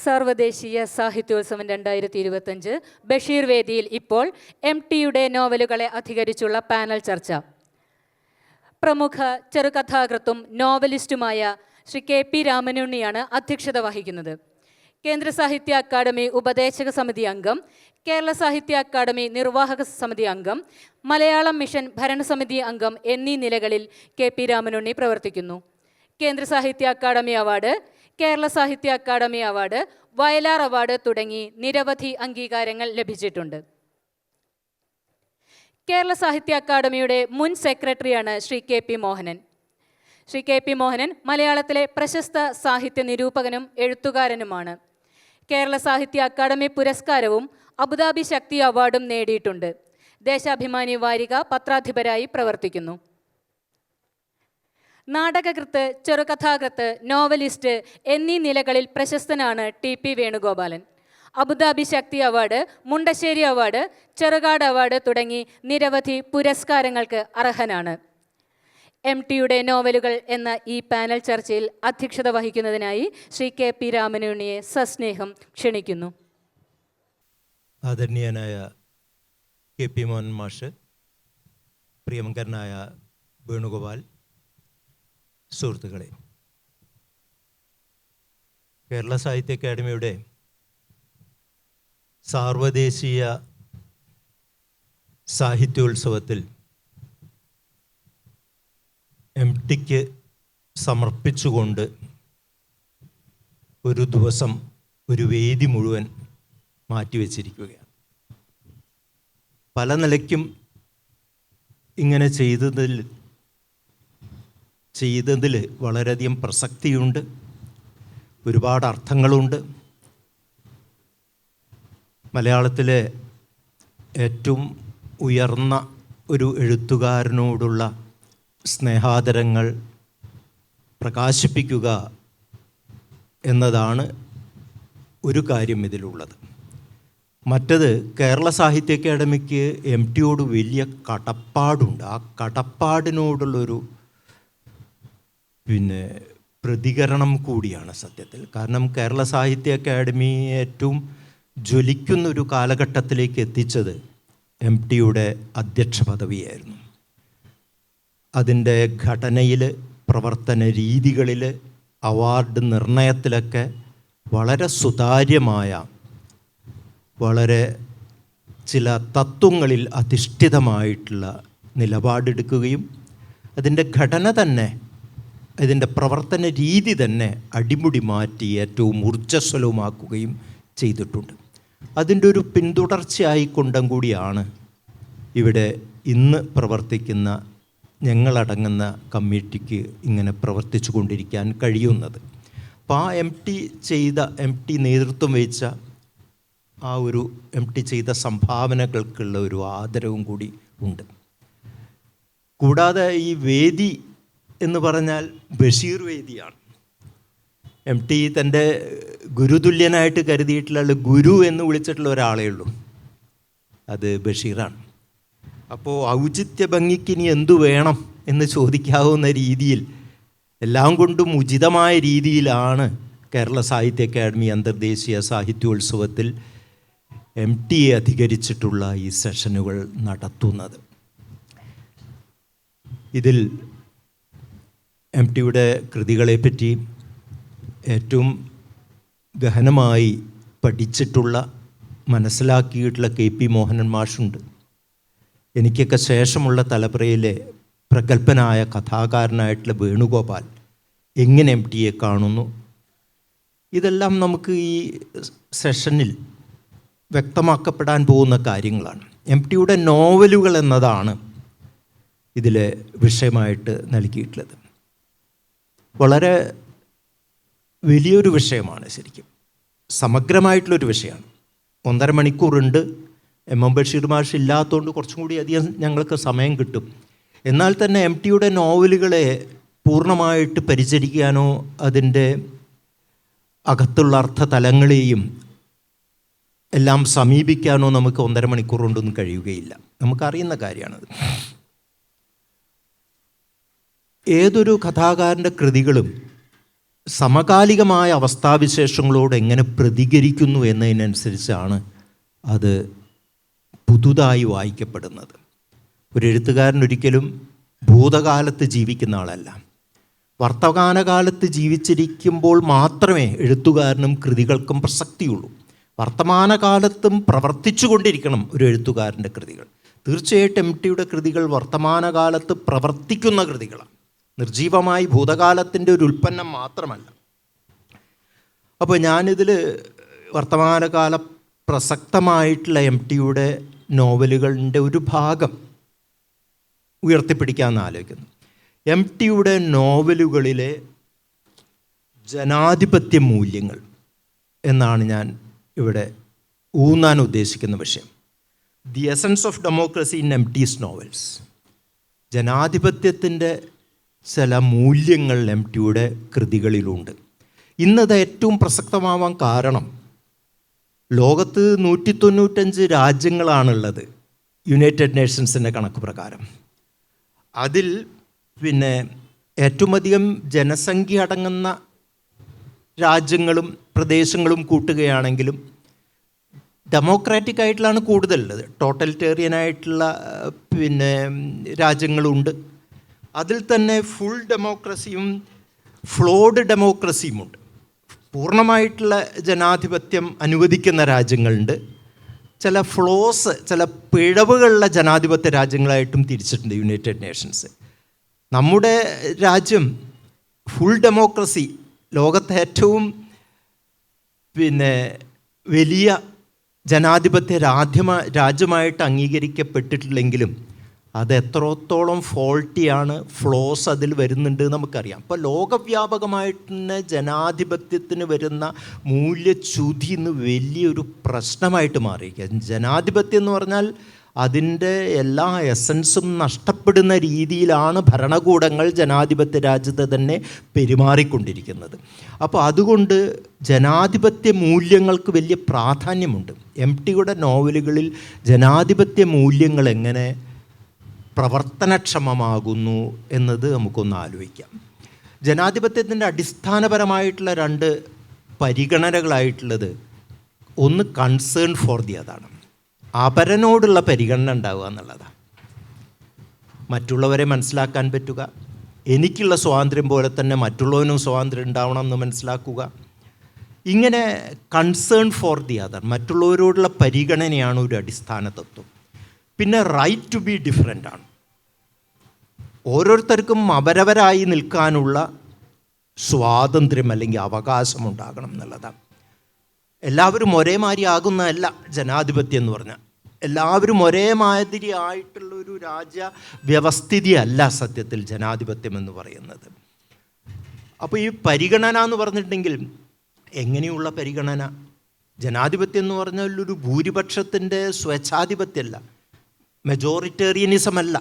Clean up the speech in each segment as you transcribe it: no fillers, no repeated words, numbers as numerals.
സർവദേശീയ സാഹിത്യോത്സവം 2025 ബഷീർ വേദിയിൽ ഇപ്പോൾ MTയുടെ നോവലുകളെ അധികരിച്ചുള്ള പാനൽ ചർച്ച. പ്രമുഖ ചെറുകഥാകൃത്തും നോവലിസ്റ്റുമായ ശ്രീ KP രാമനുണ്ണിയാണ് അധ്യക്ഷത വഹിക്കുന്നത്. കേന്ദ്ര സാഹിത്യ അക്കാദമി ഉപദേശക സമിതി അംഗം, കേരള സാഹിത്യ അക്കാദമി നിർവാഹക സമിതി അംഗം, മലയാളം മിഷൻ ഭരണസമിതി അംഗം എന്നീ നിലകളിൽ KP രാമനുണ്ണി പ്രവർത്തിക്കുന്നു. കേന്ദ്ര സാഹിത്യ അക്കാദമി അവാർഡ്, കേരള സാഹിത്യ അക്കാദമി അവാർഡ്, വയലാർ അവാർഡ് തുടങ്ങി നിരവധി അംഗീകാരങ്ങൾ ലഭിച്ചിട്ടുണ്ട്. കേരള സാഹിത്യ അക്കാദമിയുടെ മുൻ സെക്രട്ടറിയാണ് ശ്രീ KP മോഹനൻ. ശ്രീ KP മോഹനൻ മലയാളത്തിലെ പ്രശസ്ത സാഹിത്യ നിരൂപകനും എഴുത്തുകാരനുമാണ്. കേരള സാഹിത്യ അക്കാദമി പുരസ്കാരവും അബുദാബി ശക്തി അവാർഡും നേടിയിട്ടുണ്ട്. ദേശാഭിമാനി വാരിക പത്രാധിപരായി പ്രവർത്തിക്കുന്നു. നാടകകൃത്ത്, ചെറുകഥാകൃത്ത്, നോവലിസ്റ്റ് എന്നീ നിലകളിൽ പ്രശസ്തനാണ് TP Venugopalan. Abu Dhabi Sakthi award, Mundassery award, Cherukad award തുടങ്ങി നിരവധി പുരസ്കാരങ്ങൾക്ക് അർഹനാണ്. MTയുടെ നോവലുകൾ എന്ന ഈ പാനൽ ചർച്ചയിൽ അധ്യക്ഷത വഹിക്കുന്നതിനായി ശ്രീ KP രാമനുണ്ണിയെ സസ്നേഹം ക്ഷണിക്കുന്നു. ആദരണീയനായ KP മോഹൻ മാഷ്, പ്രിയങ്കരനായ വേണുഗോപാൽ, സുഹൃത്തുക്കളെ, കേരള സാഹിത്യ അക്കാദമിയുടെ സാർവദേശീയ സാഹിത്യോത്സവത്തിൽ MTക്ക് സമർപ്പിച്ചുകൊണ്ട് ഒരു ദിവസം ഒരു വേദി മുഴുവൻ മാറ്റിവെച്ചിരിക്കുകയാണ്. പല നിലയ്ക്കും ഇങ്ങനെ ചെയ്തതിൽ വളരെയധികം പ്രസക്തിയുണ്ട്, ഒരുപാട് അർത്ഥങ്ങളുണ്ട്. മലയാളത്തിലെ ഏറ്റവും ഉയർന്ന ഒരു എഴുത്തുകാരനോടുള്ള സ്നേഹാദരങ്ങൾ പ്രകാശിപ്പിക്കുക എന്നതാണ് ഒരു കാര്യം ഇതിലുള്ളത്. മറ്റത്, കേരള സാഹിത്യ അക്കാദമിക്ക് MTയോട് വലിയ കടപ്പാടുണ്ട്. ആ കടപ്പാടിനോടുള്ളൊരു പ്രതികരണം കൂടിയാണ് സത്യത്തിൽ. കാരണം കേരള സാഹിത്യ അക്കാദമി ഏറ്റവും ജ്വലിക്കുന്നൊരു കാലഘട്ടത്തിലേക്ക് എത്തിച്ചത് MTയുടെ അധ്യക്ഷ പദവിയായിരുന്നു. അതിൻ്റെ ഘടനയിൽ, പ്രവർത്തന രീതികളിൽ, അവാർഡ് നിർണയത്തിലൊക്കെ വളരെ സുതാര്യമായ, വളരെ ചില തത്വങ്ങളിൽ അധിഷ്ഠിതമായിട്ടുള്ള നിലപാടെടുക്കുകയും അതിൻ്റെ ഘടന തന്നെ, ഇതിൻ്റെ പ്രവർത്തന രീതി തന്നെ അടിമുടി മാറ്റി ഏറ്റവും ഊർജ്ജസ്വലവുമാക്കുകയും ചെയ്തിട്ടുണ്ട്. അതിൻ്റെ ഒരു പിന്തുടർച്ചയായിക്കൊണ്ടും കൂടിയാണ് ഇവിടെ ഇന്ന് പ്രവർത്തിക്കുന്ന ഞങ്ങളടങ്ങുന്ന കമ്മിറ്റിക്ക് ഇങ്ങനെ പ്രവർത്തിച്ചു കൊണ്ടിരിക്കാൻ കഴിയുന്നത്. അപ്പോൾ ആ MT നേതൃത്വം വഹിച്ച ആ ഒരു MT ചെയ്ത സംഭാവനകൾക്കുള്ള ഒരു ആദരവും കൂടി ഉണ്ട്. കൂടാതെ ഈ വേദി എന്ന് പറഞ്ഞാൽ ബഷീർ വേദിയാണ്. MT തൻ്റെ ഗുരുതുല്യനായിട്ട് കരുതിയിട്ടുള്ള, ഗുരു എന്ന് വിളിച്ചിട്ടുള്ള ഒരാളേ ഉള്ളൂ, അത് ബഷീറാണ്. അപ്പോൾ ഔചിത്യ ഭംഗിക്ക് ഇനി എന്തു വേണം എന്ന് ചോദിക്കാവുന്ന രീതിയിൽ, എല്ലാം കൊണ്ടും ഉചിതമായ രീതിയിലാണ് കേരള സാഹിത്യ അക്കാദമി അന്തർദേശീയ സാഹിത്യോത്സവത്തിൽ MTയെ അധികരിച്ചിട്ടുള്ള ഈ സെഷനുകൾ നടത്തുന്നത്. ഇതിൽ MTയുടെ കൃതികളെപ്പറ്റി ഏറ്റവും ഗഹനമായി പഠിച്ചിട്ടുള്ള, മനസ്സിലാക്കിയിട്ടുള്ള KP മോഹനൻ മാഷുണ്ട്. എനിക്കൊക്കെ ശേഷമുള്ള തലമുറയിലെ പ്രഗത്ഭനായ കഥാകാരനായിട്ടുള്ള വേണുഗോപാൽ എങ്ങനെ MTയെ കാണുന്നു, ഇതെല്ലാം നമുക്ക് ഈ സെഷനിൽ വ്യക്തമാക്കപ്പെടാൻ പോകുന്ന കാര്യങ്ങളാണ്. MTയുടെ നോവലുകൾ എന്നതാണ് ഇതിലെ വിഷയമായിട്ട് നൽകിയിട്ടുള്ളത്. വളരെ വലിയൊരു വിഷയമാണ്, ശരിക്കും സമഗ്രമായിട്ടുള്ളൊരു വിഷയമാണ്. 1.5 മണിക്കൂറുണ്ട്. ബഷീർ മാഷ് ഇല്ലാത്തതുകൊണ്ട് കുറച്ചും കൂടി അധികം ഞങ്ങൾക്ക് സമയം കിട്ടും. എന്നാൽ തന്നെ MTയുടെ നോവലുകളെ പൂർണ്ണമായിട്ട് പരിചരിക്കാനോ അതിൻ്റെ അകത്തുള്ള അർത്ഥതലങ്ങളെയും എല്ലാം സമീപിക്കാനോ നമുക്ക് 1.5 മണിക്കൂർ കൊണ്ടൊന്നും കഴിയുകയില്ല. നമുക്കറിയുന്ന കാര്യമാണത്. ഏതൊരു കഥാകാരൻ്റെ കൃതികളും സമകാലികമായ അവസ്ഥാവിശേഷങ്ങളോട് എങ്ങനെ പ്രതികരിക്കുന്നു എന്നതിനനുസരിച്ചാണ് അത് പുതുതായി വായിക്കപ്പെടുന്നത്. ഒരു എഴുത്തുകാരൻ ഒരിക്കലും ഭൂതകാലത്ത് ജീവിക്കുന്ന ആളല്ല. വർത്തമാനകാലത്ത് ജീവിച്ചിരിക്കുമ്പോൾ മാത്രമേ എഴുത്തുകാരനും കൃതികൾക്കും പ്രസക്തിയുള്ളൂ. വർത്തമാനകാലത്തും പ്രവർത്തിച്ചു കൊണ്ടിരിക്കണം ഒരു എഴുത്തുകാരൻ്റെ കൃതികൾ. തീർച്ചയായിട്ടും എം.ടിയുടെ കൃതികൾ വർത്തമാനകാലത്ത് പ്രവർത്തിക്കുന്ന കൃതികളാണ്, നിർജീവമായി ഭൂതകാലത്തിൻ്റെ ഒരു ഉൽപ്പന്നം മാത്രമല്ല. അപ്പോൾ ഞാനിതിൽ വർത്തമാനകാല പ്രസക്തമായിട്ടുള്ള എം.ടിയുടെ നോവലുകളുടെ ഒരു ഭാഗം ഉയർത്തിപ്പിടിക്കാമെന്ന് ആലോചിക്കുന്നു. എം.ടിയുടെ നോവലുകളിലെ ജനാധിപത്യ മൂല്യങ്ങൾ എന്നാണ് ഞാൻ ഇവിടെ ഊന്നാൻ ഉദ്ദേശിക്കുന്ന വിഷയം. The essence of democracy in MT's novels. ജനാധിപത്യത്തിൻ്റെ ചില മൂല്യങ്ങൾ എം.ടിയുടെ കൃതികളിലുണ്ട്. ഇന്നത് ഏറ്റവും പ്രസക്തമാവാൻ കാരണം ലോകത്ത് 195 രാജ്യങ്ങളാണുള്ളത് യുണൈറ്റഡ് നേഷൻസിൻ്റെ കണക്ക് പ്രകാരം. അതിൽ ഏറ്റവും അധികം ജനസംഖ്യ അടങ്ങുന്ന രാജ്യങ്ങളും പ്രദേശങ്ങളും കൂട്ടുകയാണെങ്കിലും ഡെമോക്രാറ്റിക് ആയിട്ടുള്ളതാണ് കൂടുതലുള്ളത്. ടോട്ടലിറ്റേറിയൻ ആയിട്ടുള്ള രാജ്യങ്ങളുണ്ട്. അതിൽ തന്നെ ഫുൾ ഡെമോക്രസിയും ഫ്ലോഡ് ഡെമോക്രസിയുമുണ്ട്. പൂർണ്ണമായിട്ടുള്ള ജനാധിപത്യം അനുവദിക്കുന്ന രാജ്യങ്ങളുണ്ട്. ചില ഫ്ലോസ്, ചില പിഴവുകളുള്ള ജനാധിപത്യ രാജ്യങ്ങളായിട്ടും തിരിച്ചിട്ടുണ്ട് യുണൈറ്റഡ് നേഷൻസ്. നമ്മുടെ രാജ്യം ഫുൾ ഡെമോക്രസി, ലോകത്തെ ഏറ്റവും വലിയ ജനാധിപത്യ രാജ്യമായിട്ട് അംഗീകരിക്കപ്പെട്ടിട്ടില്ലെങ്കിലും അത് എത്രത്തോളം ഫോൾട്ടിയാണ്, ഫ്ലോസ് അതിൽ വരുന്നുണ്ട് നമുക്കറിയാം. അപ്പോൾ ലോകവ്യാപകമായിട്ട് തന്നെ ജനാധിപത്യത്തിന് വരുന്ന മൂല്യച്യുതി ഇന്ന് വലിയൊരു പ്രശ്നമായിട്ട് മാറിയിരിക്കുക. ജനാധിപത്യം എന്ന് പറഞ്ഞാൽ അതിൻ്റെ എല്ലാ എസൻസും നഷ്ടപ്പെടുന്ന രീതിയിലാണ് ഭരണകൂടങ്ങൾ ജനാധിപത്യ രാജ്യത്ത് തന്നെ പെരുമാറിക്കൊണ്ടിരിക്കുന്നത്. അപ്പോൾ അതുകൊണ്ട് ജനാധിപത്യ മൂല്യങ്ങൾക്ക് വലിയ പ്രാധാന്യമുണ്ട്. എം.ടിയുടെ നോവലുകളിൽ ജനാധിപത്യ മൂല്യങ്ങൾ എങ്ങനെ പ്രവർത്തനക്ഷമമാകുന്നു എന്നത് നമുക്കൊന്ന് ആലോചിക്കാം. ജനാധിപത്യത്തിൻ്റെ അടിസ്ഥാനപരമായിട്ടുള്ള 2 പരിഗണനകളായിട്ടുള്ളത്, ഒന്ന് കൺസേൺ ഫോർ ദി അതാണ്, അപരനോടുള്ള പരിഗണന ഉണ്ടാവുക എന്നുള്ളതാണ്. മറ്റുള്ളവരെ മനസ്സിലാക്കാൻ പറ്റുക, എനിക്കുള്ള സ്വാതന്ത്ര്യം പോലെ തന്നെ മറ്റുള്ളവനും സ്വാതന്ത്ര്യം ഉണ്ടാവണം എന്ന് മനസ്സിലാക്കുക. ഇങ്ങനെ കൺസേൺ ഫോർ ദി അതർ, മറ്റുള്ളവരോടുള്ള പരിഗണനയാണ് ഒരു അടിസ്ഥാന തത്വം. പിന്നെ റൈറ്റ് ടു ബി ഡിഫറെൻ്റ് ആണ്. ഓരോരുത്തർക്കും അവരവരായി നിൽക്കാനുള്ള സ്വാതന്ത്ര്യം അല്ലെങ്കിൽ അവകാശമുണ്ടാകണം എന്നുള്ളതാണ്. എല്ലാവരും ഒരേ മാതിരി ആകുന്നതല്ല ജനാധിപത്യം എന്ന് പറഞ്ഞാൽ. എല്ലാവരും ഒരേ മാതിരി ആയിട്ടുള്ളൊരു രാജ്യ വ്യവസ്ഥിതി അല്ല സത്യത്തിൽ ജനാധിപത്യം എന്ന് പറയുന്നത്. അപ്പോൾ ഈ പരിഗണന എന്ന് പറഞ്ഞിട്ടുണ്ടെങ്കിൽ എങ്ങനെയുള്ള പരിഗണന? ജനാധിപത്യം എന്ന് പറഞ്ഞാൽ ഒരു ഭൂരിപക്ഷത്തിൻ്റെ സ്വേച്ഛാധിപത്യമല്ല, മെജോറിറ്റേറിയനിസം അല്ല.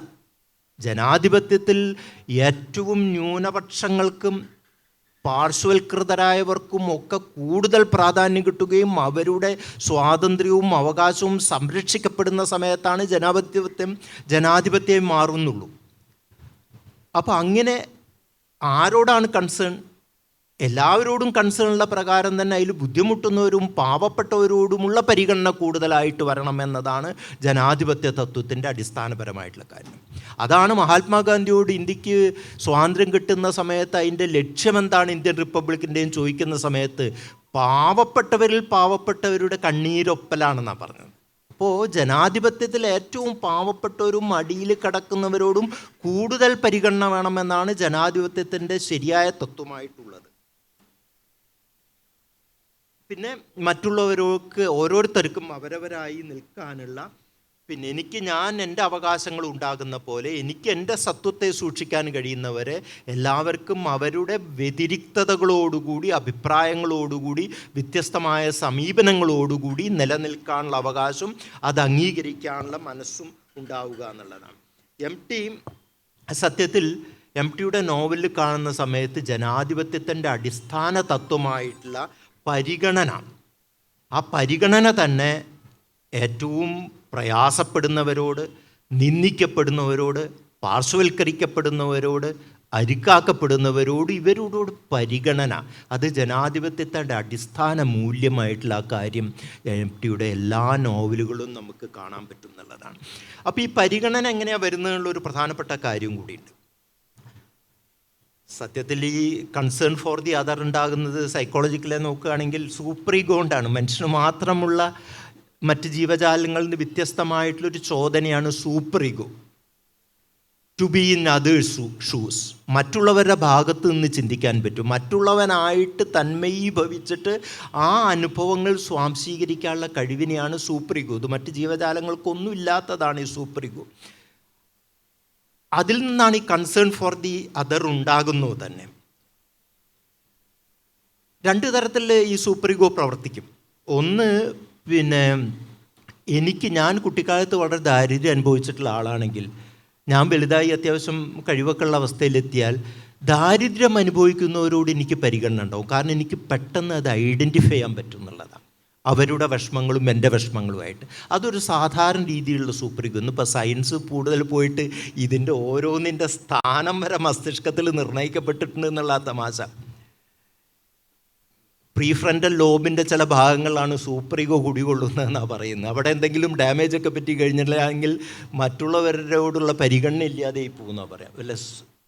ജനാധിപത്യത്തിൽ ഏറ്റവും ന്യൂനപക്ഷങ്ങൾക്കും പാർശ്വവൽകൃതരായവർക്കും ഒക്കെ കൂടുതൽ പ്രാധാന്യം കിട്ടുകയും അവരുടെ സ്വാതന്ത്ര്യവും അവകാശവും സംരക്ഷിക്കപ്പെടുന്ന സമയത്താണ് ജനാധിപത്യം മാറുന്നുള്ളൂ. അപ്പോൾ അങ്ങനെ ആരോടാണ് കൺസേൺ? എല്ലാവരോടും കൺസേണുള്ള പ്രകാരം തന്നെ അതിൽ ബുദ്ധിമുട്ടുന്നവരും പാവപ്പെട്ടവരോടുമുള്ള പരിഗണന കൂടുതലായിട്ട് വരണം എന്നതാണ് ജനാധിപത്യ തത്വത്തിൻ്റെ അടിസ്ഥാനപരമായിട്ടുള്ള കാര്യം. അതാണ് മഹാത്മാഗാന്ധിയോട് ഇന്ത്യക്ക് സ്വാതന്ത്ര്യം കിട്ടുന്ന സമയത്ത് അതിൻ്റെ ലക്ഷ്യമെന്താണ് ഇന്ത്യൻ റിപ്പബ്ലിക്കിൻ്റെയും ചോദിക്കുന്ന സമയത്ത് പാവപ്പെട്ടവരിൽ പാവപ്പെട്ടവരുടെ കണ്ണീരൊപ്പലാണെന്നാണ് പറഞ്ഞത്. അപ്പോൾ ജനാധിപത്യത്തിൽ ഏറ്റവും പാവപ്പെട്ടവരും അടിയിൽ കിടക്കുന്നവരോടും കൂടുതൽ പരിഗണന വേണമെന്നാണ് ജനാധിപത്യത്തിൻ്റെ ശരിയായ തത്വമായിട്ടുള്ളത്. പിന്നെ മറ്റുള്ളവർക്ക് ഓരോരുത്തർക്കും അവരവരായി നിൽക്കാനുള്ള, പിന്നെ ഞാൻ എൻ്റെ അവകാശങ്ങൾ ഉണ്ടാകുന്ന പോലെ എനിക്ക് എൻ്റെ സത്വത്തെ സൂക്ഷിക്കാൻ കഴിയുന്നവരെ എല്ലാവർക്കും അവരുടെ വ്യതിരിക്തതകളോടുകൂടി, അഭിപ്രായങ്ങളോടുകൂടി, വ്യത്യസ്തമായ സമീപനങ്ങളോടുകൂടി നിലനിൽക്കാനുള്ള അവകാശം, അത് അംഗീകരിക്കാനുള്ള മനസ്സും ഉണ്ടാവുക എന്നുള്ളതാണ്. സത്യത്തിൽ എം.ടിയുടെ നോവലിൽ കാണുന്ന സമയത്ത് ജനാധിപത്യത്തിൻ്റെ അടിസ്ഥാന തത്വമായിട്ടുള്ള പരിഗണന, ആ പരിഗണന തന്നെ ഏറ്റവും പ്രയാസപ്പെടുന്നവരോട്, നിന്ദിക്കപ്പെടുന്നവരോട്, പാർശ്വവൽക്കരിക്കപ്പെടുന്നവരോട്, അരിക്കാക്കപ്പെടുന്നവരോട് ഇവരോട് പരിഗണന, അത് ജനാധിപത്യത്തിൻ്റെ അടിസ്ഥാന മൂല്യമായിട്ടുള്ള ആ കാര്യം എംടിയുടെ എല്ലാ നോവലുകളും നമുക്ക് കാണാൻ പറ്റുന്നുള്ളതാണ്. അപ്പോൾ ഈ പരിഗണന എങ്ങനെയാണ് വരുന്നതെന്നുള്ളൊരു പ്രധാനപ്പെട്ട കാര്യം കൂടിയുണ്ട്. സത്യത്തിൽ ഈ കൺസേൺ ഫോർ ദി അതർ ഉണ്ടാകുന്നത് സൈക്കോളജിക്കലെ നോക്കുകയാണെങ്കിൽ സൂപ്പർ ഈഗോ കൊണ്ടാണ്. മനുഷ്യന് മാത്രമുള്ള മറ്റ് ജീവജാലങ്ങളിൽ നിന്ന് വ്യത്യസ്തമായിട്ടുള്ളൊരു ചോദനയാണ് super ego. To be in others shoes, മറ്റുള്ളവരുടെ ഭാഗത്ത് നിന്ന് ചിന്തിക്കാൻ പറ്റും, മറ്റുള്ളവനായിട്ട് തന്മയീഭവിച്ചിട്ട് ആ അനുഭവങ്ങൾ സ്വാംശീകരിക്കാനുള്ള കഴിവിനെയാണ് സൂപ്പർ ഈഗോ. ഇത് മറ്റ് ജീവജാലങ്ങൾക്കൊന്നും ഇല്ലാത്തതാണ് ഈ സൂപ്പർ ഈഗോ. അതിൽ നിന്നാണ് ഈ കൺസേൺ ഫോർ ദി അതർ ഉണ്ടാകുന്നത് തന്നെ. രണ്ട് തരത്തിൽ ഈ സൂപ്പർ ഈഗോ പ്രവർത്തിക്കും. ഒന്ന്, ഞാൻ കുട്ടിക്കാലത്ത് വളരെ ദാരിദ്ര്യം അനുഭവിച്ചിട്ടുള്ള ആളാണെങ്കിൽ, ഞാൻ വലുതായി അത്യാവശ്യം കഴിവൊക്കെ ഉള്ള അവസ്ഥയിലെത്തിയാൽ ദാരിദ്ര്യം അനുഭവിക്കുന്നവരോട് എനിക്ക് പരിഗണന ഉണ്ടാവും. കാരണം എനിക്ക് പെട്ടെന്ന് അത് ഐഡൻറ്റിഫൈ ചെയ്യാൻ പറ്റും എന്നുള്ളതാണ്, അവരുടെ വിഷമങ്ങളും എൻ്റെ വിഷമങ്ങളുമായിട്ട്. അതൊരു സാധാരണ രീതിയിലുള്ള സൂപ്പർ ഈഗോ. ഇന്നിപ്പോൾ സയൻസ് കൂടുതൽ പോയിട്ട് ഇതിൻ്റെ ഓരോന്നിൻ്റെ സ്ഥാനം വരെ മസ്തിഷ്കത്തിൽ നിർണ്ണയിക്കപ്പെട്ടിട്ടുണ്ട് എന്നുള്ള തമാശ. പ്രീഫ്രണ്ടൽ ലോബിൻ്റെ ചില ഭാഗങ്ങളാണ് സൂപ്പർ ഈഗോ കുടികൊള്ളുന്നതെന്നാണ് പറയുന്നത്. അവിടെ എന്തെങ്കിലും ഡാമേജ് ഒക്കെ പറ്റി കഴിഞ്ഞില്ലെങ്കിൽ മറ്റുള്ളവരോടുള്ള പരിഗണന ഇല്ലാതെ പോകുന്നതാണ് പറയാം.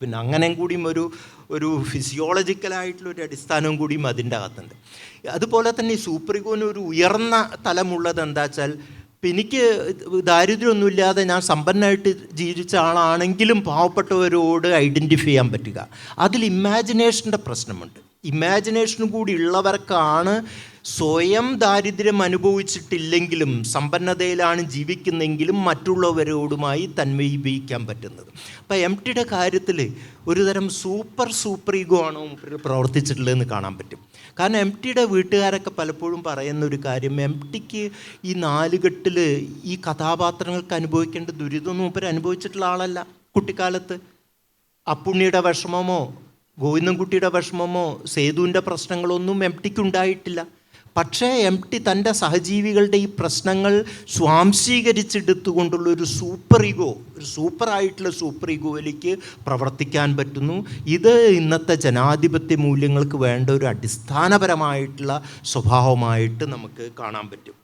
പിന്നെ അങ്ങനെയും കൂടിയും ഒരു ഫിസിയോളജിക്കലായിട്ടുള്ളൊരു അടിസ്ഥാനവും കൂടിയും അതിൻ്റെ അകത്തുണ്ട്. അതുപോലെ തന്നെ ഈ സൂപ്പർ ഈഗോന് ഒരു ഉയർന്ന തലമുള്ളത് എന്താ വെച്ചാൽ, എനിക്ക് ദാരിദ്ര്യമൊന്നുമില്ലാതെ ഞാൻ സമ്പന്നമായിട്ട് ജീവിച്ച ആളാണെങ്കിലും പാവപ്പെട്ടവരോട് ഐഡൻറ്റിഫൈ ചെയ്യാൻ പറ്റുക. അതിൽ ഇമാജിനേഷൻ്റെ പ്രശ്നമുണ്ട്. ഇമാജിനേഷനും കൂടി ഉള്ളവർക്കാണ് സ്വയം ദാരിദ്ര്യം അനുഭവിച്ചിട്ടില്ലെങ്കിലും സമ്പന്നതയിലാണ് ജീവിക്കുന്നെങ്കിലും മറ്റുള്ളവരോടുമായി തന്മയിപ്പിക്കാൻ പറ്റുന്നത്. അപ്പോൾ എംടിയുടെ കാര്യത്തിൽ ഒരുതരം സൂപ്പർ ഈഗോ ആണ് പ്രവർത്തിച്ചിട്ടുള്ളതെന്ന് കാണാൻ പറ്റും. കാരണം എംടിയുടെ വീട്ടുകാരൊക്കെ പലപ്പോഴും പറയുന്നൊരു കാര്യം, എംടിക്ക് ഈ നാലുകെട്ടിൽ ഈ കഥാപാത്രങ്ങൾക്ക് അനുഭവിക്കേണ്ട ദുരിതമൊന്നും മൂപ്പർ അനുഭവിച്ചിട്ടുള്ള ആളല്ല. കുട്ടിക്കാലത്ത് അപ്പുണ്ണിയുടെ വിഷമമോ ഗോവിന്ദൻകുട്ടിയുടെ വിഷമമോ സേതുവിൻ്റെ പ്രശ്നങ്ങളൊന്നും എംടിക്ക് ഉണ്ടായിട്ടില്ല. പക്ഷേ എംടി തൻ്റെ സഹജീവികളുടെ ഈ പ്രശ്നങ്ങൾ സ്വാംശീകരിച്ചെടുത്തുകൊണ്ടുള്ള ഒരു സൂപ്പറായിട്ടുള്ള സൂപ്പർ ഈഗോയിലേക്ക് പ്രവർത്തിക്കാൻ പറ്റുന്നു. ഇത് ഇന്നത്തെ ജനാധിപത്യ മൂല്യങ്ങൾക്ക് വേണ്ട ഒരു അടിസ്ഥാനപരമായിട്ടുള്ള സ്വഭാവമായിട്ട് നമുക്ക് കാണാൻ പറ്റും.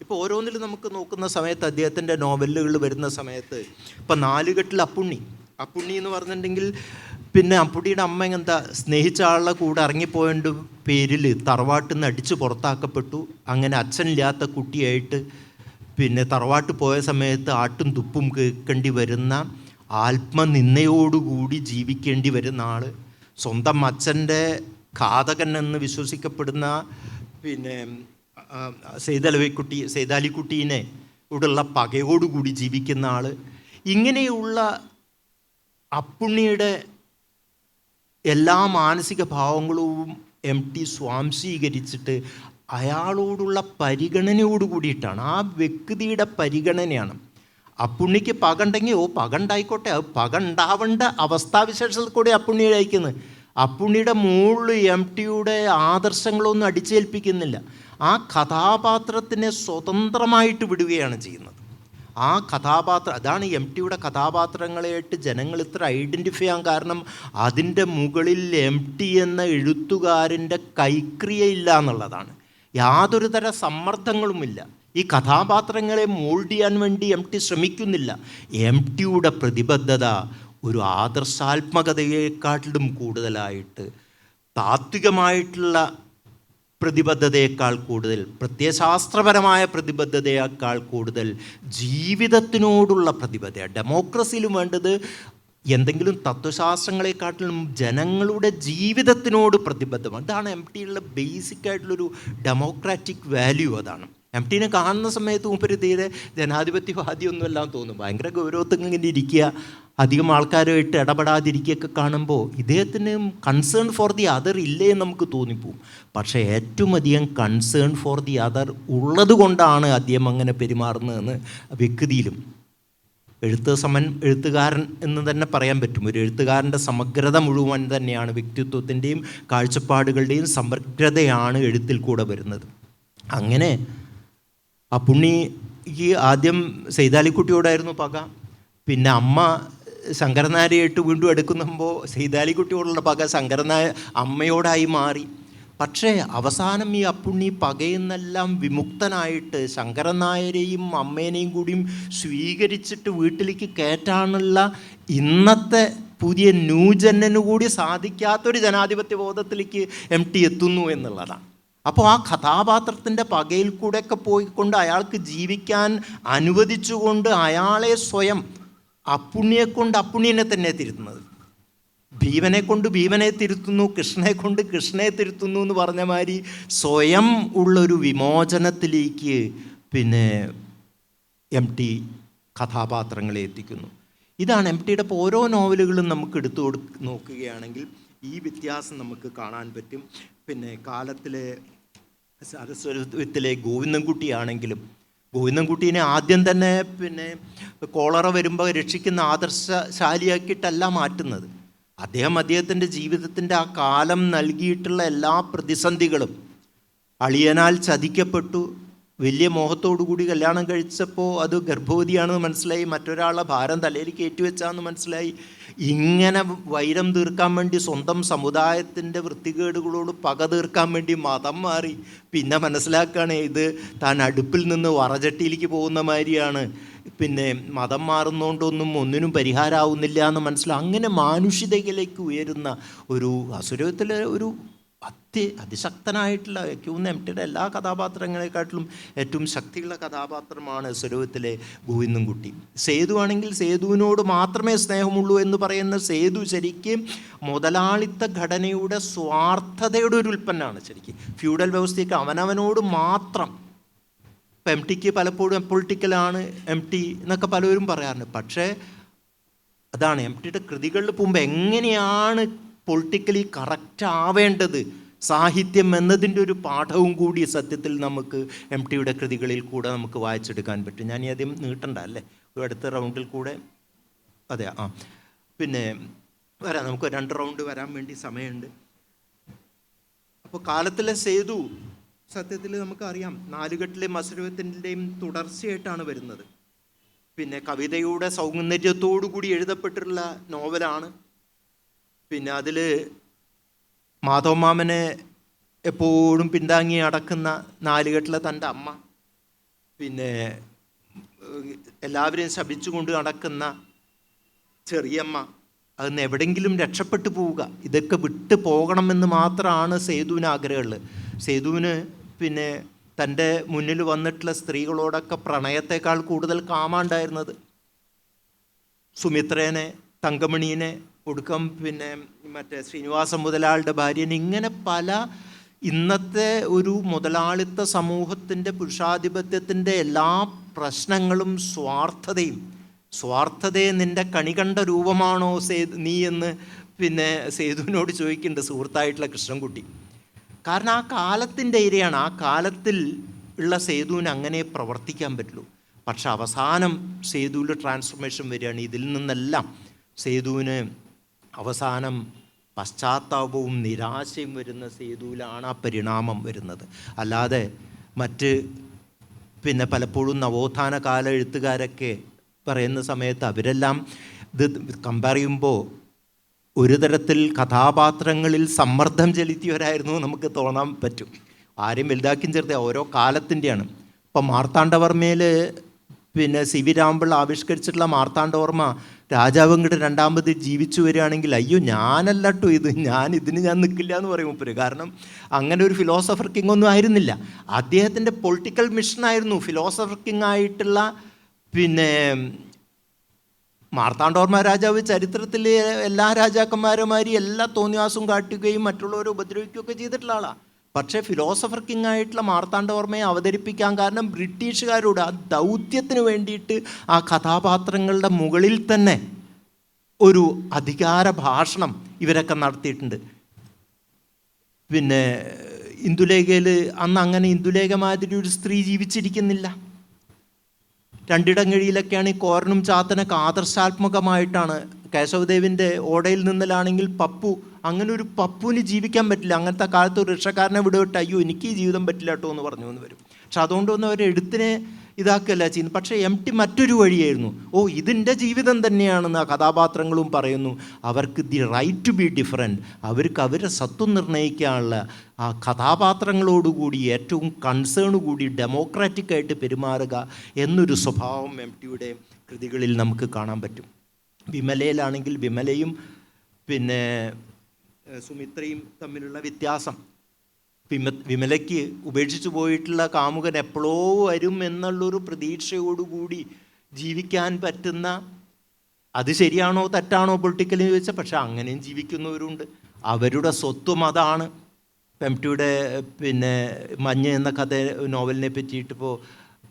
ഇപ്പോൾ ഓരോന്നിലും നമുക്ക് നോക്കുന്ന സമയത്ത്, അദ്ദേഹത്തിൻ്റെ നോവലുകൾ വരുന്ന സമയത്ത്, ഇപ്പം നാലുകെട്ടിൽ അപ്പുണ്ണി എന്ന് പറഞ്ഞിട്ടുണ്ടെങ്കിൽ, അപ്പുണ്ണിയുടെ അമ്മ എന്താ സ്നേഹിച്ച ആളുടെ കൂടെ ഇറങ്ങിപ്പോയതിൻ്റെ പേരിൽ തറവാട്ടിൽ നിന്ന് അടിച്ച് പുറത്താക്കപ്പെട്ടു. അങ്ങനെ അച്ഛനില്ലാത്ത കുട്ടിയായിട്ട് തറവാട്ട് പോയ സമയത്ത് ആട്ടും തുപ്പും കേൾക്കേണ്ടി വരുന്ന, ആത്മനിന്ദയോടുകൂടി ജീവിക്കേണ്ടി വരുന്ന ആൾ, സ്വന്തം അച്ഛൻ്റെ ഘാതകൻ എന്ന് വിശ്വസിക്കപ്പെടുന്ന സൈതാലിക്കുട്ടീനെ ഉള്ള പകയോടുകൂടി ജീവിക്കുന്ന ആൾ. ഇങ്ങനെയുള്ള അപ്പുണ്ണിയുടെ എല്ലാ മാനസിക ഭാവങ്ങളും എംടി സ്വാംശീകരിച്ചിട്ട് അയാളോടുള്ള പരിഗണനയോട് കൂടിയിട്ടാണ്, ആ വ്യക്തിയുടെ പരിഗണനയാണ്. അപ്പുണ്ണിക്ക് പകണ്ടെങ്കിൽ പകണ്ടായിക്കോട്ടെ, അത് പകണ്ടാവേണ്ട അവസ്ഥാവിശേഷത്തിൽ കൂടെ അപ്പുണ്ണിയെ അയക്കുന്നത്. അപ്പുണ്ണിയുടെ മുകളിൽ എംടിയുടെ ആദർശങ്ങളൊന്നും അടിച്ചേൽപ്പിക്കുന്നില്ല. ആ കഥാപാത്രത്തിനെ സ്വതന്ത്രമായിട്ട് വിടുകയാണ് ചെയ്യുന്നത്. ആ കഥാപാത്രം, അതാണ് എംടിയുടെ കഥാപാത്രങ്ങളായിട്ട് ജനങ്ങൾ ഇത്ര ഐഡൻറ്റിഫൈ ചെയ്യാൻ കാരണം. അതിൻ്റെ മുകളിൽ എംടി എന്ന എഴുത്തുകാരൻ്റെ കൈക്രിയയില്ല എന്നുള്ളതാണ്. യാതൊരു തര സമ്മർദ്ദങ്ങളുമില്ല. ഈ കഥാപാത്രങ്ങളെ മോൾഡ് ചെയ്യാൻ വേണ്ടി എംടി ശ്രമിക്കുന്നില്ല. എംടിയുടെ പ്രതിബദ്ധത ഒരു ആദർശാത്മകതയെക്കാട്ടിലും കൂടുതലായിട്ട്, താത്വികമായിട്ടുള്ള പ്രതിബദ്ധതയേക്കാൾ കൂടുതൽ, പ്രത്യയശാസ്ത്രപരമായ പ്രതിബദ്ധതയേക്കാൾ കൂടുതൽ ജീവിതത്തിനോടുള്ള പ്രതിബദ്ധത. ഡെമോക്രസിയിലും വേണ്ടത് എന്തെങ്കിലും തത്വശാസ്ത്രങ്ങളെക്കാട്ടിലും ജനങ്ങളുടെ ജീവിതത്തിനോട് പ്രതിബദ്ധമാണ്. അതാണ് എംടിയുള്ള ബേസിക്കായിട്ടുള്ളൊരു ഡെമോക്രാറ്റിക് വാല്യൂ. അതാണ് എംടിനെ കാണുന്ന സമയത്ത് മൂപ്പര് തീരെ ജനാധിപത്യവാദിയൊന്നുമെല്ലാം തോന്നും. ഭയങ്കര ഗൗരവത്തിൽ ഇങ്ങനെ ഇരിക്കുക, അധികം ആൾക്കാരുമായിട്ട് ഇടപെടാതിരിക്കുകയൊക്കെ കാണുമ്പോൾ ഇദ്ദേഹത്തിന് കൺസേൺ ഫോർ ദി അതർ ഇല്ലേ എന്ന് നമുക്ക് തോന്നിപ്പോവും. പക്ഷേ ഏറ്റവും അധികം കൺസേൺ ഫോർ ദി അതർ ഉള്ളത് കൊണ്ടാണ് അദ്ദേഹം അങ്ങനെ പെരുമാറുന്നതെന്ന് വ്യക്തിയിലും. എഴുത്തുകാരൻ എന്ന് തന്നെ പറയാൻ പറ്റും. ഒരു എഴുത്തുകാരൻ്റെ സമഗ്രത മുഴുവൻ തന്നെയാണ്, വ്യക്തിത്വത്തിൻ്റെയും കാഴ്ചപ്പാടുകളുടെയും സമഗ്രതയാണ് എഴുത്തിൽ കൂടെ വരുന്നത്. അങ്ങനെ ആ പുണ്ണിക്ക് ആദ്യം സൈതാലിക്കുട്ടിയോടായിരുന്നു പക, പിന്നെ അമ്മ ശങ്കരനാരായിട്ട് വീണ്ടും എടുക്കുമ്പോൾ സീതാലിക്കുട്ടിയോടുള്ള പക അമ്മയോടായി മാറി. പക്ഷേ അവസാനം ഈ അപ്പുണ്ണി പകയിൽ നിന്നെല്ലാം വിമുക്തനായിട്ട് ശങ്കരൻ നായരെയും അമ്മേനെയും കൂടിയും സ്വീകരിച്ചിട്ട് വീട്ടിലേക്ക് കയറ്റാനുള്ള ഇന്നത്തെ പുതിയ ന്യൂജനു കൂടി സാധിക്കാത്തൊരു ജനാധിപത്യ ബോധത്തിലേക്ക് MT എത്തുന്നു എന്നുള്ളതാണ്. അപ്പോൾ ആ കഥാപാത്രത്തിൻ്റെ പകയിൽ കൂടെയൊക്കെ പോയിക്കൊണ്ട് അയാൾക്ക് ജീവിക്കാൻ അനുവദിച്ചുകൊണ്ട് അയാളെ സ്വയം അപ്പുണ്ണിയെ കൊണ്ട് അപ്പുണ്ണിനെ തന്നെ തിരുത്തുന്നത്, ഭീമനെ കൊണ്ട് ഭീമനെ തിരുത്തുന്നു, കൃഷ്ണനെ കൊണ്ട് കൃഷ്ണനെ തിരുത്തുന്നു എന്ന് പറഞ്ഞ മാതിരി സ്വയം ഉള്ളൊരു വിമോചനത്തിലേക്ക് പിന്നെ MT കഥാപാത്രങ്ങളെ എത്തിക്കുന്നു. ഇതാണ് MTയുടെ ഓരോ നോവലുകളും നമുക്ക് എടുത്തു നോക്കുകയാണെങ്കിൽ ഈ വ്യത്യാസം നമുക്ക് കാണാൻ പറ്റും. പിന്നെ കാലത്തിലെ സരസ്വരത്തിലെ ഗോവിന്ദൻകുട്ടിയാണെങ്കിലും ഗോവിന്ദൻകുട്ടീനെ ആദ്യം തന്നെ പിന്നെ കോളറ വരുമ്പോൾ രക്ഷിക്കുന്ന ആദർശശാലിയാക്കിയിട്ടല്ല മാറ്റുന്നത്. അദ്ദേഹത്തിൻ്റെ ജീവിതത്തിൻ്റെ ആ കാലം നൽകിയിട്ടുള്ള എല്ലാ പ്രതിസന്ധികളും, അളിയനാൽ ചതിക്കപ്പെട്ടു, വലിയ മോഹത്തോടു കൂടി കല്യാണം കഴിച്ചപ്പോൾ അത് ഗർഭവതിയാണെന്ന് മനസ്സിലായി, മറ്റൊരാളെ ഭാരം തലയിൽ കയറ്റിവെച്ചാന്ന് മനസ്സിലായി. ഇങ്ങനെ വൈരം തീർക്കാൻ വേണ്ടി സ്വന്തം സമുദായത്തിൻ്റെ വൃത്തികേടുകളോട് പക തീർക്കാൻ വേണ്ടി മതം മാറി. പിന്നെ മനസ്സിലാക്കുകയാണ് ഇത് താൻ അടുപ്പിൽ നിന്ന് വറചട്ടിയിലേക്ക് പോകുന്ന മാതിരിയാണ്, പിന്നെ മതം മാറുന്നതുകൊണ്ടൊന്നും ഒന്നിനും പരിഹാരമാവുന്നില്ല എന്ന് മനസ്സിലാവും. അങ്ങനെ മാനുഷികതയിലേക്ക് ഉയരുന്ന ഒരു അസുരത്തിലെ ഒരു അതിശക്തനായിട്ടുള്ള MTയുടെ എല്ലാ കഥാപാത്രങ്ങളെക്കാട്ടിലും ഏറ്റവും ശക്തിയുള്ള കഥാപാത്രമാണ് സ്വരൂപത്തിലെ ഗോവിന്ദൻകുട്ടി. സേതു ആണെങ്കിൽ സേതുവിനോട് മാത്രമേ സ്നേഹമുള്ളൂ എന്ന് പറയുന്ന സേതു ശരിക്കും മുതലാളിത്ത ഘടനയുടെ സ്വാർത്ഥതയുടെ ഒരു ഉൽപ്പന്നമാണ്. ശരിക്കും ഫ്യൂഡൽ വ്യവസ്ഥയ്ക്ക് അവനവനോട് മാത്രം. ഇപ്പം MTക്ക് പലപ്പോഴും പൊളിറ്റിക്കലാണ് MT എന്നൊക്കെ പലരും പറയാറുണ്ട്. പക്ഷേ അതാണ് MTയുടെ കൃതികളിൽ പോകുമ്പോൾ എങ്ങനെയാണ് പൊളിറ്റിക്കലി കറക്റ്റ് ആവേണ്ടത്, സാഹിത്യം എന്നതിൻ്റെ ഒരു പാഠവും കൂടി സത്യത്തിൽ നമുക്ക് MTയുടെ കൃതികളിൽ കൂടെ നമുക്ക് വായിച്ചെടുക്കാൻ പറ്റും. ഞാൻ ആദ്യം നീട്ടണ്ട അല്ലേ, ഒരു അടുത്ത റൗണ്ടിൽ കൂടെ. അതെ, പിന്നെ വരാം, നമുക്ക് 2 റൗണ്ട് വരാൻ വേണ്ടി സമയമുണ്ട്. അപ്പോൾ കാലത്തിലെ സേതു സത്യത്തിൽ നമുക്കറിയാം നാലുകെട്ടിലെയും അസുരത്തിൻ്റെയും തുടർച്ചയായിട്ടാണ് വരുന്നത്. പിന്നെ കവിതയുടെ സൗന്ദര്യത്തോടു കൂടി എഴുതപ്പെട്ടിട്ടുള്ള നോവലാണ്. പിന്നെ അതിൽ മാധവമാമനെ എപ്പോഴും പിന്താങ്ങി അടക്കുന്ന നാലുകെട്ടിലെ തൻ്റെ അമ്മ, പിന്നെ എല്ലാവരെയും ശപിച്ചുകൊണ്ട് നടക്കുന്ന ചെറിയമ്മ, അതിന് എവിടെയെങ്കിലും രക്ഷപ്പെട്ടു പോവുക, ഇതൊക്കെ വിട്ടു പോകണമെന്ന് മാത്രമാണ് സേതുവിന് ആഗ്രഹമുള്ളത്. സേതുവിന് പിന്നെ തൻ്റെ മുന്നിൽ വന്നിട്ടുള്ള സ്ത്രീകളോടൊക്കെ പ്രണയത്തെക്കാൾ കൂടുതൽ കാമുണ്ടായിരുന്നത്. സുമിത്രേനെ, തങ്കമണീനെ, ഒടുക്കം പിന്നെ മറ്റേ ശ്രീനിവാസ മുതലാളുടെ ഭാര്യനെ, ഇങ്ങനെ പല ഇന്നത്തെ ഒരു മുതലാളിത്ത സമൂഹത്തിൻ്റെ പുരുഷാധിപത്യത്തിൻ്റെ എല്ലാ പ്രശ്നങ്ങളും സ്വാർത്ഥതയെ നിൻ്റെ കണി കണ്ട രൂപമാണോ നീ എന്ന് പിന്നെ സേതുവിനോട് ചോദിക്കുന്നുണ്ട് സുഹൃത്തായിട്ടുള്ള കൃഷ്ണൻകുട്ടി. കാരണം ആ കാലത്തിൻ്റെ ഇരയാണ്. ആ കാലത്തിൽ ഉള്ള സേതുവിന് അങ്ങനെ പ്രവർത്തിക്കാൻ പറ്റുള്ളൂ. പക്ഷെ അവസാനം സേതുവിൽ ട്രാൻസ്ഫോർമേഷൻ വരികയാണ്. ഇതിൽ നിന്നെല്ലാം സേതുവിന് അവസാനം പശ്ചാത്താപവും നിരാശയും വരുന്ന സേതുവിലാണ് ആ പരിണാമം വരുന്നത്. അല്ലാതെ മറ്റ് പിന്നെ പലപ്പോഴും നവോത്ഥാന കാല എഴുത്തുകാരൊക്കെ പറയുന്ന സമയത്ത് അവരെല്ലാം ഇത് കമ്പയർ ചെയ്യുമ്പോൾ ഒരു തരത്തിൽ കഥാപാത്രങ്ങളിൽ സമ്മർദ്ദം ചെലുത്തിയവരായിരുന്നു നമുക്ക് തോന്നാൻ പറ്റും. ആരെയും വലുതാക്കിയും ചേർത്ത ഓരോ കാലത്തിൻ്റെയാണ്. ഇപ്പം മാർത്താണ്ഡവർമ്മയിൽ പിന്നെ CV രാമപിള്ള ആവിഷ്കരിച്ചിട്ടുള്ള മാർത്താണ്ഡവർമ്മ രാജാവ് ഇങ്ങോട്ട് രണ്ടാമത് ജീവിച്ചു വരികയാണെങ്കിൽ അയ്യോ ഞാനല്ലട്ടോ ഇതിന് ഞാൻ നിൽക്കില്ല എന്ന് പറയും മൂപ്പര്. കാരണം അങ്ങനെ ഒരു ഫിലോസഫർ കിങ് ഒന്നും ആയിരുന്നില്ല. അദ്ദേഹത്തിൻ്റെ പൊളിറ്റിക്കൽ മിഷനായിരുന്നു ഫിലോസഫർ കിങ് ആയിട്ടുള്ള. പിന്നെ മാർത്താണ്ഡവർമ്മ രാജാവ് ചരിത്രത്തിൽ എല്ലാ രാജാക്കന്മാരുമാരി എല്ലാ തോന്നിയാസും കാട്ടുകയും മറ്റുള്ളവരെ ഉപദ്രവിക്കുകയൊക്കെ ചെയ്തിട്ടുള്ള ആളാണ്. പക്ഷേ ഫിലോസഫർ കിങ് ആയിട്ടുള്ള മാർത്താണ്ഡവർമ്മയെ അവതരിപ്പിക്കാൻ കാരണം ബ്രിട്ടീഷുകാരോട് ആ ദൗത്യത്തിന് വേണ്ടിയിട്ട് ആ കഥാപാത്രങ്ങളുടെ മുകളിൽ തന്നെ ഒരു അധികാര ഭാഷണം ഇവരൊക്കെ നടത്തിയിട്ടുണ്ട്. പിന്നെ ഇന്ദുലേഖയിൽ അന്ന് അങ്ങനെ ഇന്ദുലേഖ മാതിരി ഒരു സ്ത്രീ ജീവിച്ചിരിക്കുന്നില്ല. രണ്ടിടങ്ങഴിയിലൊക്കെയാണ് ഈ കോരനും ചാത്തനൊക്കെ ആദർശാത്മകമായിട്ടാണ്. കേശവദേവിൻ്റെ ഓടയിൽ നിന്നലാണെങ്കിൽ പപ്പു, അങ്ങനെ ഒരു പപ്പുവിന് ജീവിക്കാൻ പറ്റില്ല. അങ്ങനത്തെ കാലത്ത് ഒരു റിക്ഷക്കാരനെ വിടുവിട്ട് അയ്യോ എനിക്ക് ഈ ജീവിതം പറ്റില്ല കേട്ടോ എന്ന് പറഞ്ഞു എന്ന് വരും. പക്ഷെ അതുകൊണ്ടൊന്നും അവർ എഴുത്തിനെ ഇതാക്കുകയല്ല ചെയ്യുന്നത്. പക്ഷേ എം ടി മറ്റൊരു വഴിയായിരുന്നു. ഇതിൻ്റെ ജീവിതം തന്നെയാണെന്ന് ആ കഥാപാത്രങ്ങളും പറയുന്നു. അവർക്ക് the right to be different, അവർക്ക് അവരെ സത്വം നിർണ്ണയിക്കാനുള്ള ആ കഥാപാത്രങ്ങളോടുകൂടി ഏറ്റവും കൺസേൺ കൂടി ഡെമോക്രാറ്റിക്കായിട്ട് പെരുമാറുക എന്നൊരു സ്വഭാവം എം ടിയുടെ കൃതികളിൽ നമുക്ക് കാണാൻ പറ്റും. വിമലയിലാണെങ്കിൽ വിമലയും പിന്നെ സുമിത്രയും തമ്മിലുള്ള വ്യത്യാസം, വിമലയ്ക്ക് ഉപേക്ഷിച്ച് പോയിട്ടുള്ള കാമുകൻ എപ്പോഴോ വരും എന്നുള്ളൊരു പ്രതീക്ഷയോടുകൂടി ജീവിക്കാൻ പറ്റുന്ന, അത് ശരിയാണോ തെറ്റാണോ പൊളിറ്റിക്കലി ചോദിച്ചാൽ, പക്ഷെ അങ്ങനെയും ജീവിക്കുന്നവരുണ്ട്. അവരുടെ സ്വത്വം അതാണ്. എം ടിയുടെ പിന്നെ മഞ്ഞ് എന്ന നോവലിനെ പറ്റിയിട്ടിപ്പോൾ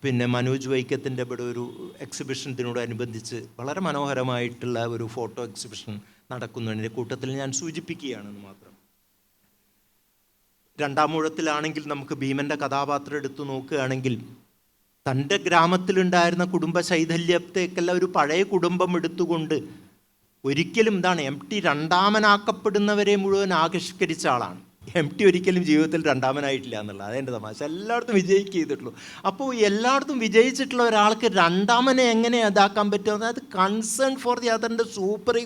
പിന്നെ മനോജ് വൈക്കത്തിൻ്റെ ഇവിടെ ഒരു എക്സിബിഷനോടനുബന്ധിച്ച് വളരെ മനോഹരമായിട്ടുള്ള ഒരു ഫോട്ടോ എക്സിബിഷൻ നടക്കുന്നതിൻ്റെ കൂട്ടത്തിൽ ഞാൻ സൂചിപ്പിക്കുകയാണെന്ന് മാത്രം. രണ്ടാം ഊഴത്തിലാണെങ്കിൽ നമുക്ക് ഭീമൻ്റെ കഥാപാത്രം എടുത്തു നോക്കുകയാണെങ്കിൽ തൻ്റെ ഗ്രാമത്തിലുണ്ടായിരുന്ന കുടുംബ ശൈഥല്യത്തേക്കെല്ലാം ഒരു പഴയ കുടുംബം എടുത്തുകൊണ്ട് ഒരിക്കലും എം ടി രണ്ടാമനാക്കപ്പെടുന്നവരെ മുഴുവൻ ആവിഷ്കരിച്ച ആളാണ്. എം ടി ഒരിക്കലും ജീവിതത്തിൽ രണ്ടാമനായിട്ടില്ല എന്നുള്ളത് അതെൻ്റെ തമാശ. എല്ലായിടത്തും വിജയിക്കുക ചെയ്തിട്ടുള്ളൂ. അപ്പോൾ എല്ലായിടത്തും വിജയിച്ചിട്ടുള്ള ഒരാൾക്ക് രണ്ടാമനെ എങ്ങനെ ഇതാക്കാൻ പറ്റും? അതായത് കൺസേൺ ഫോർ ദി അതറിൻ്റെ സൂപ്പർ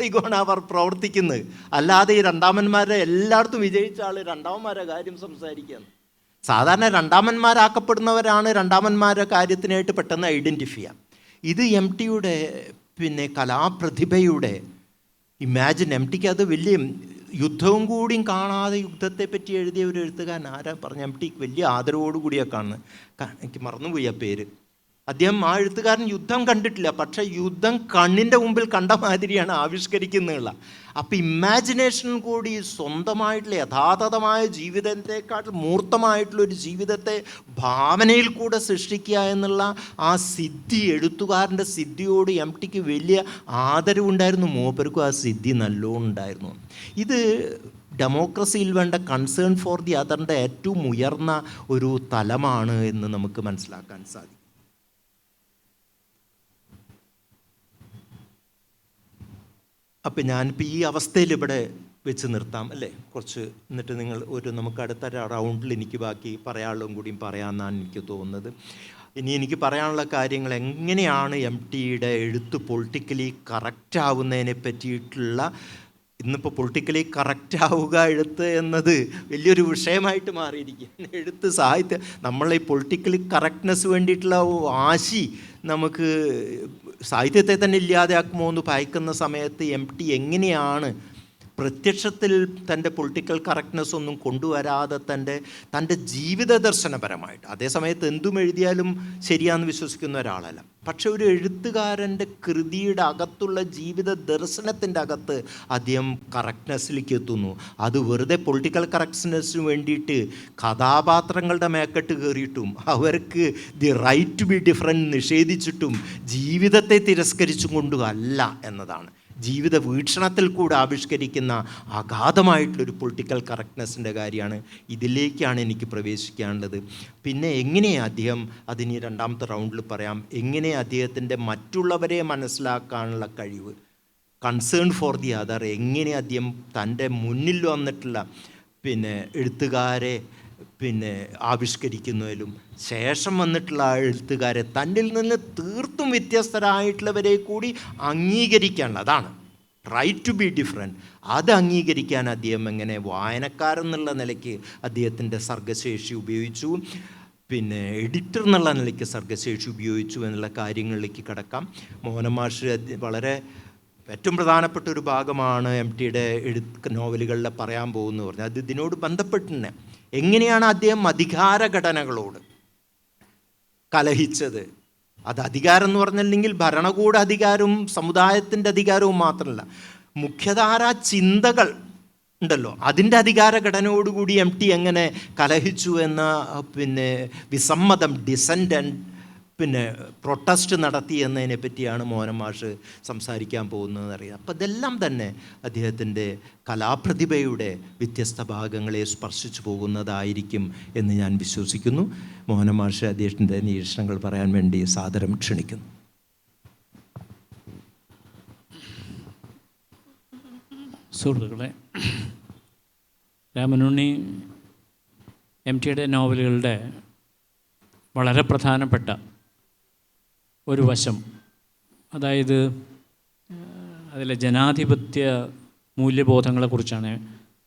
ഈഗോ ആണ് അവർ പ്രവർത്തിക്കുന്നത്. അല്ലാതെ ഈ രണ്ടാമന്മാരെ എല്ലായിടത്തും വിജയിച്ച ആൾ രണ്ടാമന്മാരുടെ കാര്യം സംസാരിക്കുകയാണ്. സാധാരണ രണ്ടാമന്മാരാക്കപ്പെടുന്നവരാണ് രണ്ടാമന്മാരുടെ കാര്യത്തിനായിട്ട് പെട്ടെന്ന് ഐഡൻറ്റിഫൈ ചെയ്യുക. ഇത് എം ടിയുടെ പിന്നെ കലാപ്രതിഭയുടെ എം ടിക്ക് അത് വലിയ യുദ്ധവും കൂടിയും കാണാതെ യുദ്ധത്തെപ്പറ്റി എഴുതിയ ഒരു എഴുത്തുകാരൻ ആരാ പറഞ്ഞ എം ടിക്ക് വലിയ ആദരവോടുകൂടിയാണ് കാണുന്നത്. എനിക്ക് മറന്നുപോയി ആ പേര്. അദ്ദേഹം ആ എഴുത്തുകാരൻ യുദ്ധം കണ്ടിട്ടില്ല, പക്ഷേ യുദ്ധം കണ്ണിൻ്റെ മുമ്പിൽ കണ്ട മാതിരിയാണ് ആവിഷ്കരിക്കുന്നതുള്ള. അപ്പോൾ ഇമാജിനേഷൻ കൂടി സ്വന്തമായിട്ടുള്ള യഥാർത്ഥമായ ജീവിതത്തെക്കാട്ടിൽ മൂർത്തമായിട്ടുള്ളൊരു ജീവിതത്തെ ഭാവനയിൽ കൂടെ സൃഷ്ടിക്കുക എന്നുള്ള ആ സിദ്ധി, എഴുത്തുകാരൻ്റെ സിദ്ധിയോട് എം ടിക്ക് വലിയ ആദരവുണ്ടായിരുന്നു. മൂപ്പർക്കും ആ സിദ്ധി നല്ലോണം ഉണ്ടായിരുന്നു. ഇത് ഡെമോക്രസിയിൽ വേണ്ട കൺസേൺ ഫോർ ദി അതറിൻ്റെ ഏറ്റവും ഉയർന്ന ഒരു തലമാണ് എന്ന് നമുക്ക് മനസ്സിലാക്കാൻ സാധിക്കും. അപ്പം ഞാനിപ്പോൾ ഈ അവസ്ഥയിൽ ഇവിടെ വെച്ച് നിർത്താം അല്ലേ, കുറച്ച്. എന്നിട്ട് നിങ്ങൾ നമുക്ക് അടുത്ത റൗണ്ടിൽ എനിക്ക് ബാക്കി പറയാനുള്ളതും കൂടിയും പറയാമെന്നാണ് എനിക്ക് തോന്നുന്നത്. ഇനി എനിക്ക് പറയാനുള്ള കാര്യങ്ങൾ എങ്ങനെയാണ് എം ടിയുടെ എഴുത്ത് പൊളിറ്റിക്കലി കറക്റ്റ് ആവുന്നതിനെ പറ്റിയിട്ടുള്ള, ഇന്നിപ്പോൾ പൊളിറ്റിക്കലി കറക്റ്റ് ആവുക എഴുത്ത് എന്നത് വലിയൊരു വിഷയമായിട്ട് മാറിയിരിക്കുകയാണ്. എഴുത്ത് സാഹിത്യം നമ്മളെ ഈ പൊളിറ്റിക്കലി കറക്റ്റ്നെസ് വേണ്ടിയിട്ടുള്ള വാശി നമുക്ക് സാഹിത്യത്തെ തന്നെ ഇല്ലാതെയാക്കുമോ എന്ന് ഭയക്കുന്ന സമയത്ത് എം ടി എങ്ങനെയാണ് പ്രത്യക്ഷത്തിൽ തൻ്റെ പൊളിറ്റിക്കൽ കറക്റ്റ്നെസ് ഒന്നും കൊണ്ടുവരാതെ തൻ്റെ ജീവിത ദർശനപരമായിട്ട്, അതേസമയത്ത് എന്തും എഴുതിയാലും ശരിയാണെന്ന് വിശ്വസിക്കുന്ന ഒരാളല്ല, പക്ഷെ ഒരു എഴുത്തുകാരൻ്റെ കൃതിയുടെ അകത്തുള്ള ജീവിത ദർശനത്തിൻ്റെ അകത്ത് അദ്ദേഹം കറക്റ്റ്നെസ്സിലേക്ക് എത്തുന്നു. അത് വെറുതെ പൊളിറ്റിക്കൽ കറക്റ്റ്നെസ്സിന് വേണ്ടിയിട്ട് കഥാപാത്രങ്ങളുടെ മേക്കെട്ട് കയറിയിട്ടും അവർക്ക് the right to be different നിഷേധിച്ചിട്ടും ജീവിതത്തെ തിരസ്കരിച്ചും കൊണ്ടും അല്ല എന്നതാണ്. ജീവിത വീക്ഷണത്തിൽ കൂടെ ആവിഷ്കരിക്കുന്ന അഗാധമായിട്ടുള്ളൊരു പൊളിറ്റിക്കൽ കറക്റ്റ്നെസ്സിൻ്റെ കാര്യമാണ്. ഇതിലേക്കാണ് എനിക്ക് പ്രവേശിക്കാനുള്ളത്. പിന്നെ എങ്ങനെ അദ്ദേഹം, അതിന് രണ്ടാമത്തെ റൗണ്ടിൽ പറയാം, എങ്ങനെ അദ്ദേഹത്തിൻ്റെ മറ്റുള്ളവരെ മനസ്സിലാക്കാനുള്ള കഴിവ്, കൺസേൺ ഫോർ ദി അതർ, എങ്ങനെ അദ്ദേഹം തൻ്റെ മുന്നിൽ വന്നിട്ടുള്ള എഴുത്തുകാരെ ആവിഷ്കരിക്കുന്നതിലും ശേഷം വന്നിട്ടുള്ള എഴുത്തുകാരെ തന്നിൽ നിന്ന് തീർത്തും വ്യത്യസ്തരായിട്ടുള്ളവരെ കൂടി അംഗീകരിക്കാനുള്ള, അതാണ് റൈറ്റ് ടു ബി ഡിഫറെൻറ്റ്. അത് അംഗീകരിക്കാൻ അദ്ദേഹം എങ്ങനെ വായനക്കാരെന്നുള്ള നിലയ്ക്ക് അദ്ദേഹത്തിൻ്റെ സർഗശേഷി ഉപയോഗിച്ചു, എഡിറ്റർ എന്നുള്ള നിലയ്ക്ക് സർഗശേഷി ഉപയോഗിച്ചു എന്നുള്ള കാര്യങ്ങളിലേക്ക് കടക്കാം. മോഹനൻ മാഷ് വളരെ ഏറ്റവും പ്രധാനപ്പെട്ട ഒരു ഭാഗമാണ് എം ടിയുടെ നോവലുകളിൽ പറയാൻ പോകുന്നത് പറഞ്ഞാൽ അത് ഇതിനോട് ബന്ധപ്പെട്ട് തന്നെ എങ്ങനെയാണ് അദ്ദേഹം അധികാരഘടനകളോട് കലഹിച്ചത്. അത് അധികാരം എന്ന് പറഞ്ഞില്ലെങ്കിൽ ഭരണകൂട അധികാരവും സമുദായത്തിൻ്റെ അധികാരവും മാത്രമല്ല, മുഖ്യധാരാ ചിന്തകൾ ഉണ്ടല്ലോ, അതിൻ്റെ അധികാരഘടനയോടുകൂടി എം ടി എങ്ങനെ കലഹിച്ചു എന്ന വിസമ്മതം, ഡിസെൻറ്റ് പ്രൊട്ടസ്റ്റ് നടത്തി എന്നതിനെ പറ്റിയാണ് മോഹനൻ മാഷ് സംസാരിക്കാൻ പോകുന്നതെന്ന് അറിയാം. അപ്പോൾ ഇതെല്ലാം തന്നെ അദ്ദേഹത്തിൻ്റെ കലാപ്രതിഭയുടെ വ്യത്യസ്ത ഭാഗങ്ങളെ സ്പർശിച്ചു പോകുന്നതായിരിക്കും എന്ന് ഞാൻ വിശ്വസിക്കുന്നു. മോഹനൻ മാഷ് അദ്ദേഹത്തിൻ്റെ നിരീക്ഷണങ്ങൾ പറയാൻ വേണ്ടി സാദരം ക്ഷണിക്കുന്നു. സുഹൃത്തുക്കളെ, രാമനുണ്ണി എം ടിയുടെ നോവലുകളുടെ വളരെ പ്രധാനപ്പെട്ട ഒരു വശം, അതായത് അതിലെ ജനാധിപത്യ മൂല്യബോധങ്ങളെക്കുറിച്ചാണ്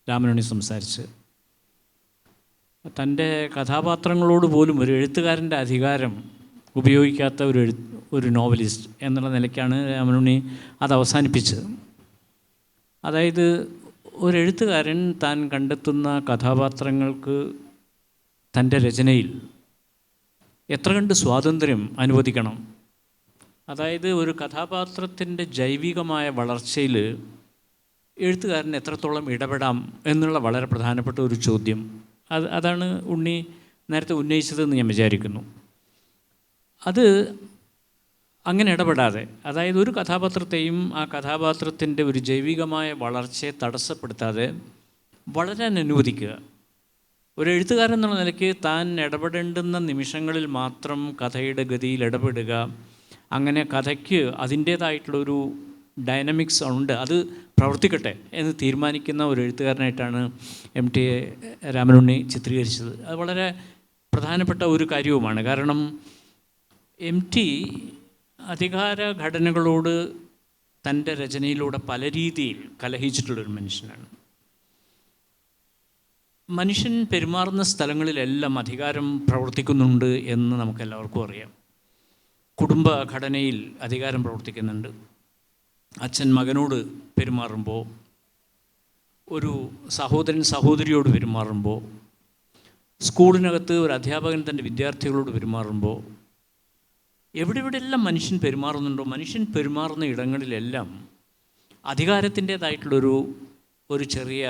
രാമനുണ്ണി സംസാരിച്ചത്. തൻ്റെ കഥാപാത്രങ്ങളോട് പോലും ഒരു എഴുത്തുകാരൻ്റെ അധികാരം ഉപയോഗിക്കാത്ത ഒരു നോവലിസ്റ്റ് എന്നുള്ള നിലയ്ക്കാണ് രാമനുണ്ണി അത് അവസാനിപ്പിച്ചത്. അതായത് ഒരു എഴുത്തുകാരൻ താൻ കണ്ടെത്തുന്ന കഥാപാത്രങ്ങൾക്ക് തൻ്റെ രചനയിൽ എത്ര കണ്ട് സ്വാതന്ത്ര്യം അനുവദിക്കണം, അതായത് ഒരു കഥാപാത്രത്തിൻ്റെ ജൈവികമായ വളർച്ചയിൽ എഴുത്തുകാരൻ എത്രത്തോളം ഇടപെടാം എന്നുള്ള വളരെ പ്രധാനപ്പെട്ട ഒരു ചോദ്യം. അതാണ് ഉണ്ണി നേരത്തെ ഉന്നയിച്ചതെന്ന് ഞാൻ വിചാരിക്കുന്നു. അത് അങ്ങനെ ഇടപെടാതെ, അതായത് ഒരു കഥാപാത്രത്തെയും ആ കഥാപാത്രത്തിൻ്റെ ഒരു ജൈവികമായ വളർച്ചയെ തടസ്സപ്പെടുത്താതെ വളരാൻ അനുവദിക്കുക. ഒരു എഴുത്തുകാരൻ എന്നുള്ള നിലയ്ക്ക് താൻ ഇടപെടേണ്ടുന്ന നിമിഷങ്ങളിൽ മാത്രം കഥയുടെ ഗതിയിൽ ഇടപെടുക, അങ്ങനെ കഥയ്ക്ക് അതിൻ്റേതായിട്ടുള്ളൊരു ഡൈനമിക്സ് ഉണ്ട്, അത് പ്രവർത്തിക്കട്ടെ എന്ന് തീരുമാനിക്കുന്ന ഒരു എഴുത്തുകാരനായിട്ടാണ് MT രാമനുണ്ണി ചിത്രീകരിച്ചത്. അത് വളരെ പ്രധാനപ്പെട്ട ഒരു കാര്യവുമാണ്. കാരണം MT അധികാര ഘടനകളോട് തൻ്റെ രചനയിലൂടെ പല രീതിയിൽ കലഹിച്ചിട്ടുള്ളൊരു മനുഷ്യനാണ്. മനുഷ്യൻ പെരുമാറുന്ന സ്ഥലങ്ങളിലെല്ലാം അധികാരം പ്രവർത്തിക്കുന്നുണ്ട് എന്ന് നമുക്കെല്ലാവർക്കും അറിയാം. കുടുംബഘടനയിൽ അധികാരം പ്രവർത്തിക്കുന്നുണ്ട്. അച്ഛൻ മകനോട് പെരുമാറുമ്പോൾ, ഒരു സഹോദരൻ സഹോദരിയോട് പെരുമാറുമ്പോൾ, സ്കൂളിനകത്ത് ഒരു അധ്യാപകൻ തൻ്റെ വിദ്യാർത്ഥികളോട് പെരുമാറുമ്പോൾ, എവിടെയെല്ലാം മനുഷ്യൻ പെരുമാറുന്നുണ്ടോ, മനുഷ്യൻ പെരുമാറുന്ന ഇടങ്ങളിലെല്ലാം അധികാരത്തിൻ്റേതായിട്ടുള്ളൊരു ചെറിയ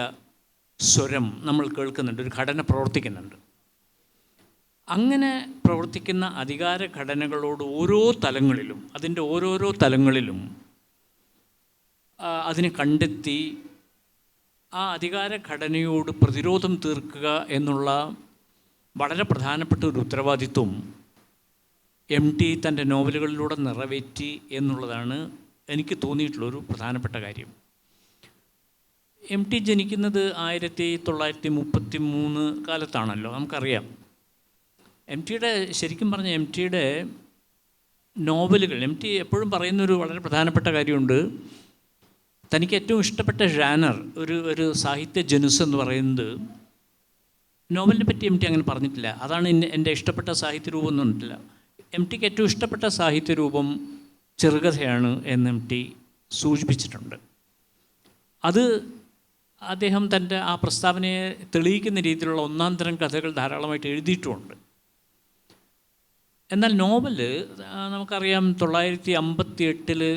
സ്വരം നമ്മൾ കേൾക്കുന്നുണ്ട്, ഒരു ഘടന പ്രവർത്തിക്കുന്നുണ്ട്. അങ്ങനെ പ്രവർത്തിക്കുന്ന അധികാര ഘടനകളോട് ഓരോ തലങ്ങളിലും, അതിൻ്റെ ഓരോരോ തലങ്ങളിലും അതിനെ കണ്ടെത്തി ആ അധികാര ഘടനയോട് പ്രതിരോധം തീർക്കുക എന്നുള്ള വളരെ പ്രധാനപ്പെട്ട ഒരു ഉത്തരവാദിത്വം MT തൻ്റെ നോവലുകളിലൂടെ നിറവേറ്റി എന്നുള്ളതാണ് എനിക്ക് തോന്നിയിട്ടുള്ളൊരു പ്രധാനപ്പെട്ട കാര്യം. MT ജനിക്കുന്നത് 1933 കാലത്താണല്ലോ, നമുക്കറിയാം. ശരിക്കും പറഞ്ഞ MTയുടെ നോവലുകൾ, MT എപ്പോഴും പറയുന്നൊരു വളരെ പ്രധാനപ്പെട്ട കാര്യമുണ്ട്. തനിക്ക് ഏറ്റവും ഇഷ്ടപ്പെട്ട ജാനർ, ഒരു സാഹിത്യ ജനുസ് എന്ന് പറയുന്നത്, നോവലിനെ പറ്റി MT അങ്ങനെ പറഞ്ഞിട്ടില്ല, അതാണ് എൻ്റെ ഇഷ്ടപ്പെട്ട സാഹിത്യരൂപം എന്ന് പറഞ്ഞിട്ടില്ല. MTക്ക് ഏറ്റവും ഇഷ്ടപ്പെട്ട സാഹിത്യരൂപം ചെറുകഥയാണ് എന്ന് MT സൂചിപ്പിച്ചിട്ടുണ്ട്. അത് അദ്ദേഹം തൻ്റെ ആ പ്രസ്താവനയെ തെളിയിക്കുന്ന രീതിയിലുള്ള ഒന്നാം തരം കഥകൾ ധാരാളമായിട്ട് എഴുതിയിട്ടുമുണ്ട്. എന്നാൽ നോവല് നമുക്കറിയാം, 1958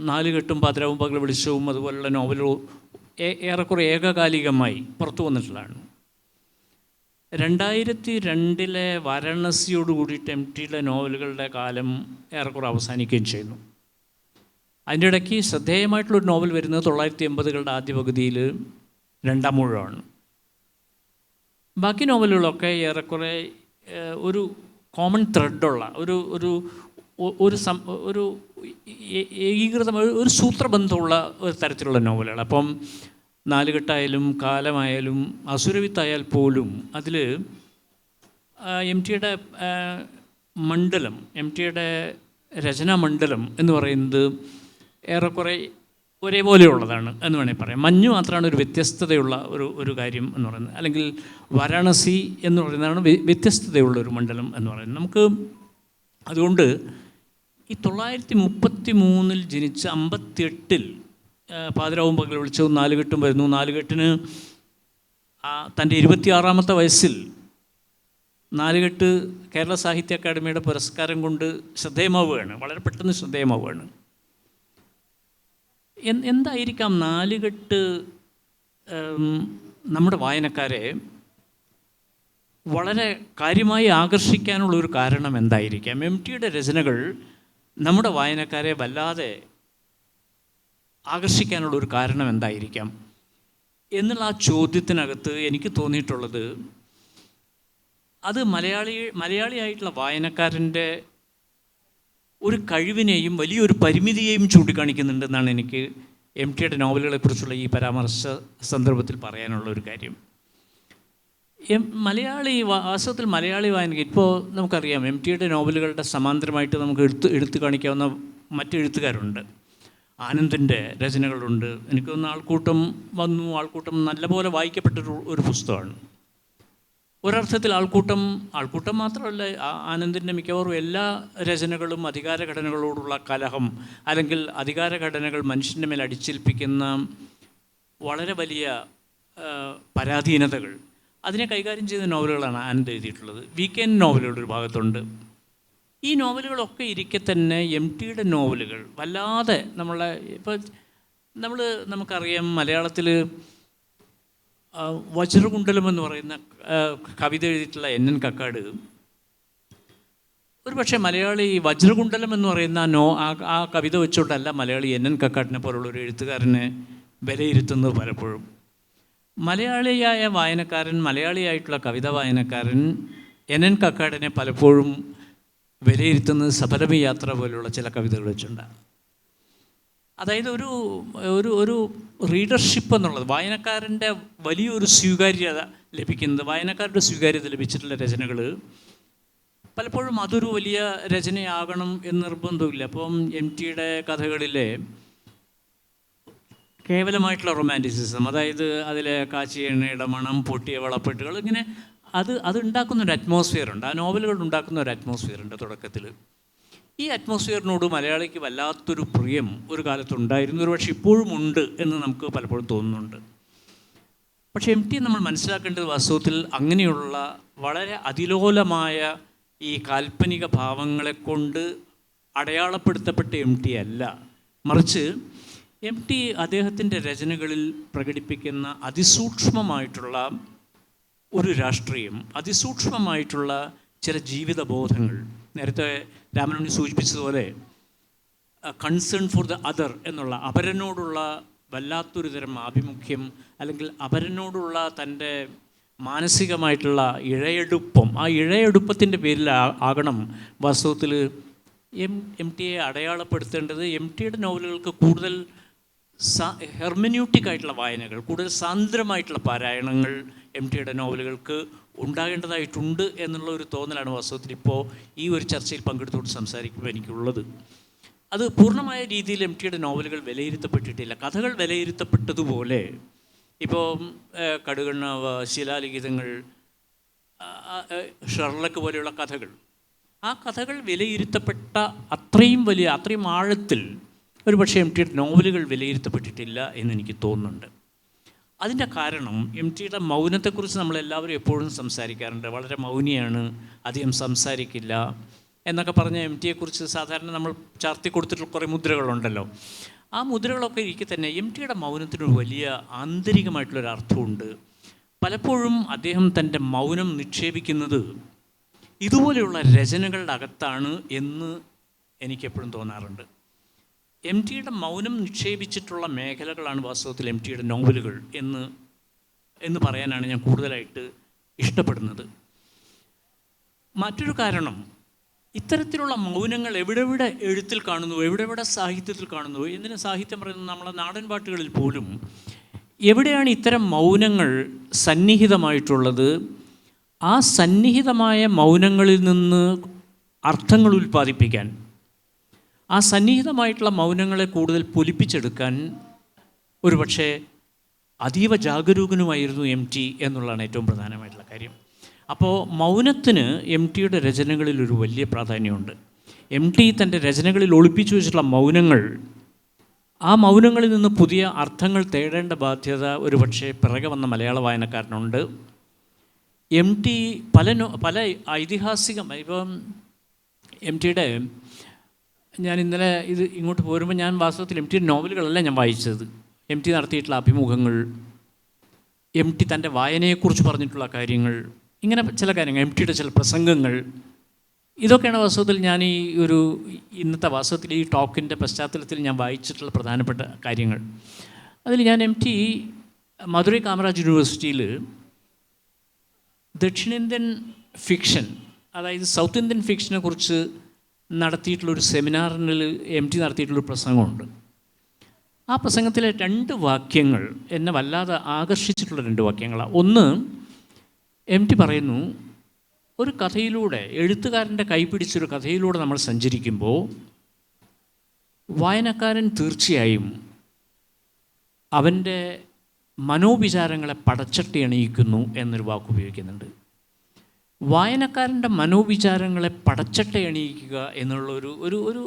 നാലുകെട്ടും പാതിരാവും പകൽ വെളിച്ചവും അതുപോലുള്ള നോവലുകൾ ഏറെക്കുറെ ഏകകാലികമായി പുറത്തു വന്നിട്ടുള്ളതാണ്. 2002 വാരാണസിയോട് കൂടിയിട്ട് MTയുടെ നോവലുകളുടെ കാലം ഏറെക്കുറെ അവസാനിക്കുകയും ചെയ്യുന്നു. അതിൻ്റെ ഇടയ്ക്ക് ശ്രദ്ധേയമായിട്ടുള്ളൊരു നോവൽ വരുന്നത് 1980കളുടെ ആദ്യ പകുതിയിൽ രണ്ടാം ഊഴമാണ്. ബാക്കി നോവലുകളൊക്കെ ഏറെക്കുറെ ഒരു കോമൺ ത്രെഡുള്ള ഒരു ഏകീകൃതമായ ഒരു സൂത്രബന്ധമുള്ള ഒരു തരത്തിലുള്ള നോവലുകൾ. അപ്പം നാലുകെട്ടായാലും കാലമായാലും അസുരവിത്തായാൽ പോലും അതിൽ MTയുടെ മണ്ഡലം, MTയുടെ രചനാ മണ്ഡലം എന്ന് പറയുന്നത് ഏറെക്കുറെ ഒരേപോലെയുള്ളതാണ് എന്ന് വേണമെങ്കിൽ പറയാം. മഞ്ഞു മാത്രമാണ് ഒരു വ്യത്യസ്തതയുള്ള ഒരു കാര്യം എന്ന് പറയുന്നത്, അല്ലെങ്കിൽ വാരാണസി എന്ന് പറയുന്നതാണ് വ്യത്യസ്തതയുള്ളൊരു മണ്ഡലം എന്ന് പറയുന്നത്. നമുക്ക് അതുകൊണ്ട് ഈ 1933 ജനിച്ച് 58 പാതിരാവും പകൽ വിളിച്ചവും നാലുകെട്ടും വരുന്നു. നാലുകെട്ടിന് തൻ്റെ 26ാമത്തെ വയസ്സിൽ നാലുകെട്ട് കേരള സാഹിത്യ അക്കാദമിയുടെ പുരസ്കാരം കൊണ്ട് ശ്രദ്ധേയമാവുകയാണ്, വളരെ പെട്ടെന്ന് ശ്രദ്ധേയമാവുകയാണ്. എന്തായിരിക്കാം നാലുകെട്ട് നമ്മുടെ വായനക്കാരെ വളരെ കാര്യമായി ആകർഷിക്കാനുള്ളൊരു കാരണം എന്തായിരിക്കാം? MTയുടെ രചനകൾ നമ്മുടെ വായനക്കാരെ വല്ലാതെ ആകർഷിക്കാനുള്ളൊരു കാരണം എന്തായിരിക്കാം എന്നുള്ള ആ ചോദ്യത്തിനകത്ത് എനിക്ക് തോന്നിയിട്ടുള്ളത്, അത് മലയാളിയായിട്ടുള്ള വായനക്കാരൻ്റെ ഒരു കഴിവിനെയും വലിയൊരു പരിമിതിയെയും ചൂണ്ടിക്കാണിക്കുന്നുണ്ടെന്നാണ് എനിക്ക് MTയുടെ നോവലുകളെക്കുറിച്ചുള്ള ഈ പരാമർശ സന്ദർഭത്തിൽ പറയാനുള്ള ഒരു കാര്യം. വാസ്തവത്തിൽ മലയാളി വായനയ്ക്ക് ഇപ്പോൾ നമുക്കറിയാം എം ടിയുടെ നോവലുകളുടെ സമാന്തരമായിട്ട് നമുക്ക് എടുത്തു കാണിക്കാവുന്ന മറ്റ് എഴുത്തുകാരുണ്ട്. ആനന്ദിൻ്റെ രചനകളുണ്ട്. എനിക്ക് തോന്നുന്ന ആൾക്കൂട്ടം നല്ലപോലെ വായിക്കപ്പെട്ടൊരു പുസ്തകമാണ്. ഒരർത്ഥത്തിൽ ആൾക്കൂട്ടം മാത്രമല്ല, ആനന്ദിൻ്റെ മിക്കവാറും എല്ലാ രചനകളും അധികാരഘടനകളോടുള്ള കലഹം, അല്ലെങ്കിൽ അധികാരഘടനകൾ മനുഷ്യൻ്റെ മേൽ അടിച്ചേൽപ്പിക്കുന്ന വളരെ വലിയ പരാധീനതകൾ, അതിനെ കൈകാര്യം ചെയ്യുന്ന നോവലുകളാണ് ആനന്ദ് എഴുതിയിട്ടുള്ളത്. വീക്കെൻഡ് നോവലുകളുടെ ഒരു ഭാഗത്തുണ്ട്. ഈ നോവലുകളൊക്കെ ഇരിക്കെ തന്നെ എം ടിയുടെ നോവലുകൾ വല്ലാതെ നമുക്കറിയാം മലയാളത്തിൽ വജ്രകുണ്ടലം എന്ന് പറയുന്ന കവിത എഴുതിയിട്ടുള്ള NN കക്കാട്, ഒരു പക്ഷേ മലയാളി വജ്രകുണ്ടലം എന്ന് പറയുന്ന ആ കവിത വെച്ചുകൊണ്ടല്ല മലയാളി NN കക്കാടിനെ പോലുള്ള ഒരു എഴുത്തുകാരനെ വിലയിരുത്തുന്നത്. പലപ്പോഴും മലയാളിയായിട്ടുള്ള കവിത വായനക്കാരൻ NN കക്കാടിനെ പലപ്പോഴും വിലയിരുത്തുന്നത് സഫലമി യാത്ര പോലുള്ള ചില കവിതകൾ വെച്ചുണ്ടാകും. അതായത് ഒരു റീഡർഷിപ്പ് എന്നുള്ളത്, വായനക്കാരൻ്റെ വലിയൊരു സ്വീകാര്യത ലഭിക്കുന്നത്, വായനക്കാരുടെ സ്വീകാര്യത ലഭിച്ചിട്ടുള്ള രചനകൾ പലപ്പോഴും അതൊരു വലിയ രചനയാകണം എന്ന് നിർബന്ധമില്ല. അപ്പം എം ടിയുടെ കഥകളിലെ കേവലമായിട്ടുള്ള റൊമാൻറ്റിസിസം, അതായത് അതിലെ കാച്ചിയ എണ്ണയുടെ മണം, പൊട്ടിയ വളപ്പെട്ടുകൾ, ഇങ്ങനെ അത് ഉണ്ടാക്കുന്നൊരു അറ്റ്മോസ്ഫിയറുണ്ട്. ആ നോവലുകൾ ഉണ്ടാക്കുന്ന ഒരു അറ്റ്മോസ്ഫിയറുണ്ട് തുടക്കത്തിൽ. ഈ അറ്റ്മോസ്ഫിയറിനോട് മലയാളിക്ക് വല്ലാത്തൊരു പ്രിയം ഒരു കാലത്തുണ്ടായിരുന്നു, ഒരു പക്ഷേ ഇപ്പോഴും ഉണ്ട് എന്ന് നമുക്ക് പലപ്പോഴും തോന്നുന്നുണ്ട്. പക്ഷേ എം ടി നമ്മൾ മനസ്സിലാക്കേണ്ടത് വാസ്തവത്തിൽ അങ്ങനെയുള്ള വളരെ അതിലോലമായ ഈ കാൽപ്പനിക ഭാവങ്ങളെ കൊണ്ട് അടയാളപ്പെടുത്തപ്പെട്ട എം ടി അല്ല, മറിച്ച് എം ടി അദ്ദേഹത്തിൻ്റെ രചനകളിൽ പ്രകടിപ്പിക്കുന്ന അതിസൂക്ഷ്മമായിട്ടുള്ള ഒരു രാഷ്ട്രീയം, അതിസൂക്ഷ്മമായിട്ടുള്ള ചില ജീവിതബോധങ്ങൾ, നേരത്തെ രാമനുണ്ണി സൂചിപ്പിച്ചതുപോലെ കൺസേൺ ഫോർ ദ അതർ എന്നുള്ള അപരനോടുള്ള വല്ലാത്തൊരു തരം ആഭിമുഖ്യം, അല്ലെങ്കിൽ അപരനോടുള്ള തൻ്റെ മാനസികമായിട്ടുള്ള ഇഴയെടുപ്പം, ആ ഇഴയെടുപ്പത്തിൻ്റെ പേരിൽ ആകണം വാസ്തവത്തിൽ എം ടിയെ അടയാളപ്പെടുത്തേണ്ടത്. എം ടിയുടെ നോവലുകൾക്ക് കൂടുതൽ ഹെർമന്യൂട്ടിക് ആയിട്ടുള്ള വായനകൾ, കൂടുതൽ സാന്ദ്രമായിട്ടുള്ള പാരായണങ്ങൾ എം ടിയുടെ നോവലുകൾക്ക് ഉണ്ടാകേണ്ടതായിട്ടുണ്ട് എന്നുള്ള ഒരു തോന്നലാണ് വാസ്തവത്തിൽ ഇപ്പോൾ ഈ ഒരു ചർച്ചയിൽ പങ്കെടുത്തുകൊണ്ട് സംസാരിക്കുമ്പോൾ എനിക്കുള്ളത്. അത് പൂർണ്ണമായ രീതിയിൽ എം ടിയുടെ നോവലുകൾ വിലയിരുത്തപ്പെട്ടിട്ടില്ല. കഥകൾ വിലയിരുത്തപ്പെട്ടതുപോലെ ഇപ്പോൾ കടുകണ്ണാവ്, ശിലാലിഖിതങ്ങൾ, ഷെർലക്ക് പോലെയുള്ള കഥകൾ, ആ കഥകൾ വിലയിരുത്തപ്പെട്ട അത്രയും ആഴത്തിൽ ഒരു പക്ഷേ എം ടിയുടെ നോവലുകൾ വിലയിരുത്തപ്പെട്ടിട്ടില്ല എന്നെനിക്ക് തോന്നുന്നുണ്ട്. അതിൻ്റെ കാരണം എം ടിയുടെ മൗനത്തെക്കുറിച്ച് നമ്മളെല്ലാവരും എപ്പോഴും സംസാരിക്കാറുണ്ട്. വളരെ മൗനിയാണ്, അധികം സംസാരിക്കില്ല എന്നൊക്കെ പറഞ്ഞ എം ടിയെക്കുറിച്ച് സാധാരണ നമ്മൾ ചാർത്തി കൊടുത്തിട്ടുള്ള കുറേ മുദ്രകളുണ്ടല്ലോ. ആ മുദ്രകളൊക്കെ ഇരിക്കെ തന്നെ എം ടിയുടെ മൗനത്തിനൊരു വലിയ ആന്തരികമായിട്ടുള്ളൊരു അർത്ഥമുണ്ട്. പലപ്പോഴും അദ്ദേഹം തൻ്റെ മൗനം നിക്ഷേപിക്കുന്നത് ഇതുപോലെയുള്ള രചനകളുടെ അകത്താണ് എന്ന് എനിക്കെപ്പോഴും തോന്നാറുണ്ട്. എം ടിയുടെ മൗനം നിക്ഷേപിച്ചിട്ടുള്ള മേഖലകളാണ് വാസ്തവത്തിൽ എം ടിയുടെ നോവലുകൾ എന്ന് പറയാനാണ് ഞാൻ കൂടുതലായിട്ട് ഇഷ്ടപ്പെടുന്നത്. മറ്റൊരു കാരണം, ഇത്തരത്തിലുള്ള മൗനങ്ങൾ എവിടെവിടെ എഴുത്തിൽ കാണുന്നു, എവിടെവിടെ സാഹിത്യത്തിൽ കാണുന്നു. എന്തിന് സാഹിത്യം പറയുന്നത്, നമ്മളെ നാടൻ പാട്ടുകളിൽ പോലും എവിടെയാണ് ഇത്തരം മൗനങ്ങൾ സന്നിഹിതമായിട്ടുള്ളത്, ആ സന്നിഹിതമായ മൗനങ്ങളിൽ നിന്ന് അർത്ഥങ്ങൾ ഉൽപ്പാദിപ്പിക്കാൻ, ആ സന്നിഹിതമായിട്ടുള്ള മൗനങ്ങളെ കൂടുതൽ പൊലിപ്പിച്ചെടുക്കാൻ ഒരുപക്ഷെ അതീവ ജാഗരൂകനുമായിരുന്നു എം ടി എന്നുള്ളതാണ് ഏറ്റവും പ്രധാനമായിട്ടുള്ള കാര്യം. അപ്പോൾ മൗനത്തിന് എം ടിയുടെ രചനകളിൽ ഒരു വലിയ പ്രാധാന്യമുണ്ട്. എം ടി തൻ്റെ രചനകളിൽ ഒളിപ്പിച്ചു വെച്ചിട്ടുള്ള മൗനങ്ങൾ, ആ മൗനങ്ങളിൽ നിന്ന് പുതിയ അർത്ഥങ്ങൾ തേടേണ്ട ബാധ്യത ഒരുപക്ഷെ പിറകെ വന്ന മലയാള വായനക്കാരനുണ്ട്. എം ടി പല ഐതിഹാസികം, ഇപ്പം എം ടിയുടെ, ഞാൻ ഇന്നലെ ഇങ്ങോട്ട് പോരുമ്പോൾ ഞാൻ വാസ്തവത്തിൽ എം ടിയുടെ നോവലുകളല്ല ഞാൻ വായിച്ചത്, എം ടി നടത്തിയിട്ടുള്ള അഭിമുഖങ്ങൾ, എം ടി തൻ്റെ വായനയെക്കുറിച്ച് പറഞ്ഞിട്ടുള്ള കാര്യങ്ങൾ, ഇങ്ങനെ ചില കാര്യങ്ങൾ, എം ടിയുടെ ചില പ്രസംഗങ്ങൾ, ഇതൊക്കെയാണ് വാസ്തവത്തിൽ ഞാൻ ഇന്നത്തെ വാസ്തവത്തിൽ ഈ ടോക്കിൻ്റെ പശ്ചാത്തലത്തിൽ ഞാൻ വായിച്ചിട്ടുള്ള പ്രധാനപ്പെട്ട കാര്യങ്ങൾ. അതിൽ ഞാൻ എം ടി മധുരൈ കാമരാജ് യൂണിവേഴ്സിറ്റിയിൽ ദക്ഷിണേന്ത്യൻ ഫിക്ഷൻ, അതായത് സൗത്ത് ഇന്ത്യൻ ഫിക്ഷനെ കുറിച്ച് നടത്തിയിട്ടുള്ളൊരു സെമിനാറിൽ എം ടി നടത്തിയിട്ടുള്ളൊരു പ്രസംഗമുണ്ട്. ആ പ്രസംഗത്തിലെ 2 വാക്യങ്ങൾ എന്നെ വല്ലാതെ ആകർഷിച്ചിട്ടുള്ള 2 വാക്യങ്ങളാണ്. ഒന്ന്, MT പറയുന്നു, ഒരു കഥയിലൂടെ, എഴുത്തുകാരൻ്റെ കൈപിടിച്ചൊരു കഥയിലൂടെ നമ്മൾ സഞ്ചരിക്കുമ്പോൾ വായനക്കാരൻ തീർച്ചയായും അവൻ്റെ മനോവിചാരങ്ങളെ പടച്ചട്ടി അണിയിക്കുന്നു എന്നൊരു വാക്ക് ഉപയോഗിക്കുന്നുണ്ട്. വായനക്കാരൻ്റെ മനോവിചാരങ്ങളെ പടച്ചട്ട അണിയിക്കുക എന്നുള്ള ഒരു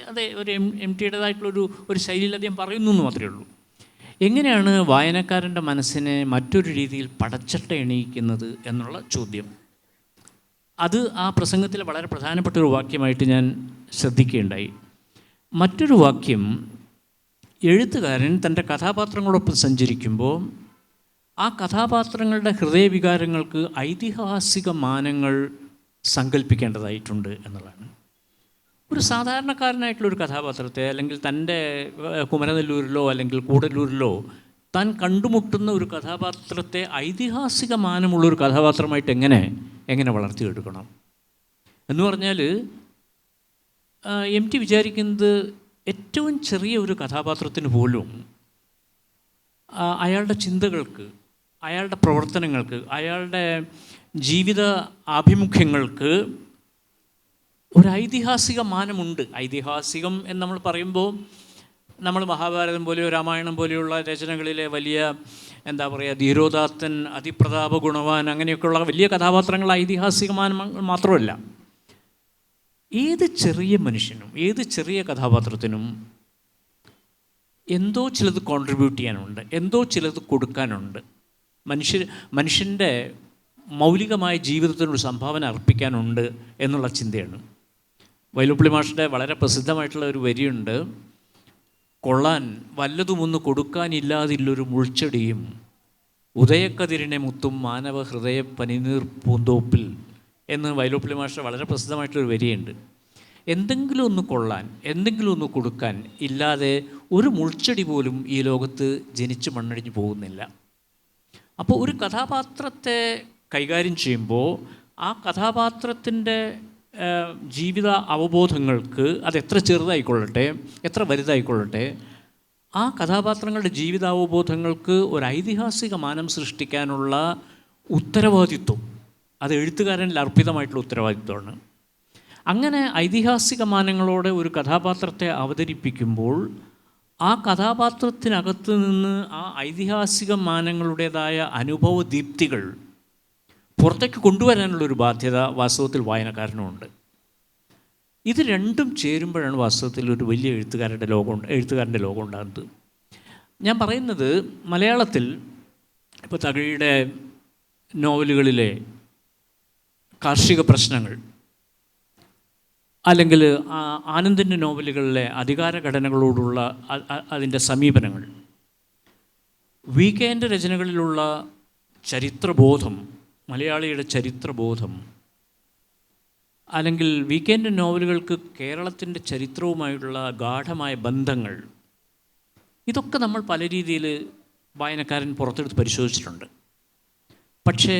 അതെ ഒരു MTയുടേതായിട്ടുള്ളൊരു ശൈലിയിൽ അദ്ദേഹം പറയുന്നു എന്ന് മാത്രമേ ഉള്ളൂ. എങ്ങനെയാണ് വായനക്കാരൻ്റെ മനസ്സിനെ മറ്റൊരു രീതിയിൽ പടച്ചട്ട അണിയിക്കുന്നത് എന്നുള്ള ചോദ്യം, അത് ആ പ്രസംഗത്തിൽ വളരെ പ്രധാനപ്പെട്ട ഒരു വാക്യമായിട്ട് ഞാൻ ശ്രദ്ധിക്കുകയുണ്ടായി. മറ്റൊരു വാക്യം, എഴുത്തുകാരൻ തൻ്റെ കഥാപാത്രങ്ങളോടൊപ്പം സഞ്ചരിക്കുമ്പോൾ ആ കഥാപാത്രങ്ങളുടെ ഹൃദയവികാരങ്ങൾക്ക് ഐതിഹാസിക മാനങ്ങൾ സങ്കല്പിക്കേണ്ടതായിട്ടുണ്ട് എന്നുള്ളതാണ്. ഒരു സാധാരണക്കാരനായിട്ടുള്ളൊരു കഥാപാത്രത്തെ, അല്ലെങ്കിൽ തൻ്റെ കുമരനെല്ലൂരിലോ അല്ലെങ്കിൽ കൂടല്ലൂരിലോ താൻ കണ്ടുമുട്ടുന്ന ഒരു കഥാപാത്രത്തെ ഐതിഹാസിക മാനമുള്ളൊരു കഥാപാത്രമായിട്ട് എങ്ങനെ വളർത്തിയെടുക്കണം എന്ന് പറഞ്ഞാൽ, MT വിചാരിക്കുന്നത് ഏറ്റവും ചെറിയ ഒരു കഥാപാത്രത്തിന് പോലും അയാളുടെ ചിന്തകൾക്ക്, അയാളുടെ പ്രവർത്തനങ്ങൾക്ക്, അയാളുടെ ജീവിത ആഭിമുഖ്യങ്ങൾക്ക് ഒരു ഐതിഹാസിക മാനമുണ്ട്. ഐതിഹാസികം എന്ന് നമ്മൾ പറയുമ്പോൾ നമ്മൾ മഹാഭാരതം പോലെയോ രാമായണം പോലെയുള്ള രചനകളിലെ വലിയ എന്താ പറയുക, ധീരോദാത്തൻ, അതിപ്രതാപ ഗുണവാൻ, അങ്ങനെയൊക്കെയുള്ള വലിയ കഥാപാത്രങ്ങൾ ഐതിഹാസിക മാനം മാത്രമല്ല. ഏത് ചെറിയ മനുഷ്യനും, ഏത് ചെറിയ കഥാപാത്രത്തിനും എന്തോ ചിലത് കോൺട്രിബ്യൂട്ട് ചെയ്യാനുണ്ട്, എന്തോ ചിലത് കൊടുക്കാനുണ്ട്, മനുഷ്യൻ്റെ മൗലികമായ ജീവിതത്തിനൊരു സംഭാവന അർപ്പിക്കാനുണ്ട് എന്നുള്ള ചിന്തയാണ്. വൈലോപ്പിള്ളി മാഷിൻ്റെ വളരെ പ്രസിദ്ധമായിട്ടുള്ള ഒരു വരിയുണ്ട്, കൊള്ളാൻ വല്ലതുമൊന്ന് കൊടുക്കാനില്ലാതില്ലൊരു മുൾച്ചെടിയും ഉദയക്കതിരിനെ മുത്തും മാനവ ഹൃദയ പനിനീർ പൂന്തോപ്പിൽ എന്ന് വൈലോപ്പിള്ളി മാഷിൻ്റെ വളരെ പ്രസിദ്ധമായിട്ടുള്ളൊരു വരിയുണ്ട്. എന്തെങ്കിലും ഒന്ന് കൊള്ളാൻ, എന്തെങ്കിലും ഒന്ന് കൊടുക്കാൻ ഇല്ലാതെ ഒരു മുൾച്ചെടി പോലും ഈ ലോകത്ത് ജനിച്ച് മണ്ണടിഞ്ഞു പോകുന്നില്ല. അപ്പോൾ ഒരു കഥാപാത്രത്തെ കൈകാര്യം ചെയ്യുമ്പോൾ ആ കഥാപാത്രത്തിൻ്റെ ജീവിത അവബോധങ്ങൾക്ക്, അതെത്ര ചെറുതായിക്കൊള്ളട്ടെ എത്ര വലുതായിക്കൊള്ളട്ടെ, ആ കഥാപാത്രങ്ങളുടെ ജീവിതാവബോധങ്ങൾക്ക് ഒരു ഐതിഹാസിക മാനം സൃഷ്ടിക്കാനുള്ള ഉത്തരവാദിത്വം അത് എഴുത്തുകാരനിൽ അർപ്പിതമായിട്ടുള്ള ഉത്തരവാദിത്വമാണ്. അങ്ങനെ ഐതിഹാസിക മാനങ്ങളോടെ ഒരു കഥാപാത്രത്തെ അവതരിപ്പിക്കുമ്പോൾ ആ കഥാപാത്രത്തിനകത്ത് നിന്ന് ആ ഐതിഹാസിക മാനങ്ങളുടേതായ അനുഭവ ദീപ്തികൾ പുറത്തേക്ക് കൊണ്ടുവരാനുള്ളൊരു ബാധ്യത വാസ്തവത്തിൽ വായനക്കാരനുമുണ്ട്. ഇത് രണ്ടും ചേരുമ്പോഴാണ് വാസ്തവത്തിൽ ഒരു വലിയ എഴുത്തുകാരൻ്റെ ലോകം ഉണ്ടാകുന്നത്. ഞാൻ പറയുന്നത് മലയാളത്തിൽ ഇപ്പോൾ തകഴിയുടെ നോവലുകളിലെ കാർഷിക പ്രശ്നങ്ങൾ, അല്ലെങ്കിൽ ആനന്ദിൻ്റെ നോവലുകളിലെ അധികാരഘടനകളോടുള്ള അതിൻ്റെ സമീപനങ്ങൾ, VK-ൻ്റെ രചനകളിലുള്ള ചരിത്രബോധം, മലയാളിയുടെ ചരിത്രബോധം, അല്ലെങ്കിൽ VK-ൻ്റെ നോവലുകൾക്ക് കേരളത്തിൻ്റെ ചരിത്രവുമായിട്ടുള്ള ഗാഢമായ ബന്ധങ്ങൾ, ഇതൊക്കെ നമ്മൾ പല രീതിയിൽ വായനക്കാരൻ പുറത്തെടുത്ത് പരിശോധിച്ചിട്ടുണ്ട്. പക്ഷേ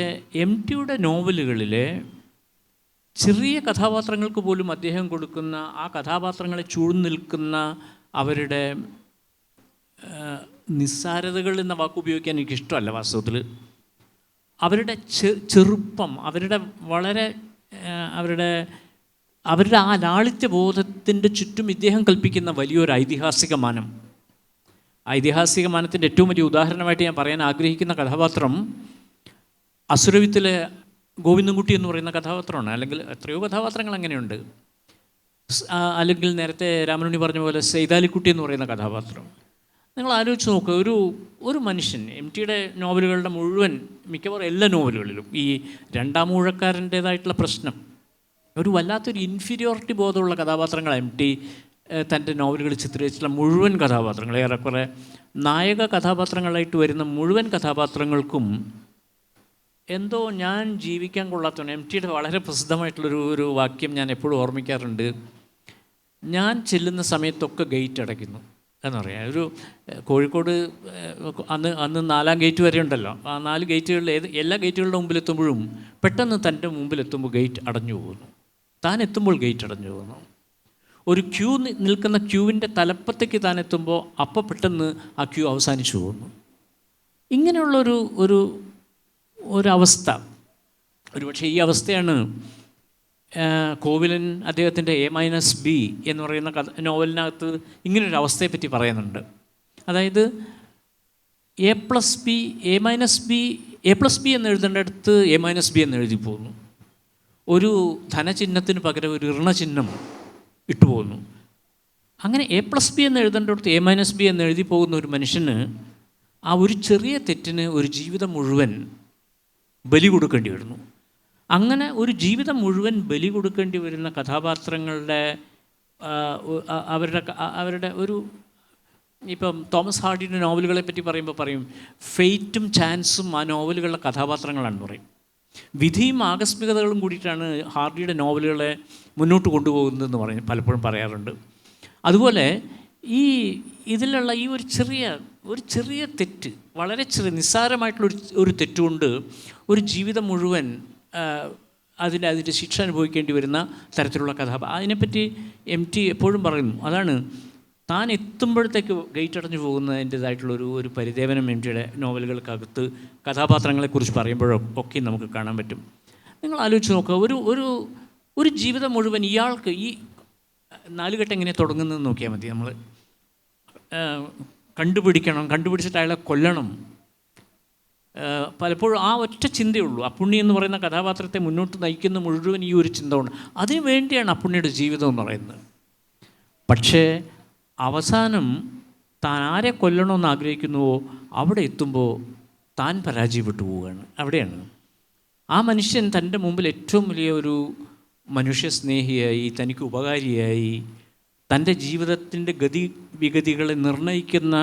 MTയുടെ നോവലുകളിലെ ചെറിയ കഥാപാത്രങ്ങൾക്ക് പോലും അദ്ദേഹം കൊടുക്കുന്ന, ആ കഥാപാത്രങ്ങളെ ചൂഴ്ന്നു നിൽക്കുന്ന അവരുടെ നിസ്സാരതകൾ എന്ന വാക്ക് ഉപയോഗിക്കാൻ എനിക്കിഷ്ടമല്ല വാസ്തവത്തിൽ. അവരുടെ ചെറുപ്പം, അവരുടെ ആ ലാളിത്യബോധത്തിൻ്റെ ചുറ്റും ഇദ്ദേഹം കൽപ്പിക്കുന്ന വലിയൊരു ഐതിഹാസിക മാനം. ഐതിഹാസിക മാനത്തിൻ്റെ ഏറ്റവും വലിയ ഉദാഹരണമായിട്ട് ഞാൻ പറയാൻ ആഗ്രഹിക്കുന്ന കഥാപാത്രം അസുരവിത്തിലെ ഗോവിന്ദൻകുട്ടി എന്ന് പറയുന്ന കഥാപാത്രമാണ്. അല്ലെങ്കിൽ എത്രയോ കഥാപാത്രങ്ങൾ അങ്ങനെയുണ്ട്. അല്ലെങ്കിൽ നേരത്തെ രാമനുണ്ണി പറഞ്ഞ പോലെ സൈതാലിക്കുട്ടി എന്ന് പറയുന്ന കഥാപാത്രം. നിങ്ങൾ ആലോചിച്ച് നോക്കുക, ഒരു മനുഷ്യൻ, MTയുടെ നോവലുകളുടെ മുഴുവൻ, മിക്കവാറും എല്ലാ നോവലുകളിലും ഈ രണ്ടാം ഊഴക്കാരൻ്റേതായിട്ടുള്ള പ്രശ്നം, ഒരു വല്ലാത്തൊരു ഇൻഫീരിയോറിറ്റി ബോധമുള്ള കഥാപാത്രങ്ങൾ MT തൻ്റെ നോവലുകൾ ചിത്രീകരിച്ചിട്ടുള്ള മുഴുവൻ കഥാപാത്രങ്ങൾ, ഏറെക്കുറെ നായക കഥാപാത്രങ്ങളായിട്ട് വരുന്ന മുഴുവൻ കഥാപാത്രങ്ങൾക്കും എന്തോ ഞാൻ ജീവിക്കാൻ കൊള്ളാത്തതാണ്. MTയുടെ വളരെ പ്രസിദ്ധമായിട്ടുള്ളൊരു വാക്യം ഞാൻ എപ്പോഴും ഓർമ്മിക്കാറുണ്ട്, ഞാൻ ചെല്ലുന്ന സമയത്തൊക്കെ ഗേറ്റ് അടയ്ക്കുന്നു എന്നറിയാം. കോഴിക്കോട് അന്ന് 4-ാം ഗേറ്റ് വരെ ഉണ്ടല്ലോ, ആ 4 ഗേറ്റുകളിൽ എല്ലാ ഗേറ്റുകളുടെ മുമ്പിലെത്തുമ്പോഴും പെട്ടെന്ന് തൻ്റെ മുമ്പിലെത്തുമ്പോൾ ഗേറ്റ് അടഞ്ഞു പോകുന്നു, താൻ എത്തുമ്പോൾ ഗേറ്റ് അടഞ്ഞു പോകുന്നു. ഒരു ക്യൂ നിൽക്കുന്ന ക്യൂവിൻ്റെ തലപ്പത്തേക്ക് താൻ എത്തുമ്പോൾ അപ്പം പെട്ടെന്ന് ആ ക്യൂ അവസാനിച്ചു പോകുന്നു. ഇങ്ങനെയുള്ളൊരു ഒരവസ്ഥ ഒരുപക്ഷെ ഈ അവസ്ഥയാണ് കോവിലൻ അദ്ദേഹത്തിൻ്റെ A-B എന്ന് പറയുന്ന നോവലിനകത്ത് ഇങ്ങനൊരു അവസ്ഥയെപ്പറ്റി പറയുന്നുണ്ട്. അതായത് A+B എന്ന് എഴുതേണ്ടടുത്ത് A-B എന്ന് എഴുതി പോകുന്നു. ഒരു ധനചിഹ്നത്തിന് പകരം ഒരു ഋണചിഹ്നം ഇട്ടു പോകുന്നു. അങ്ങനെ A+B എന്ന് എഴുതേണ്ടടുത്ത് A-B എന്ന് എഴുതി പോകുന്ന ഒരു മനുഷ്യന് ആ ഒരു ചെറിയ തെറ്റിന് ഒരു ജീവിതം മുഴുവൻ ബലി കൊടുക്കേണ്ടി വരുന്നു. അങ്ങനെ ഒരു ജീവിതം മുഴുവൻ ബലി കൊടുക്കേണ്ടി വരുന്ന കഥാപാത്രങ്ങളുടെ അവരുടെ ഒരു ഇപ്പം തോമസ് ഹാർഡിയുടെ നോവലുകളെ പറ്റി പറയുമ്പോൾ പറയും ഫെയ്റ്റും ചാൻസും ആ നോവലുകളുടെ കഥാപാത്രങ്ങളാണെന്ന് പറയും. വിധിയും ആകസ്മികതകളും കൂടിയിട്ടാണ് ഹാർഡിയുടെ നോവലുകളെ മുന്നോട്ട് കൊണ്ടുപോകുന്നതെന്ന് പറഞ്ഞ് പലപ്പോഴും പറയാറുണ്ട്. അതുപോലെ ഇതിലുള്ള ഈ ഒരു ചെറിയ തെറ്റ്, വളരെ നിസ്സാരമായിട്ടുള്ള ഒരു തെറ്റുകൊണ്ട് ഒരു ജീവിതം മുഴുവൻ അതിൻ്റെ ശിക്ഷ അനുഭവിക്കേണ്ടി വരുന്ന തരത്തിലുള്ള അതിനെപ്പറ്റി MT എപ്പോഴും പറയുന്നു. അതാണ് താൻ എത്തുമ്പോഴത്തേക്ക് ഗേറ്റ് അടഞ്ഞു പോകുന്നതിൻ്റേതായിട്ടുള്ളൊരു പരിദേവനം MTയുടെ നോവലുകൾക്കകത്ത് കഥാപാത്രങ്ങളെക്കുറിച്ച് പറയുമ്പോഴൊക്കെ നമുക്ക് കാണാൻ പറ്റും. നിങ്ങൾ ആലോചിച്ച് നോക്കുക, ഒരു ജീവിതം മുഴുവൻ ഇയാൾക്ക് ഈ നാലുകെട്ട് എങ്ങനെ തുടങ്ങുന്നതെന്ന് നോക്കിയാൽ മതി. നമ്മൾ കണ്ടുപിടിച്ചിട്ട് അയാളെ കൊല്ലണം. പലപ്പോഴും ആ ഒറ്റ ചിന്തയുള്ളൂ. അപ്പുണ്ണി എന്ന് പറയുന്ന കഥാപാത്രത്തെ മുന്നോട്ട് നയിക്കുന്ന മുഴുവൻ ഈ ഒരു ചിന്ത കൊണ്ട്. അതിനു വേണ്ടിയാണ് അപ്പുണ്ണിയുടെ ജീവിതം എന്ന് പറയുന്നത്. പക്ഷേ അവസാനം താൻ ആരെ കൊല്ലണമെന്ന് ആഗ്രഹിക്കുന്നുവോ അവിടെ എത്തുമ്പോൾ താൻ പരാജയപ്പെട്ടു പോവുകയാണ്. അവിടെയാണ് ആ മനുഷ്യൻ തൻ്റെ മുമ്പിൽ ഏറ്റവും വലിയ ഒരു മനുഷ്യസ്നേഹിയായി, തനിക്ക് ഉപകാരിയായി, തൻ്റെ ജീവിതത്തിൻ്റെ വിഗതികളെ നിർണ്ണയിക്കുന്ന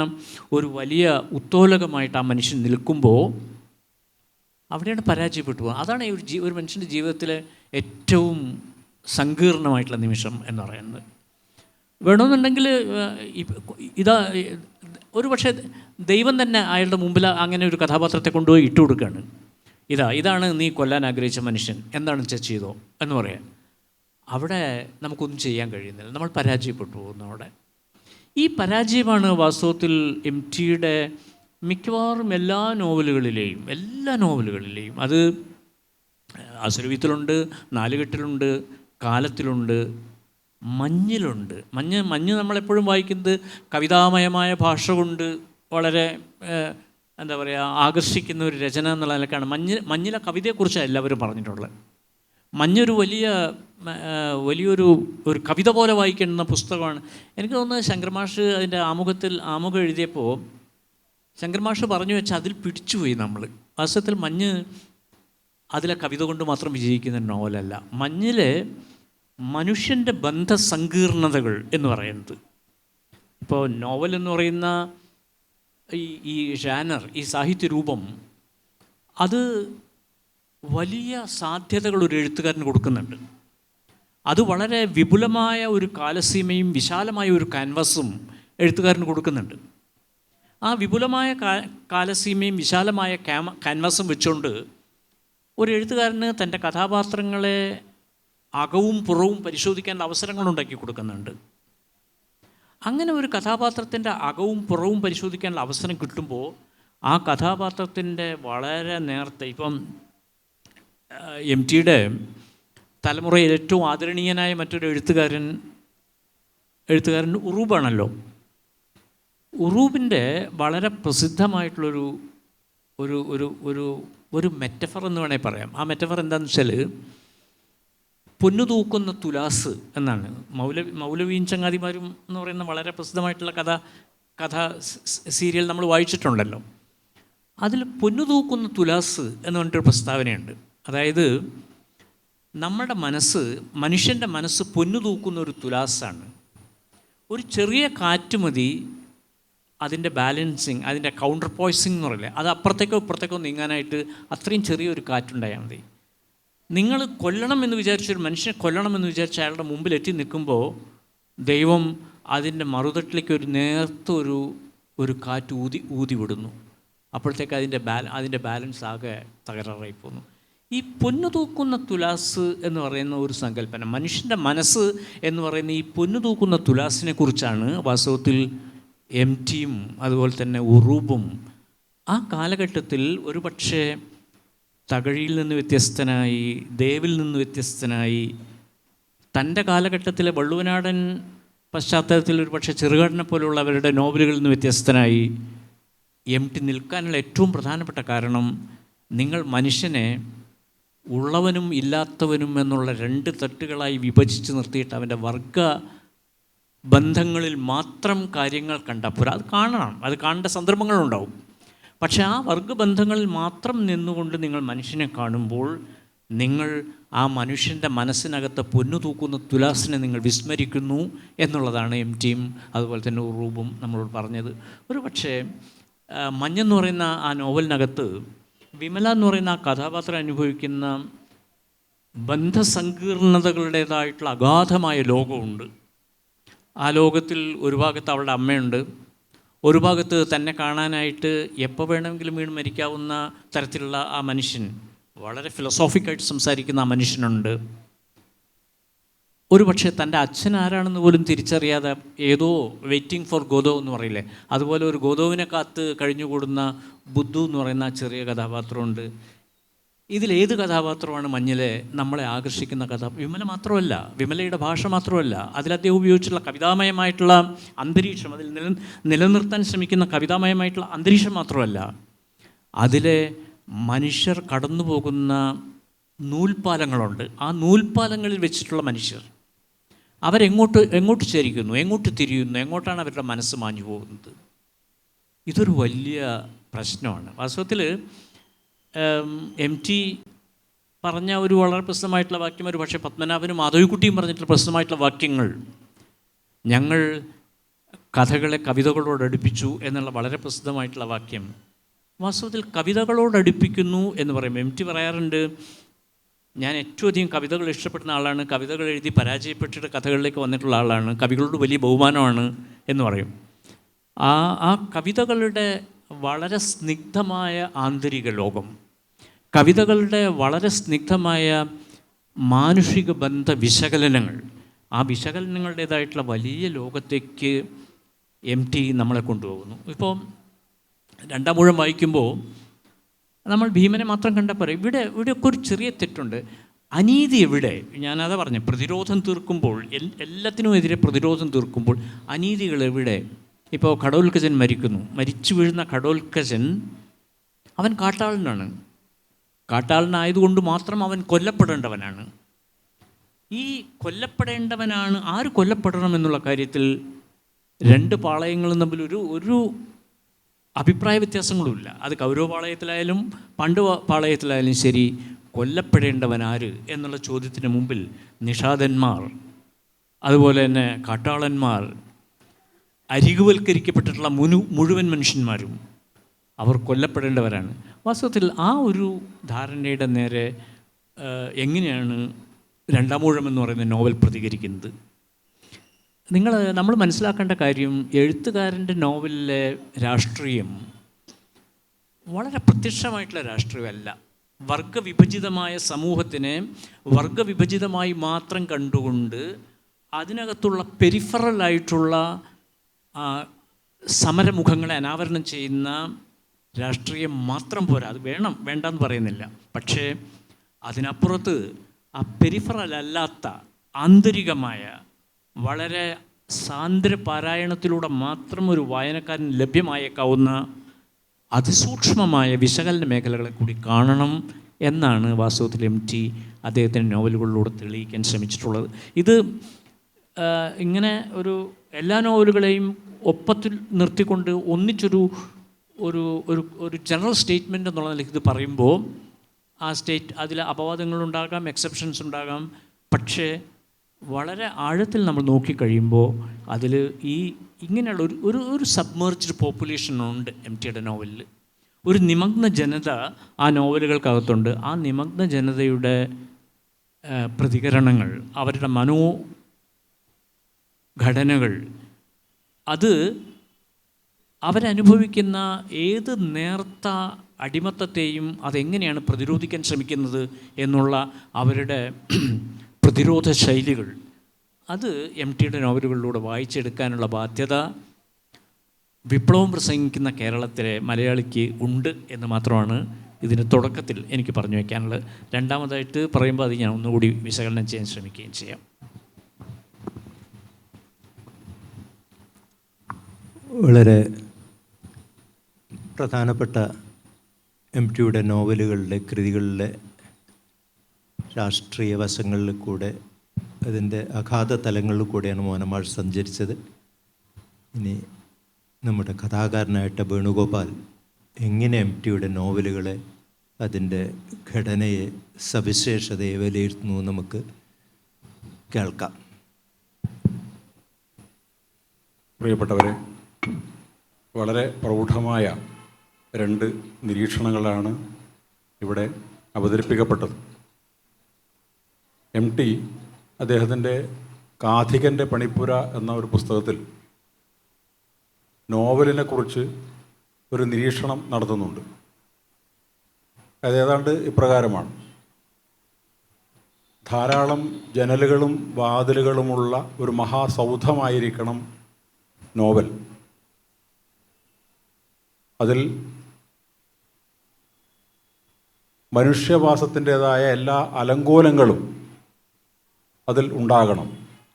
ഒരു വലിയ ഉത്തോലകമായിട്ട് ആ മനുഷ്യൻ നിൽക്കുമ്പോൾ അവിടെയാണ് പരാജയപ്പെട്ടു പോകുക. അതാണ് ഒരു മനുഷ്യൻ്റെ ജീവിതത്തിലെ ഏറ്റവും സങ്കീർണമായിട്ടുള്ള നിമിഷം എന്ന് പറയുന്നത്. വേണമെന്നുണ്ടെങ്കിൽ ഒരു പക്ഷേ ദൈവം തന്നെ അയാളുടെ മുമ്പിൽ അങ്ങനെ ഒരു കഥാപാത്രത്തെ കൊണ്ടുപോയി ഇട്ട് കൊടുക്കുകയാണ്. ഇതാണ് നീ കൊല്ലാൻ ആഗ്രഹിച്ച മനുഷ്യൻ, എന്താണ് ചെയ്തോ എന്ന് പറയാൻ. അവിടെ നമുക്കൊന്നും ചെയ്യാൻ കഴിയുന്നില്ല, നമ്മൾ പരാജയപ്പെട്ടു പോകുന്നു. അവിടെ ഈ പരാജയമാണ് വാസ്തവത്തിൽ MTയുടെ മിക്കവാറും എല്ലാ നോവലുകളിലെയും അത് അസുരവിത്തിലുണ്ട്, നാലുകെട്ടിലുണ്ട്, കാലത്തിലുണ്ട്, മഞ്ഞിലുണ്ട്. മഞ്ഞ് നമ്മളെപ്പോഴും വായിക്കുന്നത് കവിതാമയമായ ഭാഷ കൊണ്ട് വളരെ എന്താ പറയുക ആകർഷിക്കുന്ന ഒരു രചന എന്നുള്ള നിലക്കാണ്. മഞ്ഞിലെ കവിതയെക്കുറിച്ചാണ് എല്ലാവരും പറഞ്ഞിട്ടുള്ളത്. മഞ്ഞൊരു വലിയൊരു കവിത പോലെ വായിക്കുന്ന പുസ്തകമാണ്. എനിക്ക് തോന്നുന്നത് ശങ്കർ മാഷ് അതിൻ്റെ ആമുഖം എഴുതിയപ്പോൾ ശങ്കർ മാഷ് പറഞ്ഞു വെച്ചാൽ അതിൽ പിടിച്ചുപോയി നമ്മൾ. വാസ്തവത്തിൽ മഞ്ഞ് അതിലെ കവിത കൊണ്ട് മാത്രം വിജയിക്കുന്ന നോവലല്ല. മഞ്ഞിലെ മനുഷ്യൻ്റെ ബന്ധസങ്കീർണതകൾ എന്ന് പറയുന്നത്, ഇപ്പോൾ നോവൽ എന്ന് പറയുന്ന ഈ ജാനർ, ഈ സാഹിത്യരൂപം, അത് വലിയ സാധ്യതകൾ ഒരു എഴുത്തുകാരന് കൊടുക്കുന്നുണ്ട്. അത് വളരെ വിപുലമായ ഒരു കാലസീമയും വിശാലമായ ഒരു ക്യാൻവാസും എഴുത്തുകാരന് കൊടുക്കുന്നുണ്ട്. ആ വിപുലമായ കാലസീമയും വിശാലമായ ക്യാൻവാസും വെച്ചുകൊണ്ട് ഒരു എഴുത്തുകാരന് തൻ്റെ കഥാപാത്രങ്ങളെ അകവും പുറവും പരിശോധിക്കാനുള്ള അവസരങ്ങളുണ്ടാക്കി കൊടുക്കുന്നുണ്ട്. അങ്ങനെ ഒരു കഥാപാത്രത്തിൻ്റെ അകവും പുറവും പരിശോധിക്കാനുള്ള അവസരം കിട്ടുമ്പോൾ ആ കഥാപാത്രത്തിൻ്റെ വളരെ നേരത്തെ, ഇപ്പം MTയുടെ തലമുറയിൽ ഏറ്റവും ആദരണീയനായ മറ്റൊരു എഴുത്തുകാരൻ ഉറൂബാണല്ലോ. ഉറൂബിൻ്റെ വളരെ പ്രസിദ്ധമായിട്ടുള്ളൊരു ഒരു ഒരു ഒരു ഒരു മെറ്റഫർ എന്ന് വേണമെങ്കിൽ പറയാം. ആ മെറ്റഫർ എന്താണെന്ന് വെച്ചാൽ പൊന്നു തൂക്കുന്ന തുലാസ് എന്നാണ്. മൗലവിയും ചങ്ങാതിമാരും എന്ന് പറയുന്ന വളരെ പ്രസിദ്ധമായിട്ടുള്ള കഥ സീരിയൽ നമ്മൾ വായിച്ചിട്ടുണ്ടല്ലോ. അതിൽ പൊന്നു തൂക്കുന്ന തുലാസ് എന്ന് പറഞ്ഞിട്ടൊരു പ്രസ്താവനയുണ്ട്. അതായത് നമ്മുടെ മനുഷ്യൻ്റെ മനസ്സ് പൊന്നു തൂക്കുന്ന ഒരു തുലാസാണ്. ഒരു ചെറിയ കാറ്റ് മതി അതിൻ്റെ ബാലൻസിങ്, അതിൻ്റെ കൗണ്ടർ പോയ്സിങ് എന്ന് പറയില്ലേ, അത് അപ്പുറത്തേക്കോ ഇപ്പുറത്തേക്കോ നീങ്ങാനായിട്ട് അത്രയും ചെറിയൊരു കാറ്റുണ്ടായാൽ മതി. നിങ്ങൾ കൊല്ലണമെന്ന് വിചാരിച്ചൊരു മനുഷ്യനെ കൊല്ലണമെന്ന് വിചാരിച്ച അയാളുടെ മുമ്പിൽ എത്തി നിൽക്കുമ്പോൾ ദൈവം അതിൻ്റെ മറുതട്ടിലേക്ക് ഒരു നേർത്ത ഒരു കാറ്റ് ഊതി വിടുന്നു. അപ്പോഴത്തേക്ക് അതിൻ്റെ ബാലൻസ് ആകെ തകരാറായി പോകുന്നു. ഈ പൊന്നു തൂക്കുന്ന തുലാസ് എന്ന് പറയുന്ന ഒരു സങ്കല്പന, മനുഷ്യൻ്റെ മനസ്സ് എന്ന് പറയുന്ന ഈ പൊന്നു തൂക്കുന്ന തുലാസിനെ കുറിച്ചാണ് വാസ്തവത്തിൽ MTയും അതുപോലെ തന്നെ ഉറൂബും ആ കാലഘട്ടത്തിൽ ഒരു പക്ഷേ തകഴിയിൽ നിന്ന് വ്യത്യസ്തനായി, ദേവിൽ നിന്ന് വ്യത്യസ്തനായി, തൻ്റെ കാലഘട്ടത്തിലെ വള്ളുവനാടൻ പശ്ചാത്തലത്തിൽ ഒരു പക്ഷേ ചെറുകാടിനെ പോലുള്ളവരുടെ നോവലുകളിൽ നിന്ന് വ്യത്യസ്തനായി MT നിൽക്കാനുള്ള ഏറ്റവും പ്രധാനപ്പെട്ട കാരണം, നിങ്ങൾ മനുഷ്യനെ ഉള്ളവനും ഇല്ലാത്തവനും എന്നുള്ള 2 തട്ടുകളായി വിഭജിച്ച് നിർത്തിയിട്ട് അവൻ്റെ വർഗ ബന്ധങ്ങളിൽ മാത്രം കാര്യങ്ങൾ കണ്ടപ്പോൾ അത് കാണണം, അത് കാണേണ്ട സന്ദർഭങ്ങളുണ്ടാവും. പക്ഷേ ആ വർഗബന്ധങ്ങളിൽ മാത്രം നിന്നുകൊണ്ട് നിങ്ങൾ മനുഷ്യനെ കാണുമ്പോൾ നിങ്ങൾ ആ മനുഷ്യൻ്റെ മനസ്സിനകത്ത് പൊന്നു തൂക്കുന്ന തുലാസിനെ നിങ്ങൾ വിസ്മരിക്കുന്നു എന്നുള്ളതാണ് MTയും അതുപോലെ തന്നെ ഉറൂബും നമ്മളോട് പറഞ്ഞത്. ഒരു പക്ഷേ മഞ്ഞെന്ന് പറയുന്ന ആ നോവലിനകത്ത് വിമല എന്ന് പറയുന്ന ആ കഥാപാത്രം അനുഭവിക്കുന്ന ബന്ധസങ്കീർണതകളുടേതായിട്ടുള്ള അഗാധമായ ലോകമുണ്ട്. ആ ലോകത്തിൽ ഒരു ഭാഗത്ത് അവളുടെ അമ്മയുണ്ട്, ഒരു ഭാഗത്ത് തന്നെ കാണാനായിട്ട് എപ്പോൾ വേണമെങ്കിലും വീണ് മരിക്കാവുന്ന തരത്തിലുള്ള ആ മനുഷ്യൻ, വളരെ ഫിലോസോഫിക്കായിട്ട് സംസാരിക്കുന്ന ആ മനുഷ്യനുണ്ട്. ഒരു പക്ഷേ തൻ്റെ അച്ഛൻ ആരാണെന്ന് പോലും തിരിച്ചറിയാതെ ഏതോ വെയിറ്റിംഗ് ഫോർ ഗോദോ എന്ന് പറയില്ലേ, അതുപോലെ ഒരു ഗോദോവിനെ കാത്ത് കഴിഞ്ഞുകൂടുന്ന ബുദ്ധു എന്ന് പറയുന്ന ചെറിയ കഥാപാത്രമുണ്ട്. ഇതിലേത് കഥാപാത്രമാണ് മഞ്ഞിലെ നമ്മളെ ആകർഷിക്കുന്ന വിമല മാത്രമല്ല, വിമലയുടെ ഭാഷ മാത്രമല്ല, അതിലദ്ദേഹം ഉപയോഗിച്ചുള്ള കവിതാമയമായിട്ടുള്ള അന്തരീക്ഷം, അതിൽ നിലനിർത്താൻ ശ്രമിക്കുന്ന കവിതാമയമായിട്ടുള്ള അന്തരീക്ഷം മാത്രമല്ല, അതിലെ മനുഷ്യർ കടന്നു പോകുന്ന നൂൽപ്പാലങ്ങളുണ്ട്. ആ നൂൽപ്പാലങ്ങളിൽ വെച്ചിട്ടുള്ള മനുഷ്യർ അവരെങ്ങോട്ട് ചരിക്കുന്നു, എങ്ങോട്ട് തിരിയുന്നു, എങ്ങോട്ടാണ് അവരുടെ മനസ്സ് മാഞ്ഞു പോകുന്നത്. ഇതൊരു വലിയ പ്രശ്നമാണ്. വാസ്തവത്തിൽ MT പറഞ്ഞ ഒരു വളരെ പ്രസിദ്ധമായിട്ടുള്ള വാക്യം, ഒരു പക്ഷേ പത്മനാഭനും മാധവിക്കുട്ടിയും പറഞ്ഞിട്ടുള്ള പ്രസിദ്ധമായിട്ടുള്ള വാക്യങ്ങൾ, ഞങ്ങൾ കഥകളെ കവിതകളോടടുപ്പിച്ചു എന്നുള്ള വളരെ പ്രസിദ്ധമായിട്ടുള്ള വാക്യം വാസ്തവത്തിൽ കവിതകളോടടുപ്പിക്കുന്നു എന്ന് പറയും. MT പറയാറുണ്ട്, ഞാൻ ഏറ്റവും അധികം കവിതകൾ ഇഷ്ടപ്പെടുന്ന ആളാണ്, കവിതകൾ എഴുതി പരാജയപ്പെട്ടിട്ട് കഥകളിലേക്ക് വന്നിട്ടുള്ള ആളാണ്, കവികളോട് വലിയ ബഹുമാനമാണ് എന്ന് പറയും. ആ കവിതകളുടെ വളരെ സ്നിഗ്ധമായ ആന്തരിക ലോകം, കവിതകളുടെ വളരെ സ്നിഗ്ധമായ മാനുഷിക ബന്ധ വിശകലനങ്ങൾ, ആ വിശകലനങ്ങളുടേതായിട്ടുള്ള വലിയ ലോകത്തേക്ക് MT നമ്മളെ കൊണ്ടുപോകുന്നു. ഇപ്പോൾ 2-ാം ഊഴം വായിക്കുമ്പോൾ നമ്മൾ ഭീമനെ മാത്രം കണ്ടാൽ പറയും, ഇവിടെയൊക്കെ ഒരു ചെറിയ തെറ്റുണ്ട്. അനീതി എവിടെ? ഞാനതാ പറഞ്ഞു, പ്രതിരോധം തീർക്കുമ്പോൾ, എല്ലാത്തിനും എതിരെ പ്രതിരോധം തീർക്കുമ്പോൾ അനീതികൾ എവിടെ? ഇപ്പോൾ ഘടോൽക്കചൻ മരിച്ചു വീഴുന്ന ഘടോൽക്കചൻ അവൻ കാട്ടാളനാണ്. കാട്ടാളനായതുകൊണ്ട് മാത്രം അവൻ കൊല്ലപ്പെടേണ്ടവനാണ്. ഈ കൊല്ലപ്പെടേണ്ടവനാണ്, ആര് കൊല്ലപ്പെടണം എന്നുള്ള കാര്യത്തിൽ 2 പാളയങ്ങളും തമ്മിൽ ഒരു അഭിപ്രായ വ്യത്യാസങ്ങളുമില്ല. അത് കൗരവപാളയത്തിലായാലും പണ്ട് പാളയത്തിലായാലും ശരി, കൊല്ലപ്പെടേണ്ടവൻ ആര് എന്നുള്ള ചോദ്യത്തിന് മുമ്പിൽ നിഷാദന്മാർ, അതുപോലെ തന്നെ കാട്ടാളന്മാർ, അരികുവൽക്കരിക്കപ്പെട്ടിട്ടുള്ള മുഴുവൻ മനുഷ്യന്മാരും അവർ കൊല്ലപ്പെടേണ്ടവരാണ്. വാസ്തവത്തിൽ ആ ഒരു ധാരണയുടെ നേരെ എങ്ങനെയാണ് 2-ാം ഊഴം എന്ന് പറയുന്ന നോവൽ പ്രതികരിക്കുന്നത്? നമ്മൾ മനസ്സിലാക്കേണ്ട കാര്യം, എഴുത്തുകാരൻ്റെ നോവലിലെ രാഷ്ട്രീയം വളരെ പ്രത്യക്ഷമായിട്ടുള്ള രാഷ്ട്രീയമല്ല. വർഗവിഭജിതമായ സമൂഹത്തിനെ വർഗവിഭജിതമായി മാത്രം കണ്ടുകൊണ്ട് അതിനകത്തുള്ള പെരിഫറലായിട്ടുള്ള സമരമുഖങ്ങളെ അനാവരണം ചെയ്യുന്ന രാഷ്ട്രീയം മാത്രം പോരാ. അത് വേണ്ടെന്ന് പറയുന്നില്ല. പക്ഷേ അതിനപ്പുറത്ത് ആ പെരിഫറലല്ലാത്ത ആന്തരികമായ വളരെ സാന്ദ്ര പാരായണത്തിലൂടെ മാത്രം ഒരു വായനക്കാരൻ ലഭ്യമായേക്കാവുന്ന അതിസൂക്ഷ്മമായ വിശകലന മേഖലകളെ കൂടി കാണണം എന്നാണ് വാസ്തവത്തിൽ MT അദ്ദേഹത്തിൻ്റെ നോവലുകളിലൂടെ തെളിയിക്കാൻ ശ്രമിച്ചിട്ടുള്ളത്. ഇത് ഇങ്ങനെ എല്ലാ നോവലുകളെയും ഒപ്പത്തിൽ നിർത്തിക്കൊണ്ട് ഒന്നിച്ചൊരു ജനറൽ സ്റ്റേറ്റ്മെൻ്റ് എന്നുള്ള നിലയ്ക്ക് ഇത് പറയുമ്പോൾ അതിൽ അപവാദങ്ങളുണ്ടാകാം, എക്സെപ്ഷൻസ് ഉണ്ടാകാം. പക്ഷേ വളരെ ആഴത്തിൽ നമ്മൾ നോക്കിക്കഴിയുമ്പോൾ അതിൽ ഇങ്ങനെയുള്ള ഒരു സബ്മേർജ്ഡ് പോപ്പുലേഷനുണ്ട് MTയുടെ നോവലിൽ. ഒരു നിമഗ്ന ജനത ആ നോവലുകൾക്കകത്തുണ്ട്. ആ നിമഗ്ന ജനതയുടെ പ്രതികരണങ്ങൾ, അവരുടെ മനോഘടനകൾ, അത് അവരനുഭവിക്കുന്ന ഏത് നേർത്ത അടിമത്തത്തെയും അതെങ്ങനെയാണ് പ്രതിരോധിക്കാൻ ശ്രമിക്കുന്നത് എന്നുള്ള അവരുടെ പ്രതിരോധ ശൈലികൾ, അത് MTയുടെ നോവലുകളിലൂടെ വായിച്ചെടുക്കാനുള്ള ബാധ്യത വിപ്ലവം പ്രസംഗിക്കുന്ന കേരളത്തിലെ മലയാളിക്ക് ഉണ്ട് എന്ന് മാത്രമാണ് ഇതിന് തുടക്കത്തിൽ എനിക്ക് പറഞ്ഞു വയ്ക്കാനുള്ളത്. രണ്ടാമതായിട്ട് പറയുമ്പോൾ അത് ഞാൻ ഒന്നുകൂടി വിശകലനം ചെയ്യാൻ ശ്രമിക്കുകയും ചെയ്യാം. വളരെ പ്രധാനപ്പെട്ട MTയുടെ നോവലുകളിലെ കൃതികളിലെ രാഷ്ട്രീയ വശങ്ങളിൽ കൂടെ അതിൻ്റെ അഗാധ തലങ്ങളിൽ കൂടെയാണ് മോഹനമാഷ് സഞ്ചരിച്ചത്. ഇനി നമ്മുടെ കഥാകാരനായിട്ട് വേണുഗോപാൽ എങ്ങനെ MTയുടെ നോവലുകളെ, അതിൻ്റെ ഘടനയെ, സവിശേഷതയെ വിലയിരുത്തുന്നു നമുക്ക് കേൾക്കാം. പ്രിയപ്പെട്ടവരെ, വളരെ പ്രൗഢമായ 2 നിരീക്ഷണങ്ങളാണ് ഇവിടെ അവതരിപ്പിക്കപ്പെട്ടത്. MT അദ്ദേഹത്തിൻ്റെ കാഥികൻ്റെ പണിപ്പുര എന്ന ഒരു പുസ്തകത്തിൽ നോവലിനെക്കുറിച്ച് ഒരു നിരീക്ഷണം നടത്തുന്നുണ്ട്. അത് ഏതാണ്ട് ഇപ്രകാരമാണ്: ധാരാളം ജനലുകളും വാതിലുകളുമുള്ള ഒരു മഹാസൗധമായിരിക്കണം നോവൽ. അതിൽ മനുഷ്യവാസത്തിൻ്റേതായ എല്ലാ അലങ്കോലങ്ങളും അതിൽ ഉണ്ടാകണം.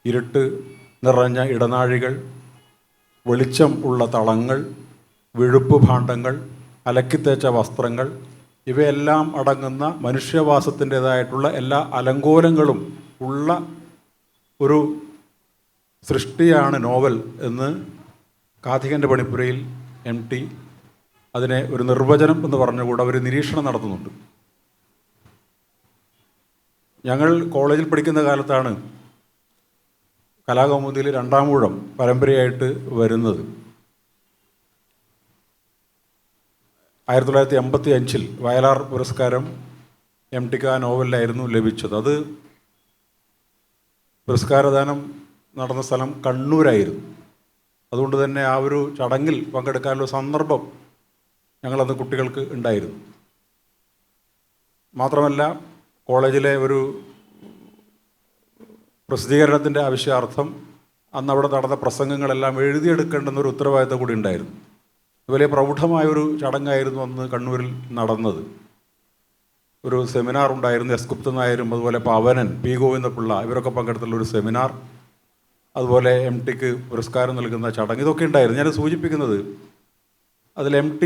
ഇരുട്ട് നിറഞ്ഞ ഇടനാഴികൾ, വെളിച്ചം ഉള്ള തളങ്ങൾ, വിഴുപ്പ് ഭാണ്ഡങ്ങൾ, അലക്കിത്തേച്ച വസ്ത്രങ്ങൾ, ഇവയെല്ലാം അടങ്ങുന്ന മനുഷ്യവാസത്തിൻ്റേതായിട്ടുള്ള എല്ലാ അലങ്കോലങ്ങളും ഉള്ള ഒരു സൃഷ്ടിയാണ് നോവൽ എന്ന് കാഥികൻ്റെ പണിപ്പുരയിൽ MT അതിനെ ഒരു നിർവചനം എന്ന് പറഞ്ഞുകൂടെ ഒരു നിരീക്ഷണം നടത്തുന്നുണ്ട്. ഞങ്ങൾ കോളേജിൽ പഠിക്കുന്ന കാലത്താണ് കലാകൗമുദിയിൽ 2-ാം ഊഴം പരമ്പരയായിട്ട് വരുന്നത്. 1985 വയലാർ പുരസ്കാരം MTക്ക് ആ നോവലിലായിരുന്നു ലഭിച്ചത്. അത് പുരസ്കാരദാനം നടന്ന സ്ഥലം കണ്ണൂരായിരുന്നു. അതുകൊണ്ട് തന്നെ ആ ഒരു ചടങ്ങിൽ പങ്കെടുക്കാനുള്ള സന്ദർഭം ഞങ്ങളന്ന് കുട്ടികൾക്ക് ഉണ്ടായിരുന്നു. മാത്രമല്ല, കോളേജിലെ ഒരു പ്രസിദ്ധീകരണത്തിൻ്റെ ആവശ്യാർത്ഥം അന്ന് അവിടെ നടന്ന പ്രസംഗങ്ങളെല്ലാം എഴുതിയെടുക്കേണ്ടെന്നൊരു ഉത്തരവാദിത്തം കൂടി ഉണ്ടായിരുന്നു. വലിയ പ്രൗഢമായൊരു ചടങ്ങായിരുന്നു അന്ന് കണ്ണൂരിൽ നടന്നത്. ഒരു സെമിനാർ ഉണ്ടായിരുന്നു. എസ് ഗുപ്തൻ നായരും അതുപോലെ പവനൻ, പി ഗോവിന്ദപിള്ള ഇവരൊക്കെ പങ്കെടുത്തുള്ള ഒരു സെമിനാർ, അതുപോലെ MTക്ക് പുരസ്കാരം നൽകുന്ന ചടങ്ങ്, ഇതൊക്കെ ഉണ്ടായിരുന്നു. ഞാൻ സൂചിപ്പിക്കുന്നത് അതിൽ MT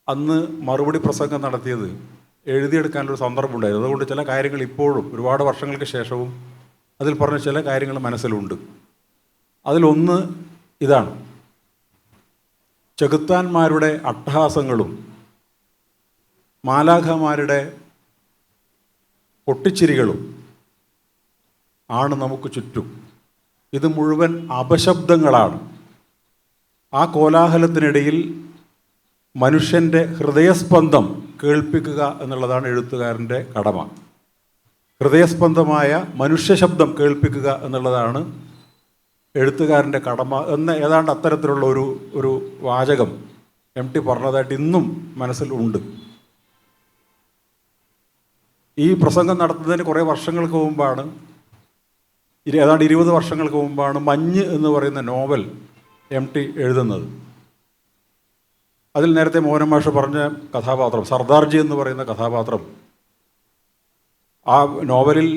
അന്ന് മറുപടി പ്രസംഗം നടത്തിയത് എഴുതിയെടുക്കാനൊരു സന്ദർഭം ഉണ്ടായിരുന്നു. അതുകൊണ്ട് ചില കാര്യങ്ങൾ ഇപ്പോഴും ഒരുപാട് വർഷങ്ങൾക്ക് ശേഷവും അതിൽ പറഞ്ഞ ചില കാര്യങ്ങൾ മനസ്സിലുണ്ട്. അതിലൊന്ന് ഇതാണ്: ചെകുത്താന്മാരുടെ അട്ടഹാസങ്ങളും മാലാഖമാരുടെ പൊട്ടിച്ചിരികളും ആണ് നമുക്ക് ചുറ്റും. ഇത് മുഴുവൻ അപശബ്ദങ്ങളാണ്. ആ കോലാഹലത്തിനിടയിൽ മനുഷ്യൻ്റെ ഹൃദയസ്പന്ദം കേൾപ്പിക്കുക എന്നുള്ളതാണ് എഴുത്തുകാരൻ്റെ കടമ. ഹൃദയസ്പന്ദമായ മനുഷ്യശബ്ദം കേൾപ്പിക്കുക എന്നുള്ളതാണ് എഴുത്തുകാരൻ്റെ കടമ എന്ന ഏതാണ്ട് അത്തരത്തിലുള്ള ഒരു വാചകം MT പറഞ്ഞതായിട്ട് ഇന്നും മനസ്സിൽ ഉണ്ട്. ഈ പ്രസംഗം നടത്തുന്നതിന് കുറേ വർഷങ്ങൾക്ക് മുമ്പാണ്, ഏതാണ്ട് 20 വർഷങ്ങൾക്ക് മുമ്പാണ് മഞ്ഞ് എന്ന് പറയുന്ന നോവൽ MT എഴുതുന്നത്. അതിൽ നേരത്തെ മോഹനമാഷ് പറഞ്ഞ കഥാപാത്രം സർദാർജി എന്ന് പറയുന്ന കഥാപാത്രം ആ നോവലിൽ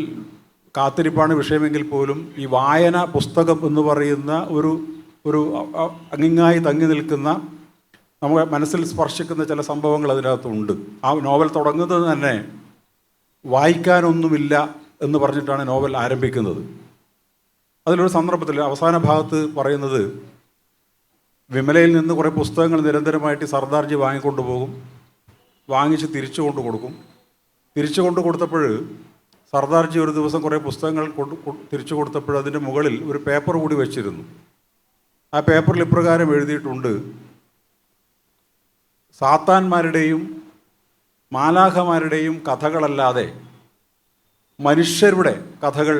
കാത്തിരിപ്പാണ് വിഷയമെങ്കിൽ പോലും ഈ വായന പുസ്തകം എന്ന് പറയുന്ന ഒരു അങ്ങിങ്ങായി തങ്ങി നിൽക്കുന്ന, നമ്മുടെ മനസ്സിൽ സ്പർശിക്കുന്ന ചില സംഭവങ്ങൾ അതിനകത്തുണ്ട്. ആ നോവൽ തുടങ്ങുന്നത് തന്നെ വായിക്കാനൊന്നുമില്ല എന്ന് പറഞ്ഞിട്ടാണ് നോവൽ ആരംഭിക്കുന്നത്. അതിലൊരു സന്ദർഭത്തിൽ അവസാന ഭാഗത്ത് പറയുന്നത്, വിമലയിൽ നിന്ന് കുറേ പുസ്തകങ്ങൾ നിരന്തരമായിട്ട് സർദാർജി വാങ്ങിക്കൊണ്ടു പോകും, വാങ്ങിച്ച് തിരിച്ചു കൊണ്ട് കൊടുക്കും. തിരിച്ചു കൊണ്ട് കൊടുത്തപ്പോൾ സർദാർജി ഒരു ദിവസം കുറേ പുസ്തകങ്ങൾ തിരിച്ചു കൊടുത്തപ്പോൾ അതിൻ്റെ മുകളിൽ ഒരു പേപ്പർ കൂടി വെച്ചിരുന്നു. ആ പേപ്പറിൽ ഇപ്രകാരം എഴുതിയിട്ടുണ്ട്: സാത്താന്മാരുടെയും മാലാഖമാരുടെയും കഥകളല്ലാതെ മനുഷ്യരുടെ കഥകൾ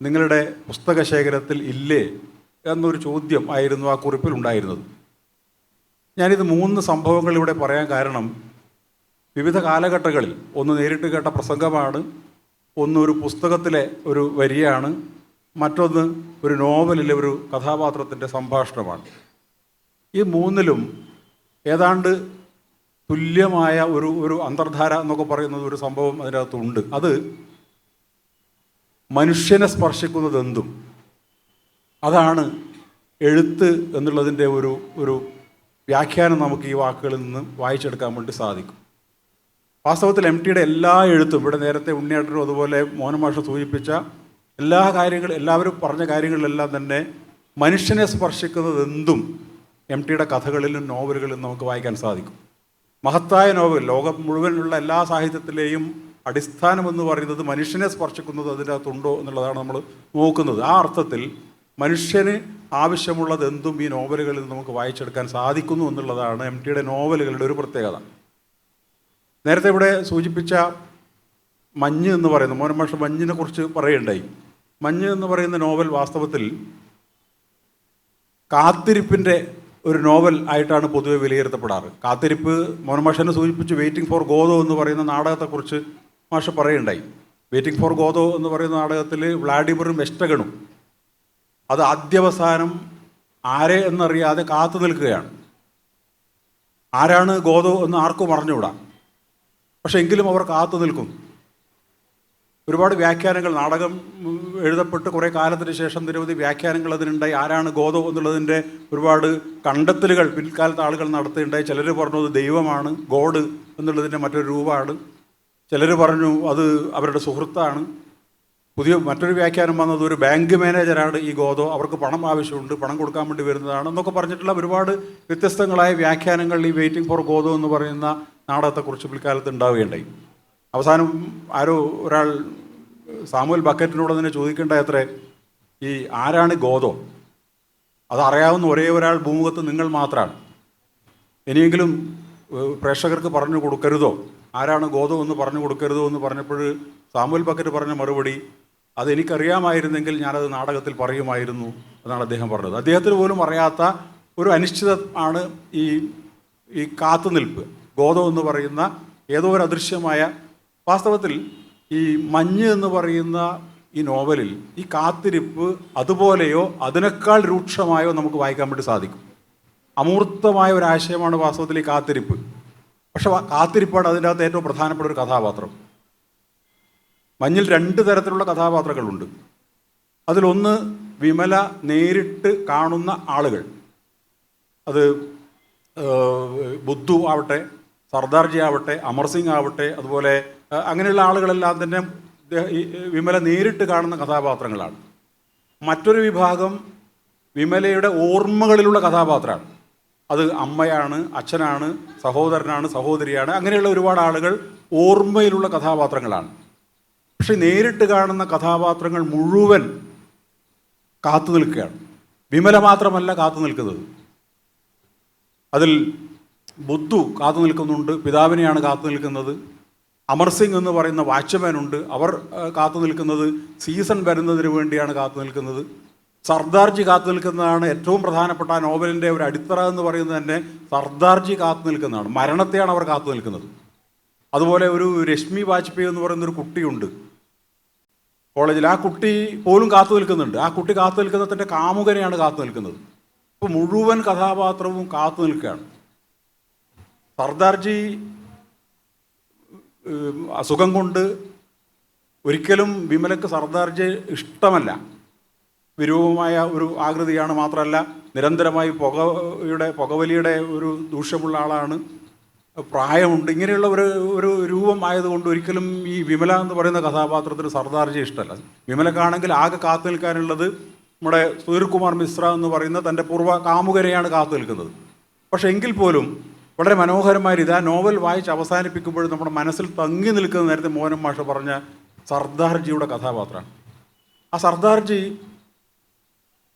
നിങ്ങളുടെ പുസ്തകശേഖരത്തിൽ ഇല്ലേ എന്നൊരു ചോദ്യം ആയിരുന്നു ആ കുറിപ്പിൽ ഉണ്ടായിരുന്നത്. ഞാനിത് 3 സംഭവങ്ങൾ ഇവിടെ പറയാൻ കാരണം, വിവിധ കാലഘട്ടങ്ങളിൽ ഒന്ന് നേരിട്ട് കേട്ട പ്രസംഗമാണ്, ഒന്ന് ഒരു പുസ്തകത്തിലെ ഒരു വരിയാണ്, മറ്റൊന്ന് ഒരു നോവലിലെ ഒരു കഥാപാത്രത്തിൻ്റെ സംഭാഷണമാണ്. ഈ 3ലും ഏതാണ്ട് തുല്യമായ ഒരു അന്തർധാര എന്നൊക്കെ പറയുന്നത് ഒരു സംഭവം അതിനകത്തുണ്ട്. അത് മനുഷ്യനെ സ്പർശിക്കുന്നതെന്തും അതാണ് എഴുത്ത് എന്നുള്ളതിൻ്റെ ഒരു വ്യാഖ്യാനം നമുക്ക് ഈ വാക്കുകളിൽ നിന്ന് വായിച്ചെടുക്കാൻ വേണ്ടി സാധിക്കും. വാസ്തവത്തിൽ MTയുടെ എല്ലാ എഴുത്തും, ഇവിടെ നേരത്തെ ഉണ്ണിയേട്ടനും അതുപോലെ മോഹൻ മാഷ് സൂചിപ്പിച്ച എല്ലാവരും പറഞ്ഞ കാര്യങ്ങളിലെല്ലാം തന്നെ മനുഷ്യനെ സ്പർശിക്കുന്നതെന്തും MTയുടെ കഥകളിലും നോവലുകളിലും നമുക്ക് വായിക്കാൻ സാധിക്കും. മഹത്തായ നോവൽ, ലോകം മുഴുവനുള്ള എല്ലാ സാഹിത്യത്തിലെയും അടിസ്ഥാനമെന്ന് പറയുന്നത് മനുഷ്യനെ സ്പർശിക്കുന്നത് അതിനകത്തുണ്ടോ എന്നുള്ളതാണ് നമ്മൾ നോക്കുന്നത്. ആ അർത്ഥത്തിൽ മനുഷ്യന് ആവശ്യമുള്ളത് എന്തും ഈ നോവലുകളിൽ നമുക്ക് വായിച്ചെടുക്കാൻ സാധിക്കുന്നു എന്നുള്ളതാണ് MTയുടെ നോവലുകളുടെ ഒരു പ്രത്യേകത. നേരത്തെ ഇവിടെ സൂചിപ്പിച്ച മഞ്ഞ് എന്ന് പറയുന്നത്, മോഹൻ മാഷ് മഞ്ഞിനെ കുറിച്ച് പറയുകയുണ്ടായി. മഞ്ഞ് എന്ന് പറയുന്ന നോവൽ വാസ്തവത്തിൽ കാത്തിരിപ്പിൻ്റെ ഒരു നോവൽ ആയിട്ടാണ് പൊതുവെ വിലയിരുത്തപ്പെടാറ്. കാത്തിരിപ്പ്, മോഹൻ മാഷനെ സൂചിപ്പിച്ച് വെയിറ്റിംഗ് ഫോർ ഗോദോ എന്ന് പറയുന്ന നാടകത്തെക്കുറിച്ച് മാഷ് പറയുകയുണ്ടായി. വെയിറ്റിംഗ് ഫോർ ഗോദോ എന്ന് പറയുന്ന നാടകത്തിൽ വ്ളാഡിമിറും വെസ്റ്റഗണും അത് ആദ്യവസാനം ആരെ എന്നറിയാതെ കാത്തു നിൽക്കുകയാണ്. ആരാണ് ഗോദോ എന്ന് ആർക്കും അറിഞ്ഞുകൂടാ, പക്ഷെ എങ്കിലും അവർ കാത്തു നിൽക്കും. ഒരുപാട് വ്യാഖ്യാനങ്ങൾ, നാടകം എഴുതപ്പെട്ട് കുറേ കാലത്തിന് ശേഷം നിരവധി വ്യാഖ്യാനങ്ങൾ അതിനുണ്ടായി. ആരാണ് ഗോദോ എന്നുള്ളതിൻ്റെ ഒരുപാട് കണ്ടെത്തലുകൾ പിൽക്കാലത്ത് ആളുകൾ നടത്തുകയുണ്ടായി. ചിലർ പറഞ്ഞു അത് ദൈവമാണ്, ഗോഡ് എന്നുള്ളതിൻ്റെ മറ്റൊരു രൂപമാണ്. ചിലർ പറഞ്ഞു അത് അവരുടെ സുഹൃത്താണ്. മറ്റൊരു വ്യാഖ്യാനം വന്നത് ഒരു ബാങ്ക് മാനേജറാണ് ഈ ഗോദോ, അവർക്ക് പണം ആവശ്യമുണ്ട്, പണം കൊടുക്കാൻ വേണ്ടി വരുന്നതാണ് എന്നൊക്കെ പറഞ്ഞിട്ടുള്ള ഒരുപാട് വ്യത്യസ്തങ്ങളായ വ്യാഖ്യാനങ്ങൾ ഈ വെയിറ്റിംഗ് ഫോർ ഗോദോ എന്ന് പറയുന്ന നാടകത്തെക്കുറിച്ച് പിൽക്കാലത്ത് ഉണ്ടാവുകയുണ്ടായി. അവസാനം ഒരാൾ സാമുവൽ ബക്കറ്റിനോട് തന്നെ ചോദിക്കേണ്ട അത്രേ, ഈ ആരാണ് ഗോദോ, അതറിയാവുന്ന ഒരേ ഒരാൾ ഭൂമുഖത്ത് നിങ്ങൾ മാത്രമാണ്, ഇനിയെങ്കിലും പ്രേക്ഷകർക്ക് പറഞ്ഞു കൊടുക്കരുതോ, ആരാണ് ഗോദോ എന്ന് പറഞ്ഞു കൊടുക്കരുതോ എന്ന് പറഞ്ഞപ്പോൾ സാമുവൽ ബക്കറ്റ് പറഞ്ഞ മറുപടി, അതെനിക്കറിയാമായിരുന്നെങ്കിൽ ഞാനത് നാടകത്തിൽ പറയുമായിരുന്നു എന്നാണ് അദ്ദേഹം പറഞ്ഞത്. അദ്ദേഹത്തിന് പോലും അറിയാത്ത ഒരു അനിശ്ചിത ആണ് ഈ കാത്തുനിൽപ്പ്. ഗോദോ എന്ന് പറയുന്ന ഏതോ ഒരു അദൃശ്യമായ, വാസ്തവത്തിൽ ഈ മഞ്ഞ് എന്ന് പറയുന്ന ഈ നോവലിൽ ഈ കാത്തിരിപ്പ് അതുപോലെയോ അതിനേക്കാൾ രൂക്ഷമായോ നമുക്ക് വായിക്കാൻ വേണ്ടി സാധിക്കും. അമൂർത്തമായ ഒരു ആശയമാണ് വാസ്തവത്തിൽ ഈ കാത്തിരിപ്പ്. പക്ഷെ കാത്തിരിപ്പാണ് അതിൻ്റെ അകത്ത് ഏറ്റവും പ്രധാനപ്പെട്ട ഒരു കഥാപാത്രം. മഞ്ഞിൽ 2 തരത്തിലുള്ള കഥാപാത്രങ്ങളുണ്ട്. അതിലൊന്ന് വിമല നേരിട്ട് കാണുന്ന ആളുകൾ, അത് ബുദ്ധു ആവട്ടെ, സർദാർജി ആവട്ടെ, അമർ സിംഗ് ആവട്ടെ, അതുപോലെ അങ്ങനെയുള്ള ആളുകളെല്ലാം തന്നെ വിമല നേരിട്ട് കാണുന്ന കഥാപാത്രങ്ങളാണ്. മറ്റൊരു വിഭാഗം വിമലയുടെ ഓർമ്മകളിലുള്ള കഥാപാത്രമാണ്. അത് അമ്മയാണ്, അച്ഛനാണ്, സഹോദരനാണ്, സഹോദരിയാണ്, അങ്ങനെയുള്ള ഒരുപാട് ആളുകൾ ഓർമ്മയിലുള്ള കഥാപാത്രങ്ങളാണ്. പക്ഷെ നേരിട്ട് കാണുന്ന കഥാപാത്രങ്ങൾ മുഴുവൻ കാത്തു നിൽക്കുകയാണ്. വിമല മാത്രമല്ല കാത്തു നിൽക്കുന്നത്. അതിൽ ബുദ്ധു കാത്തു നിൽക്കുന്നുണ്ട്, പിതാവിനെയാണ് കാത്തു നിൽക്കുന്നത്. അമർ സിംഗ് എന്ന് പറയുന്ന വാച്ച്മാനുണ്ട്, അവർ കാത്തു നിൽക്കുന്നത് സീസൺ വരുന്നതിന് വേണ്ടിയാണ് കാത്തു നിൽക്കുന്നത്. സർദാർജി കാത്തു നിൽക്കുന്നതാണ് ഏറ്റവും പ്രധാനപ്പെട്ട ആ നോവലിൻ്റെ ഒരു അടിത്തറ എന്ന് പറയുന്നത് തന്നെ. സർദാർജി കാത്തു നിൽക്കുന്നതാണ്, മരണത്തെയാണ് അവർ കാത്തു നിൽക്കുന്നത്. അതുപോലെ ഒരു രശ്മി വാജ്പേയി എന്ന് പറയുന്നൊരു കുട്ടിയുണ്ട് കോളേജിൽ, ആ കുട്ടി പോലും കാത്തു നിൽക്കുന്നുണ്ട്. ആ കുട്ടി കാത്തു നിൽക്കുന്നത് തൻ്റെ കാമുകനെയാണ് കാത്തു നിൽക്കുന്നത്. അപ്പോൾ മുഴുവൻ കഥാപാത്രവും കാത്തു നിൽക്കുകയാണ്. സർദാർജി അസുഖം കൊണ്ട് ഒരിക്കലും വിമലക്ക് സർദാർജി ഇഷ്ടമല്ല. വിരൂപമായ ഒരു ആകൃതിയാണ്, മാത്രമല്ല നിരന്തരമായി പുകവലിയുടെ ഒരു ദൂഷ്യമുള്ള ആളാണ്, പ്രായമുണ്ട്. ഇങ്ങനെയുള്ള ഒരു രൂപം ആയതുകൊണ്ട് ഒരിക്കലും ഈ വിമല എന്ന് പറയുന്ന കഥാപാത്രത്തിന് സർദാർജി ഇഷ്ടമല്ല. വിമലക്കാണെങ്കിൽ ആകെ കാത്തു നിൽക്കാനുള്ളത് നമ്മുടെ സുധീർകുമാർ മിശ്ര എന്ന് പറയുന്ന തൻ്റെ പൂർവ്വ കാമുകരെയാണ് കാത്തു നിൽക്കുന്നത്. പക്ഷേ എങ്കിൽ പോലും വളരെ മനോഹരമായ ഇത് ആ നോവൽ വായിച്ച് അവസാനിപ്പിക്കുമ്പോൾ നമ്മുടെ മനസ്സിൽ തങ്ങി നിൽക്കുന്ന, നേരത്തെ മോഹൻ മാഷ് പറഞ്ഞ സർദാർജിയുടെ കഥാപാത്രമാണ്. ആ സർദാർജി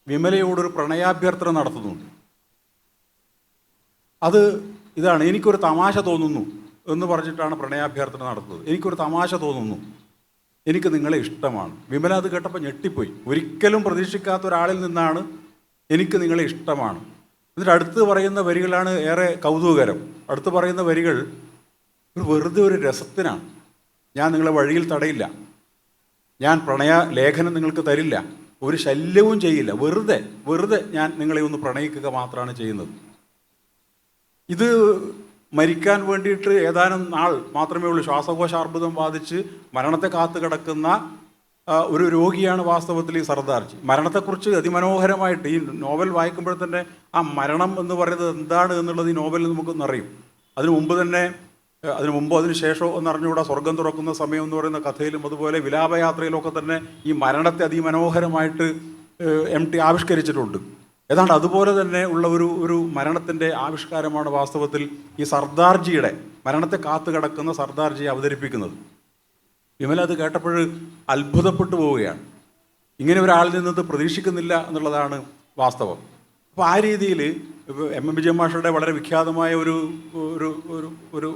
വിമലയോടൊരു പ്രണയാഭ്യർത്ഥന നടത്തുന്നുണ്ട്. അത് ഇതാണ്, എനിക്കൊരു തമാശ തോന്നുന്നു എന്ന് പറഞ്ഞിട്ടാണ് പ്രണയാഭ്യർത്ഥന നടത്തുന്നത്. എനിക്കൊരു തമാശ തോന്നുന്നു, എനിക്ക് നിങ്ങളെ ഇഷ്ടമാണ്. വിമല അത് കേട്ടപ്പോൾ ഞെട്ടിപ്പോയി. ഒരിക്കലും പ്രതീക്ഷിക്കാത്ത ഒരാളിൽ നിന്നാണ് എനിക്ക് നിങ്ങളെ ഇഷ്ടമാണ്. എന്നിട്ട് അടുത്ത് പറയുന്ന വരികളാണ് ഏറെ കൗതുകകരം. അടുത്ത് പറയുന്ന വരികൾ വെറുതെ ഒരു രസത്തിനാണ്. ഞാൻ നിങ്ങളെ വഴിയിൽ തടയില്ല, ഞാൻ പ്രണയ ലേഖനം നിങ്ങൾക്ക് തരില്ല, ഒരു ശല്യവും ചെയ്യില്ല, വെറുതെ ഞാൻ നിങ്ങളെ ഒന്ന് പ്രണയിക്കുക മാത്രമാണ് ചെയ്യുന്നത്. ഇത് മരിക്കാൻ വേണ്ടിയിട്ട് ഏതാനും നാൾ മാത്രമേ ഉള്ളൂ. ശ്വാസകോശാർബുദം ബാധിച്ച് മരണത്തെ കാത്തു കിടക്കുന്ന ഒരു രോഗിയാണ് വാസ്തവത്തിൽ ഈ സർദാർജി. മരണത്തെക്കുറിച്ച് അതിമനോഹരമായിട്ട് ഈ നോവൽ വായിക്കുമ്പോൾ തന്നെ ആ മരണം എന്ന് പറയുന്നത് എന്താണ് എന്നുള്ളത് ഈ നോവലിൽ നമുക്കൊന്നറിയും. അതിനു മുമ്പോ അതിന് ശേഷമോ എന്നറിഞ്ഞുകൂടാ. സ്വർഗം തുറക്കുന്ന സമയം എന്ന് പറയുന്ന കഥയിലും അതുപോലെ വിലാപയാത്രയിലൊക്കെ തന്നെ ഈ മരണത്തെ അതിമനോഹരമായിട്ട് MT ആവിഷ്കരിച്ചിട്ടുണ്ട്. ഏതാണ്ട് അതുപോലെ തന്നെ ഉള്ള ഒരു മരണത്തിൻ്റെ ആവിഷ്കാരമാണ് വാസ്തവത്തിൽ ഈ സർദാർജിയുടെ, മരണത്തെ കാത്തു കിടക്കുന്ന സർദാർജിയെ അവതരിപ്പിക്കുന്നത്. വിമല അത് കേട്ടപ്പോൾ അത്ഭുതപ്പെട്ടു പോവുകയാണ്. ഇങ്ങനെ ഒരാളിൽ നിന്നത് പ്രതീക്ഷിക്കുന്നില്ല എന്നുള്ളതാണ് വാസ്തവം. അപ്പോൾ ആ രീതിയിൽ MM വിജയൻ മാഷയുടെ വളരെ വിഖ്യാതമായ ഒരു ഒരു ഒരു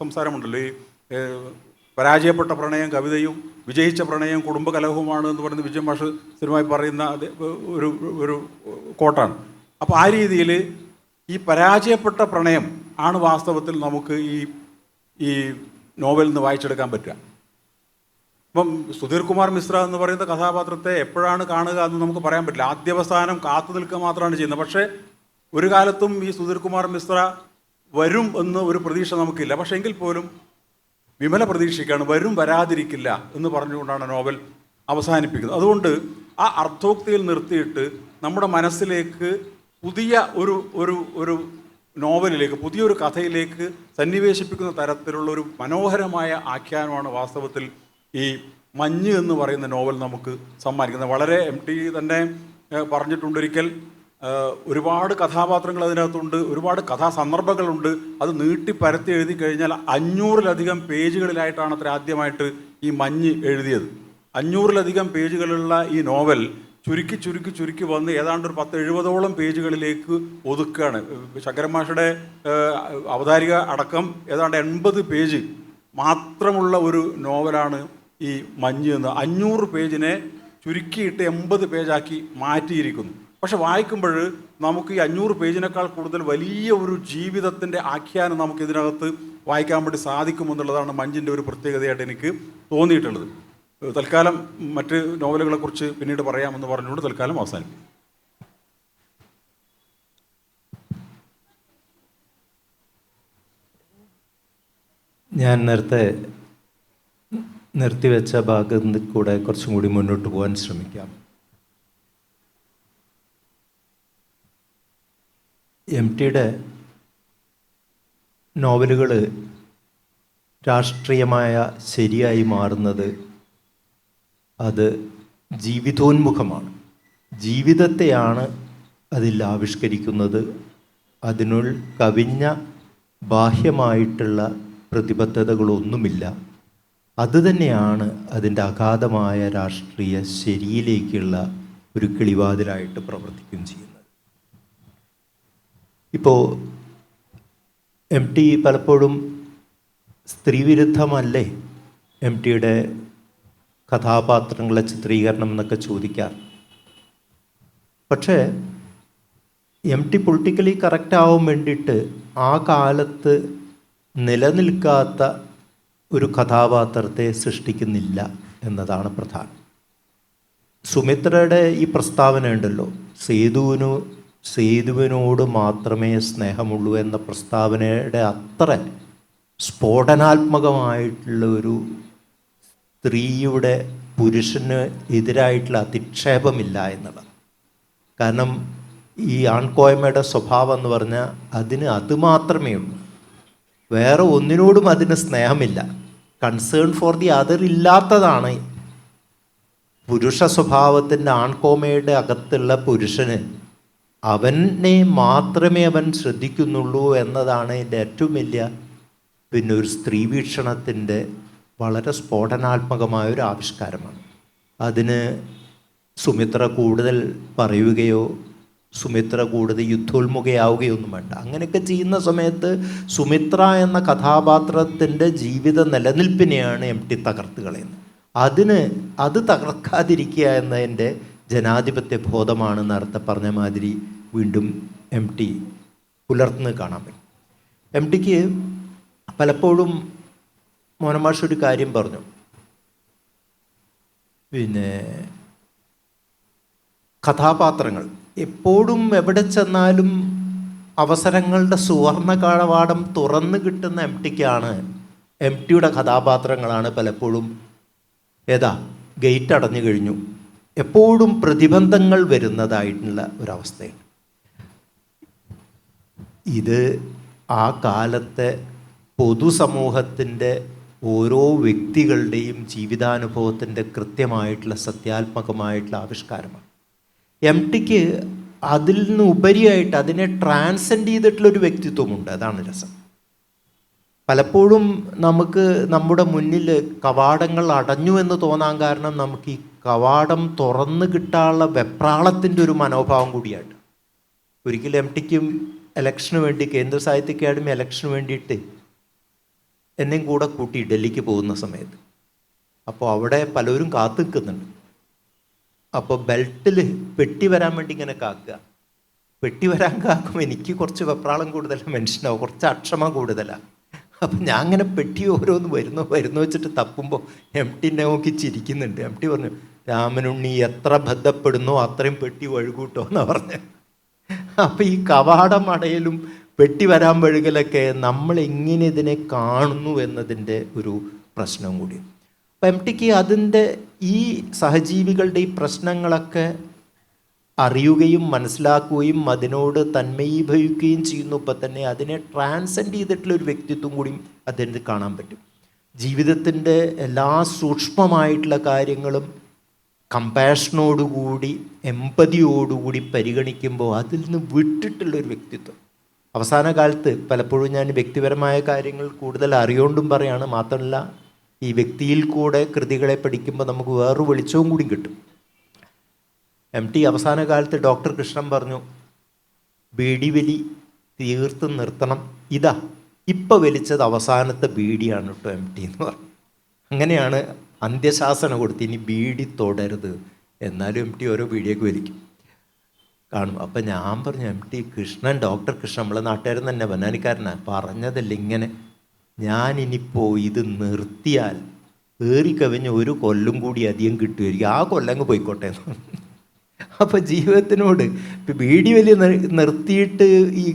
സംസാരമുണ്ടല്ലോ, ഈ പരാജയപ്പെട്ട പ്രണയം കവിതയും വിജയിച്ച പ്രണയം കുടുംബകലഹവുമാണ് എന്ന് പറയുന്ന വിജയൻ മാഷ് സ്ഥിരമായി പറയുന്ന ഒരു കോട്ടാണ്. അപ്പോൾ ആ രീതിയിൽ ഈ പരാജയപ്പെട്ട പ്രണയം ആണ് വാസ്തവത്തിൽ നമുക്ക് ഈ നോവലിൽ നിന്ന് വായിച്ചെടുക്കാൻ പറ്റുക. ഇപ്പം സുധീർ കുമാർ മിശ്ര എന്ന് പറയുന്ന കഥാപാത്രത്തെ എപ്പോഴാണ് കാണുക എന്ന് നമുക്ക് പറയാൻ പറ്റില്ല. ആദ്യാവസാനം കാത്തു നിൽക്കുക മാത്രമാണ് ചെയ്യുന്നത്. പക്ഷേ ഒരു കാലത്തും ഈ സുധീർ കുമാർ മിശ്ര വരും എന്ന് ഒരു പ്രതീക്ഷ നമുക്കില്ല. പക്ഷേ എങ്കിൽ പോലും വിമല പ്രതീക്ഷിക്കുകയാണ്, വരും വരാതിരിക്കില്ല എന്ന് പറഞ്ഞുകൊണ്ടാണ് നോവൽ അവസാനിപ്പിക്കുന്നത്. അതുകൊണ്ട് ആ അർത്ഥോക്തിയിൽ നിർത്തിയിട്ട് നമ്മുടെ മനസ്സിലേക്ക് പുതിയ ഒരു നോവലിലേക്ക്, പുതിയൊരു കഥയിലേക്ക് സന്നിവേശിപ്പിക്കുന്ന തരത്തിലുള്ള ഒരു മനോഹരമായ ആഖ്യാനമാണ് വാസ്തവത്തിൽ ഈ മഞ്ഞ് എന്ന് പറയുന്ന നോവൽ നമുക്ക് സമ്മാനിക്കുന്നത്. വളരെ MT തന്നെ പറഞ്ഞിട്ടുണ്ടൊരിക്കൽ, ഒരുപാട് കഥാപാത്രങ്ങൾ അതിനകത്തുണ്ട്, ഒരുപാട് കഥാസന്ദർഭങ്ങളുണ്ട്. അത് നീട്ടി പരത്തി എഴുതി കഴിഞ്ഞാൽ 500-ലധികം പേജുകളിലായിട്ടാണ് അത്ര ആദ്യമായിട്ട് ഈ മഞ്ഞ് എഴുതിയത്. 500-ലധികം പേജുകളുള്ള ഈ നോവൽ ചുരുക്കി വന്ന് ഏതാണ്ട് ഒരു 10-70ഓളം പേജുകളിലേക്ക് ഒതുക്കുകയാണ്. ശങ്കരമാഷയുടെ അവതാരിക അടക്കം ഏതാണ്ട് 80 പേജ് മാത്രമുള്ള ഒരു നോവലാണ് ഈ മഞ്ഞ് എന്ന്. 500 പേജിനെ ചുരുക്കിയിട്ട് 80 പേജാക്കി മാറ്റിയിരിക്കുന്നു. പക്ഷെ വായിക്കുമ്പോൾ നമുക്ക് ഈ 500 പേജിനേക്കാൾ കൂടുതൽ വലിയ ഒരു ജീവിതത്തിൻ്റെ ആഖ്യാനം നമുക്ക് ഇതിനകത്ത് വായിക്കാൻ വേണ്ടി സാധിക്കുമെന്നുള്ളതാണ് മഞ്ഞിൻ്റെ ഒരു പ്രത്യേകതയായിട്ട് എനിക്ക് തോന്നിയിട്ടുള്ളത്. തൽക്കാലം മറ്റ് നോവലുകളെക്കുറിച്ച് പിന്നീട് പറയാമെന്ന് പറഞ്ഞുകൊണ്ട് തൽക്കാലം അവസാനിക്കും. ഞാൻ നേരത്തെ നിർത്തിവെച്ച ഭാഗത്ത് കൂടെ കുറച്ചും കൂടി മുന്നോട്ട് പോകാൻ ശ്രമിക്കാം. MTയുടെ നോവലുകൾ രാഷ്ട്രീയമായ ശരിയായി മാറുന്നത് അത് ജീവിതോന്മുഖമാണ്. ജീവിതത്തെയാണ് അതിൽ ആവിഷ്കരിക്കുന്നത്. അതിനുൾ കവിഞ്ഞ ബാഹ്യമായിട്ടുള്ള പ്രതിബദ്ധതകളൊന്നുമില്ല. അതുതന്നെയാണ് അതിൻ്റെ അഗാധമായ രാഷ്ട്രീയ ശരിയിലേക്കുള്ള ഒരു കിളിവാതിലായിട്ട് പ്രവർത്തിക്കുകയും ചെയ്യുന്നത്. ഇപ്പോൾ MT പലപ്പോഴും സ്ത്രീവിരുദ്ധമല്ലേ MTയുടെ കഥാപാത്രങ്ങളെ ചിത്രീകരണം എന്നൊക്കെ ചോദിക്കാറ്. പക്ഷേ MT പൊളിറ്റിക്കലി കറക്റ്റ് ആവാൻ വേണ്ടിയിട്ട് ആ കാലത്ത് നിലനിൽക്കാത്ത ഒരു കഥാപാത്രത്തെ സൃഷ്ടിക്കുന്നില്ല എന്നതാണ് പ്രധാനം. സുമിത്രയുടെ ഈ പ്രസ്താവന ഉണ്ടല്ലോ, സേതുവിനോട് മാത്രമേ സ്നേഹമുള്ളൂ എന്ന പ്രസ്താവനയുടെ അത്ര സ്ഫോടനാത്മകമായിട്ടുള്ള ഒരു സ്ത്രീയുടെ പുരുഷന് എതിരായിട്ടുള്ള അധിക്ഷേപമില്ല എന്നുള്ളത്. കാരണം ഈ ആൺകോയ്മയുടെ സ്വഭാവം എന്ന് പറഞ്ഞാൽ അതിന് അത് മാത്രമേ ഉള്ളൂ, വേറെ ഒന്നിനോടും അതിന് സ്നേഹമില്ല. കൺസേൺ ഫോർ ദി അതർ ഇല്ലാത്തതാണ് പുരുഷ സ്വഭാവത്തിൻ്റെ. ആൺകോമയുടെ അകത്തുള്ള പുരുഷന് അവനെ മാത്രമേ അവൻ ശ്രദ്ധിക്കുന്നുള്ളൂ എന്നതാണ് എൻ്റെ ഏറ്റവും വലിയ ഒരു സ്ത്രീ വീക്ഷണത്തിൻ്റെ വളരെ സ്ഫോടനാത്മകമായൊരു ആവിഷ്കാരമാണ്. അതിന് സുമിത്ര കൂടുതൽ പറയുകയോ സുമിത്ര കൂടുതൽ യുദ്ധോന്മുഖയാവുകയൊന്നും വേണ്ട. അങ്ങനെയൊക്കെ ചെയ്യുന്ന സമയത്ത് സുമിത്ര എന്ന കഥാപാത്രത്തിൻ്റെ ജീവിത നിലനിൽപ്പിനെയാണ് MT തകർത്ത് കളയുന്നത്. അത് തകർക്കാതിരിക്കുക എന്നതിൻ്റെ ജനാധിപത്യ ബോധമാണ് നേരത്തെ പറഞ്ഞ മാതിരി വീണ്ടും MT പുലർത്തുന്നത് കാണാൻ പറ്റും. MTക്ക് പലപ്പോഴും മോനമാഷ് ഒരു കാര്യം പറഞ്ഞു, പിന്നെ കഥാപാത്രങ്ങൾ എപ്പോഴും എവിടെ ചെന്നാലും അവസരങ്ങളുടെ സുവർണ കവാടം തുറന്നു കിട്ടുന്ന എം ടിക്കാണ്, എം ടിയുടെ കഥാപാത്രങ്ങളാണ് പലപ്പോഴും ഗേറ്റ് അടഞ്ഞു കഴിഞ്ഞു, എപ്പോഴും പ്രതിബന്ധങ്ങൾ വരുന്നതായിട്ടുള്ള ഒരവസ്ഥയാണ്. ഇത് ആ കാലത്തെ പൊതുസമൂഹത്തിൻ്റെ ഓരോ വ്യക്തികളുടെയും ജീവിതാനുഭവത്തിൻ്റെ കൃത്യമായിട്ടുള്ള സത്യാത്മകമായിട്ടുള്ള ആവിഷ്കാരമാണ്. എം ടിക്ക് അതിൽ നിന്ന് ഉപരിയായിട്ട് അതിനെ ട്രാൻസെൻഡ് ചെയ്തിട്ടുള്ളൊരു വ്യക്തിത്വമുണ്ട്. അതാണ് രസം. പലപ്പോഴും നമുക്ക് നമ്മുടെ മുന്നിൽ കവാടങ്ങൾ അടഞ്ഞു എന്ന് തോന്നാൻ കാരണം നമുക്ക് ഈ കവാടം തുറന്നു കിട്ടാനുള്ള വെപ്രാളത്തിൻ്റെ ഒരു മനോഭാവം കൂടിയായിട്ട്. ഒരിക്കലും എം ടിക്കും ഇലക്ഷന് വേണ്ടി, കേന്ദ്ര സാഹിത്യ അക്കാദമി ഇലക്ഷന് വേണ്ടിയിട്ട് എന്നെയും കൂടെ കൂട്ടി ഡൽഹിക്ക് പോകുന്ന സമയത്ത്, അപ്പോൾ അവിടെ പലരും കാത്തു നിൽക്കുന്നുണ്ട്. അപ്പോൾ ബെൽറ്റിൽ പെട്ടി വരാൻ വേണ്ടി ഇങ്ങനെ കാക്കുക. പെട്ടി വരാൻ കാക്കുമ്പോൾ എനിക്ക് കുറച്ച് വെപ്രാളം കൂടുതലാണ്, മനുഷ്യനാവും, കുറച്ച് അക്ഷമ കൂടുതലാണ്. അപ്പം ഞാൻ അങ്ങനെ പെട്ടി ഓരോന്ന് വരുന്നു വെച്ചിട്ട് തപ്പുമ്പോൾ എം ടി നോക്കി ചിരിക്കുന്നുണ്ട്. എം ടി പറഞ്ഞു, രാമനുണ്ണി എത്ര ബന്ധപ്പെടുന്നോ അത്രയും പെട്ടി വഴുകൂട്ടോ എന്നാണ് പറഞ്ഞത്. അപ്പം ഈ കവാടം അടയലും പെട്ടി വരാൻ വഴുകലൊക്കെ നമ്മൾ എങ്ങനെ ഇതിനെ കാണുന്നു എന്നതിൻ്റെ ഒരു പ്രശ്നം കൂടി. അപ്പം എം ടിക്ക് അതിൻ്റെ ഈ സഹജീവികളുടെ ഈ പ്രശ്നങ്ങളൊക്കെ അറിയുകയും മനസ്സിലാക്കുകയും അതിനോട് തന്മയീഭവിക്കുകയും ചെയ്യുന്നപ്പോൾ തന്നെ അതിനെ ട്രാൻസെൻഡ് ചെയ്തിട്ടുള്ളൊരു വ്യക്തിത്വം കൂടിയും അതിന് കാണാൻ പറ്റും. ജീവിതത്തിൻ്റെ എല്ലാ സൂക്ഷ്മമായിട്ടുള്ള കാര്യങ്ങളും കമ്പാഷനോടുകൂടി എമ്പതിയോടുകൂടി പരിഗണിക്കുമ്പോൾ അതിൽ നിന്ന് വിട്ടിട്ടുള്ളൊരു വ്യക്തിത്വം. അവസാന കാലത്ത് പലപ്പോഴും ഞാൻ വ്യക്തിപരമായ കാര്യങ്ങൾ കൂടുതൽ അറിയോണ്ടും പറയാണ്, മാത്രമല്ല ഈ വ്യക്തിയിൽ കൂടെ കൃതികളെ പഠിക്കുമ്പോൾ നമുക്ക് വേറൊരു വെളിച്ചവും കൂടി കിട്ടും. എം ടി അവസാന കാലത്ത് ഡോക്ടർ കൃഷ്ണൻ പറഞ്ഞു, ബീഡി വലി തീർത്ത് നിർത്തണം, ഇപ്പം വലിച്ചത് അവസാനത്തെ ബീഡിയാണ് കേട്ടോ എം ടി എന്ന് പറഞ്ഞു. അങ്ങനെയാണ് അന്ത്യശാസന കൊടുത്ത്, ഇനി ബീഡി തൊടരുത്. എന്നാലും എം ടി ഓരോ ബീഡിയൊക്കെ വലിക്കും കാണും. അപ്പം ഞാൻ പറഞ്ഞു, M T Krishnan, doctor Krishnan, നമ്മളെ നാട്ടുകാരൻ തന്നെ, ബനാനിക്കാരനാണ്, പറഞ്ഞതല്ല ഇങ്ങനെ, ഞാനിനിപ്പോൾ ഇത് നിർത്തിയാൽ ഏറിക്കവിഞ്ഞ് ഒരു കൊല്ലം കൂടി അധികം കിട്ടുമായിരിക്കും, ആ കൊല്ലം അങ്ങ് പോയിക്കോട്ടെ. അപ്പോൾ ജീവിതത്തിനോട് ഇപ്പം ബീഡി വലി നിർത്തിയിട്ട് ഈ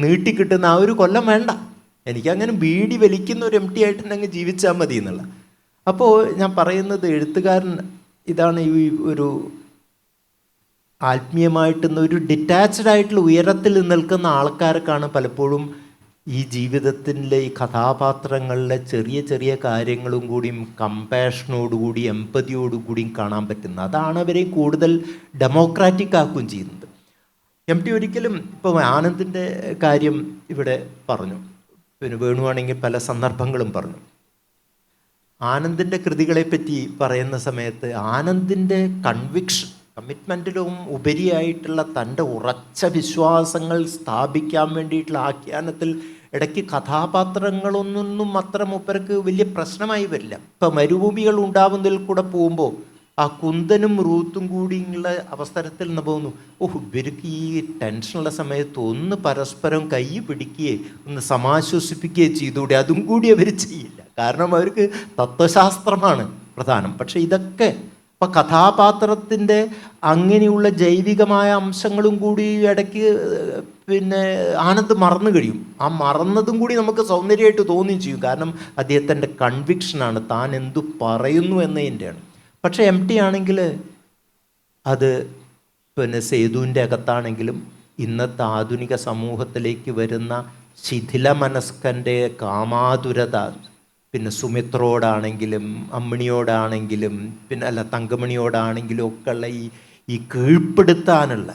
നീട്ടിക്കിട്ടുന്ന ആ ഒരു കൊല്ലം വേണ്ട, എനിക്കങ്ങനെ ബീഡി വലിക്കുന്ന ഒരു എം ടി ആയിട്ട് അങ്ങ് ജീവിച്ചാൽ മതി എന്നുള്ള. അപ്പോൾ ഞാൻ പറയുന്നത്, എഴുത്തുകാരൻ ഇതാണ്, ഈ ഒരു ആത്മീയമായിട്ടുന്ന ഒരു ഡിറ്റാച്ച്ഡ് ആയിട്ടുള്ള ഉയരത്തിൽ നിൽക്കുന്ന ആൾക്കാർക്കാണ് പലപ്പോഴും ഈ ജീവിതത്തിലെ ഈ കഥാപാത്രങ്ങളിലെ ചെറിയ ചെറിയ കാര്യങ്ങളും കൂടിയും കമ്പാഷനോടുകൂടി എമ്പതിയോടുകൂടിയും കാണാൻ പറ്റുന്നത്. അതാണ് അവരെ കൂടുതൽ ഡെമോക്രാറ്റിക് ആക്കുകയും ചെയ്യുന്നത്. എം ടി ഒരിക്കലും, ഇപ്പോൾ ആനന്ദിൻ്റെ കാര്യം ഇവിടെ പറഞ്ഞു, പിന്നെ വേണുവാണെങ്കിൽ പല സന്ദർഭങ്ങളും പറഞ്ഞു. ആനന്ദിൻ്റെ കൃതികളെപ്പറ്റി പറയുന്ന സമയത്ത് ആനന്ദിൻ്റെ കമ്മിറ്റ്മെൻറ്റിലും ഉപരിയായിട്ടുള്ള തൻ്റെ ഉറച്ച വിശ്വാസങ്ങൾ സ്ഥാപിക്കാൻ വേണ്ടിയിട്ടുള്ള ആഖ്യാനത്തിൽ ഇടയ്ക്ക് കഥാപാത്രങ്ങളൊന്നും അത്ര മൂപ്പർക്ക് വലിയ പ്രശ്നമായി വരില്ല. ഇപ്പം മരുഭൂമികൾ ഉണ്ടാവുന്നതിൽ കൂടെ പോകുമ്പോൾ ആ കുന്തനും റൂത്തും കൂടിയുള്ള അവസരത്തിൽ നിന്ന് പോകുന്നു, ഇവർക്ക് ഈ ടെൻഷനുള്ള സമയത്ത് ഒന്ന് പരസ്പരം കൈ പിടിക്കുകയോ ഒന്ന് സമാശ്വസിപ്പിക്കുകയോ ചെയ്തുകൂടെ, അതും കൂടി അവർ ചെയ്യില്ല. കാരണം അവർക്ക് തത്വശാസ്ത്രമാണ് പ്രധാനം. പക്ഷേ ഇതൊക്കെ ഇപ്പം കഥാപാത്രത്തിൻ്റെ അങ്ങനെയുള്ള ജൈവികമായ അംശങ്ങളും കൂടി ഇടയ്ക്ക് പിന്നെ ആനന്ദ് മറന്നു കഴിയും. ആ മറന്നതും കൂടി നമുക്ക് സൗന്ദര്യമായിട്ട് തോന്നുകയും ചെയ്യും. കാരണം അദ്ദേഹത്തിൻ്റെ കൺവിക്ഷനാണ്, താൻ എന്തു പറയുന്നു എന്നതിൻ്റെയാണ്. പക്ഷേ എം ടി ആണെങ്കിൽ അത് പിന്നെ സേതുവിൻ്റെ അകത്താണെങ്കിലും ഇന്നത്തെ ആധുനിക സമൂഹത്തിലേക്ക് വരുന്ന ശിഥില മനസ്കൻ്റെ കാമാതുരത, പിന്നെ സുമിത്രോടാണെങ്കിലും അമ്മിണിയോടാണെങ്കിലും പിന്നെ തങ്കമണിയോടാണെങ്കിലും ഒക്കെ ഉള്ള ഈ കീഴ്പ്പെടുത്താനുള്ള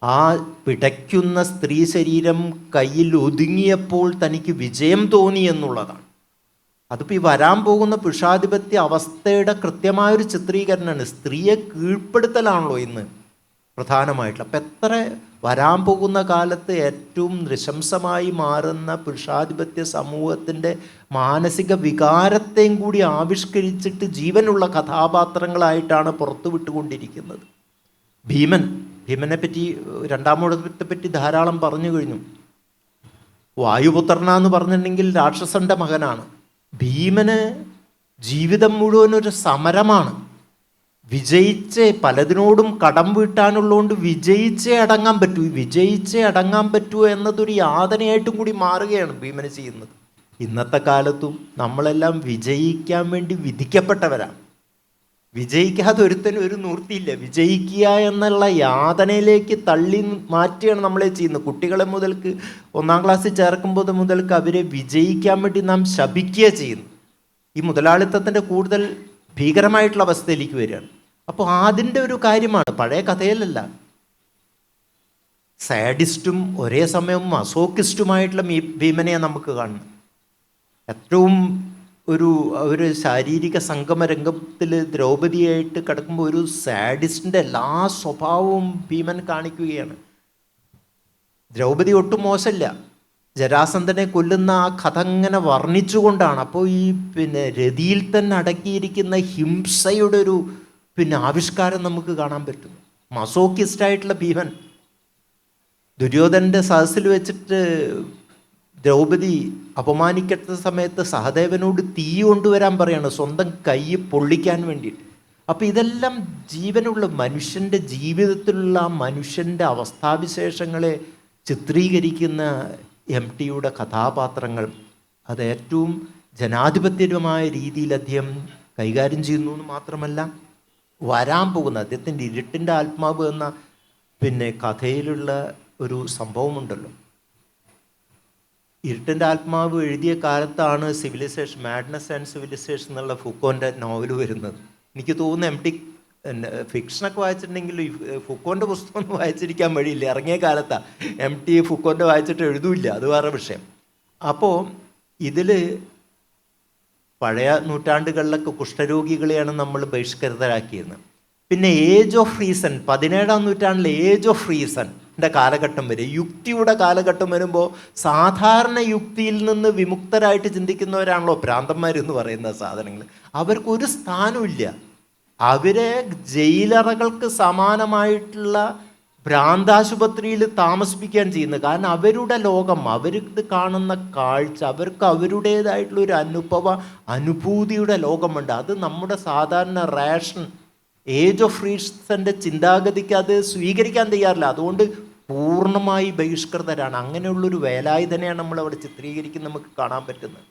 ആ പിടയ്ക്കുന്ന സ്ത്രീ ശരീരം കയ്യിൽ ഒതുങ്ങിയപ്പോൾ തനിക്ക് വിജയം തോന്നി എന്നുള്ളതാണ്. അതിപ്പോൾ ഈ വരാൻ പോകുന്ന പുരുഷാധിപത്യ അവസ്ഥയുടെ കൃത്യമായൊരു ചിത്രീകരണമാണ്. സ്ത്രീയെ കീഴ്പ്പെടുത്തലാണല്ലോ ഇന്ന് പ്രധാനമായിട്ടുള്ള. അപ്പം എത്ര വരാൻ പോകുന്ന കാലത്ത് ഏറ്റവും നൃശംസമായി മാറുന്ന പുരുഷാധിപത്യ സമൂഹത്തിൻ്റെ മാനസിക വികാരത്തെയും കൂടി ആവിഷ്കരിച്ചിട്ട് ജീവനുള്ള കഥാപാത്രങ്ങളായിട്ടാണ് പുറത്തു വിട്ടുകൊണ്ടിരിക്കുന്നത്. ഭീമനെ പറ്റി, രണ്ടാം മൂഴത്തെ പറ്റി ധാരാളം പറഞ്ഞു കഴിഞ്ഞു. വായുപുത്രനാന്ന് പറഞ്ഞിട്ടുണ്ടെങ്കിൽ രാക്ഷസൻ്റെ മകനാണ്. ഭീമന് ജീവിതം മുഴുവൻ ഒരു സമരമാണ്. വിജയിച്ചേ പലതിനോടും കടം വീട്ടാനുള്ളതുകൊണ്ട് വിജയിച്ചേ അടങ്ങാൻ പറ്റൂ. വിജയിച്ചേ അടങ്ങാൻ പറ്റൂ എന്നതൊരു യാതനയായിട്ടും കൂടി മാറുകയാണ് ഭീമന് ചെയ്യുന്നത്. ഇന്നത്തെ കാലത്തും നമ്മളെല്ലാം വിജയിക്കാൻ വേണ്ടി വിധിക്കപ്പെട്ടവരാണ്. വിജയിക്കാതെ ഒരുത്തനും ഒരു നിവൃത്തിയില്ല. വിജയിക്കുക എന്നുള്ള യാതനയിലേക്ക് തള്ളി മാറ്റിയാണ് നമ്മളെ ചെയ്യുന്നത്. കുട്ടികളെ മുതൽക്ക് 1-ാം ക്ലാസ്സിൽ ചേർക്കുമ്പോൾ മുതൽക്ക് അവരെ വിജയിക്കാൻ വേണ്ടി നാം ശപിക്കുക ചെയ്യുന്നു. ഈ മുതലാളിത്തത്തിൻ്റെ കൂടുതൽ ഭീകരമായിട്ടുള്ള അവസ്ഥയിലേക്ക് വരികയാണ്. അപ്പോൾ അതിൻ്റെ ഒരു കാര്യമാണ്, പഴയ കഥയിലല്ല. സാഡിസ്റ്റും ഒരേ സമയം മസോക്കിസ്റ്റുമായിട്ടുള്ള ഭീമനെയാണ് നമുക്ക് കാണുന്നത്. ഏറ്റവും ഒരു ശാരീരിക സംഗമ രംഗത്തിൽ ദ്രൗപദിയായിട്ട് കിടക്കുമ്പോൾ ഒരു സാഡിസ്റ്റിൻ്റെ എല്ലാ സ്വഭാവവും ഭീമൻ കാണിക്കുകയാണ്. ദ്രൗപദി ഒട്ടും മോശമില്ല. ജരാസന്ധനെ കൊല്ലുന്ന ആ കഥ ഇങ്ങനെ വർണ്ണിച്ചുകൊണ്ടാണ്. അപ്പോൾ ഈ രതിയിൽ തന്നെ അടക്കിയിരിക്കുന്ന ഹിംസയുടെ ഒരു ആവിഷ്കാരം നമുക്ക് കാണാൻ പറ്റും. മസോക്കിസ്റ്റായിട്ടുള്ള ഭീമൻ ദുര്യോധനൻ്റെ സദസ്സിൽ വെച്ചിട്ട് ദ്രൗപദി അപമാനിക്കത്ത സമയത്ത് സഹദേവനോട് തീ കൊണ്ടുവരാൻ പറയാണ്, സ്വന്തം കൈ പൊള്ളിക്കാൻ വേണ്ടിയിട്ട്. അപ്പോൾ ഇതെല്ലാം ജീവനുള്ള മനുഷ്യൻ്റെ ജീവിതത്തിലുള്ള മനുഷ്യൻ്റെ അവസ്ഥാവിശേഷങ്ങളെ ചിത്രീകരിക്കുന്ന MTയുടെ കഥാപാത്രങ്ങൾ അത് ഏറ്റവും ജനാധിപത്യപരമായ രീതിയിൽ അദ്ദേഹം കൈകാര്യം ചെയ്യുന്നു എന്ന് മാത്രമല്ല, വരാൻ പോകുന്ന അദ്ദേഹത്തിൻ്റെ ഇരുട്ടിൻ്റെ ആത്മാവ് എന്ന കഥയിലുള്ള ഒരു സംഭവമുണ്ടല്ലോ. ഇരുട്ടിൻ്റെ ആത്മാവ് എഴുതിയ കാലത്താണ് സിവിലൈസേഷൻ, മാഡ്നസ് ആൻഡ് സിവിലൈസേഷൻ എന്നുള്ള ഫുക്കോൻ്റെ നോവൽ വരുന്നത്. എനിക്ക് തോന്നുന്നു MT ഫിക്ഷനൊക്കെ വായിച്ചിട്ടുണ്ടെങ്കിൽ ഫുക്കോൻ്റെ പുസ്തകമൊന്നും വായിച്ചിരിക്കാൻ വഴിയില്ല. ഇറങ്ങിയ കാലത്താണ്. MT ഫുക്കോൻ്റെ വായിച്ചിട്ട് എഴുതൂല്ല, അത് വേറെ വിഷയം. അപ്പോൾ ഇതിൽ പഴയ നൂറ്റാണ്ടുകളിലൊക്കെ കുഷ്ഠരോഗികളെയാണ് നമ്മൾ ബഹിഷ്കൃതരാക്കിയിരുന്നത്. പിന്നെ ഏജ് ഓഫ് റീസൺ, 17-ാം നൂറ്റാണ്ടിലെ ഏജ് ഓഫ് റീസണിൻ്റെ കാലഘട്ടം വരെ, യുക്തിയുടെ കാലഘട്ടം വരുമ്പോൾ സാധാരണ യുക്തിയിൽ നിന്ന് വിമുക്തരായിട്ട് ചിന്തിക്കുന്നവരാണല്ലോ ഭ്രാന്തന്മാരെന്ന് പറയുന്ന സാധനങ്ങൾ. അവർക്കൊരു സ്ഥാനമില്ല. അവരെ ജയിലറകൾക്ക് സമാനമായിട്ടുള്ള ഭ്രാന്താശുപത്രിയിൽ താമസിപ്പിക്കാൻ ചെയ്യുന്നത്. കാരണം അവരുടെ ലോകം, അവർക്ക് കാണുന്ന കാഴ്ച, അവർക്ക് അവരുടേതായിട്ടുള്ളൊരു അനുഭൂതിയുടെ ലോകമുണ്ട്. അത് നമ്മുടെ സാധാരണ റേഷൻ ഏജ് ഓഫ് റീസൻ്റെ ചിന്താഗതിക്ക് അത് സ്വീകരിക്കാൻ തയ്യാറില്ല. അതുകൊണ്ട് പൂർണ്ണമായി ബഹിഷ്കൃതരാണ്. അങ്ങനെയുള്ളൊരു വേലായുധനെയാണ് നമ്മളവിടെ ചിത്രീകരിക്കുന്നത്, നമുക്ക് കാണാൻ പറ്റുന്നത്.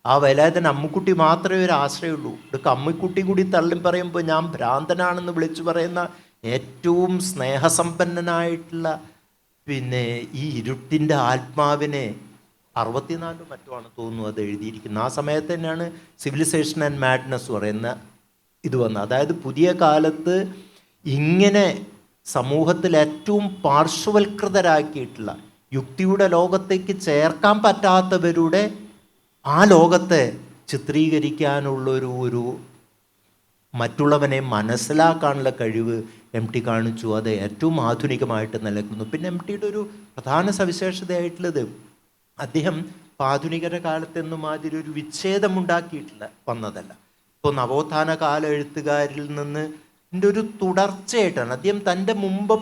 ആ വേലായുധൻ അമ്മുക്കുട്ടി മാത്രമേ ഒരു ആശ്രയമുള്ളൂ. ഇതൊക്കെ അമ്മുക്കുട്ടി കൂടി തള്ളി പറയുമ്പോൾ ഞാൻ ഭ്രാന്തനാണെന്ന് വിളിച്ചു പറയുന്ന ഏറ്റവും സ്നേഹസമ്പന്നനായിട്ടുള്ള ഈ ഇരുട്ടിൻ്റെ ആത്മാവിനെ 64 മറ്റുമാണ് തോന്നുന്നു അത് എഴുതിയിരിക്കുന്നത്. ആ സമയത്ത് തന്നെയാണ് സിവിലൈസേഷൻ ആൻഡ് മാഡ്നസ് പറയുന്ന ഇത് വന്നത്. അതായത് പുതിയ കാലത്ത് ഇങ്ങനെ സമൂഹത്തിൽ ഏറ്റവും പാർശ്വവൽകൃതരാക്കിയിട്ടുള്ള യുക്തിയുടെ ലോകത്തേക്ക് ചേർക്കാൻ പറ്റാത്തവരുടെ ആ ലോകത്തെ ചിത്രീകരിക്കാനുള്ളൊരു മറ്റുള്ളവനെ മനസ്സിലാക്കാനുള്ള കഴിവ് MT കാണിച്ചു. അത് ഏറ്റവും ആധുനികമായിട്ട് നിലനിൽക്കുന്നു. പിന്നെ MTയുടെ ഒരു പ്രധാന സവിശേഷതയായിട്ടുള്ളത്, അദ്ദേഹം ആധുനികരുടെ കാലത്തെന്ന മാതിരി ഒരു വിച്ഛേദമുണ്ടാക്കിയിട്ടില്ല വന്നതല്ല. ഇപ്പോൾ നവോത്ഥാന കാല എഴുത്തുകാരിൽ നിന്ന് ഒരു തുടർച്ചയായിട്ടാണ് അദ്ദേഹം തൻ്റെ മുമ്പ്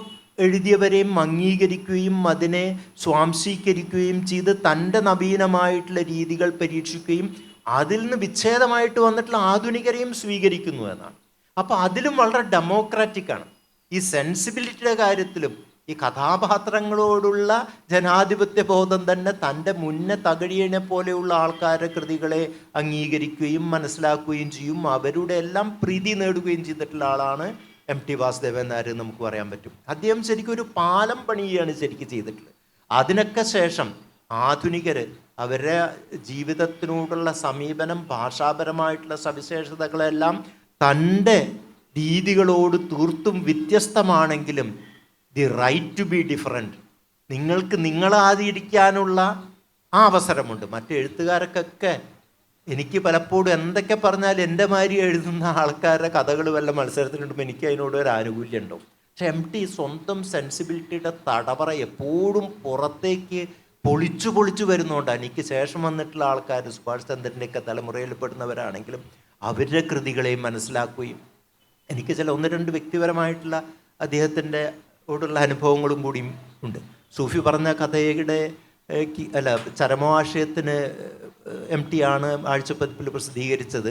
എഴുതിയവരെയും അംഗീകരിക്കുകയും അതിനെ സ്വാംശീകരിക്കുകയും ചെയ്ത് തൻ്റെ നവീനമായിട്ടുള്ള രീതികൾ പരീക്ഷിക്കുകയും അതിൽ നിന്ന് വിച്ഛേദമായിട്ട് വന്നിട്ടുള്ള ആധുനികരെയും സ്വീകരിക്കുന്നു എന്നാണ്. അപ്പോൾ അതിലും വളരെ ഡെമോക്രാറ്റിക്കാണ്. ഈ സെൻസിബിലിറ്റിയുടെ കാര്യത്തിലും ഈ കഥാപാത്രങ്ങളോടുള്ള ജനാധിപത്യ ബോധം തന്നെ തൻ്റെ മുന്നേ തകഴിയനെ പോലെയുള്ള ആൾക്കാരുടെ കൃതികളെ അംഗീകരിക്കുകയും മനസ്സിലാക്കുകയും ചെയ്യും. അവരുടെ എല്ലാം പ്രീതി നേടുകയും ചെയ്തിട്ടുള്ള ആളാണ് MT വാസുദേവൻ നായർ നമുക്ക് പറയാൻ പറ്റും. അദ്ദേഹം ശരിക്കും ഒരു പാലം പണിയാണ് ശരിക്കും ചെയ്തിട്ടുള്ളത്. അതിനൊക്കെ ശേഷം ആധുനികർ അവരുടെ ജീവിതത്തിനോടുള്ള സമീപനം, ഭാഷാപരമായിട്ടുള്ള സവിശേഷതകളെല്ലാം തൻ്റെ രീതികളോട് തീർത്തും വ്യത്യസ്തമാണെങ്കിലും the right to be different, നിങ്ങൾക്ക് നിങ്ങളാതിരിക്കാനുള്ള ആ അവസരമുണ്ട്. മറ്റു എഴുത്തുകാർക്കൊക്കെ എനിക്ക് പലപ്പോഴും എന്തൊക്കെ പറഞ്ഞാൽ എൻ്റെ മാതിരി എഴുതുന്ന ആൾക്കാരുടെ കഥകൾ വല്ല മത്സരത്തിനുണ്ടുമ്പോൾ എനിക്ക് അതിനോട് ഒരു ആനുകൂല്യം ഉണ്ടാവും. പക്ഷെ MT സ്വന്തം സെൻസിബിലിറ്റിയുടെ തടവറ എപ്പോഴും പുറത്തേക്ക് പൊളിച്ചു വരുന്നതുകൊണ്ടാണ്. എനിക്ക് ശേഷം വന്നിട്ടുള്ള ആൾക്കാർ സുഭാഷ് ചന്ദ്രൻ്റെയൊക്കെ തലമുറയിൽ പെടുന്നവരാണെങ്കിലും അവരുടെ കൃതികളെയും മനസ്സിലാക്കുകയും എനിക്ക് ചില 1-2 വ്യക്തിപരമായിട്ടുള്ള അദ്ദേഹത്തിൻ്റെ ഓടുള്ള അനുഭവങ്ങളും കൂടിയും ഉണ്ട്. സൂഫി പറഞ്ഞ കഥയുടെ ചരമവാർഷികത്തിന് MT ആണ് ആഴ്ചപ്പതിപ്പിൽ പ്രസിദ്ധീകരിച്ചത്.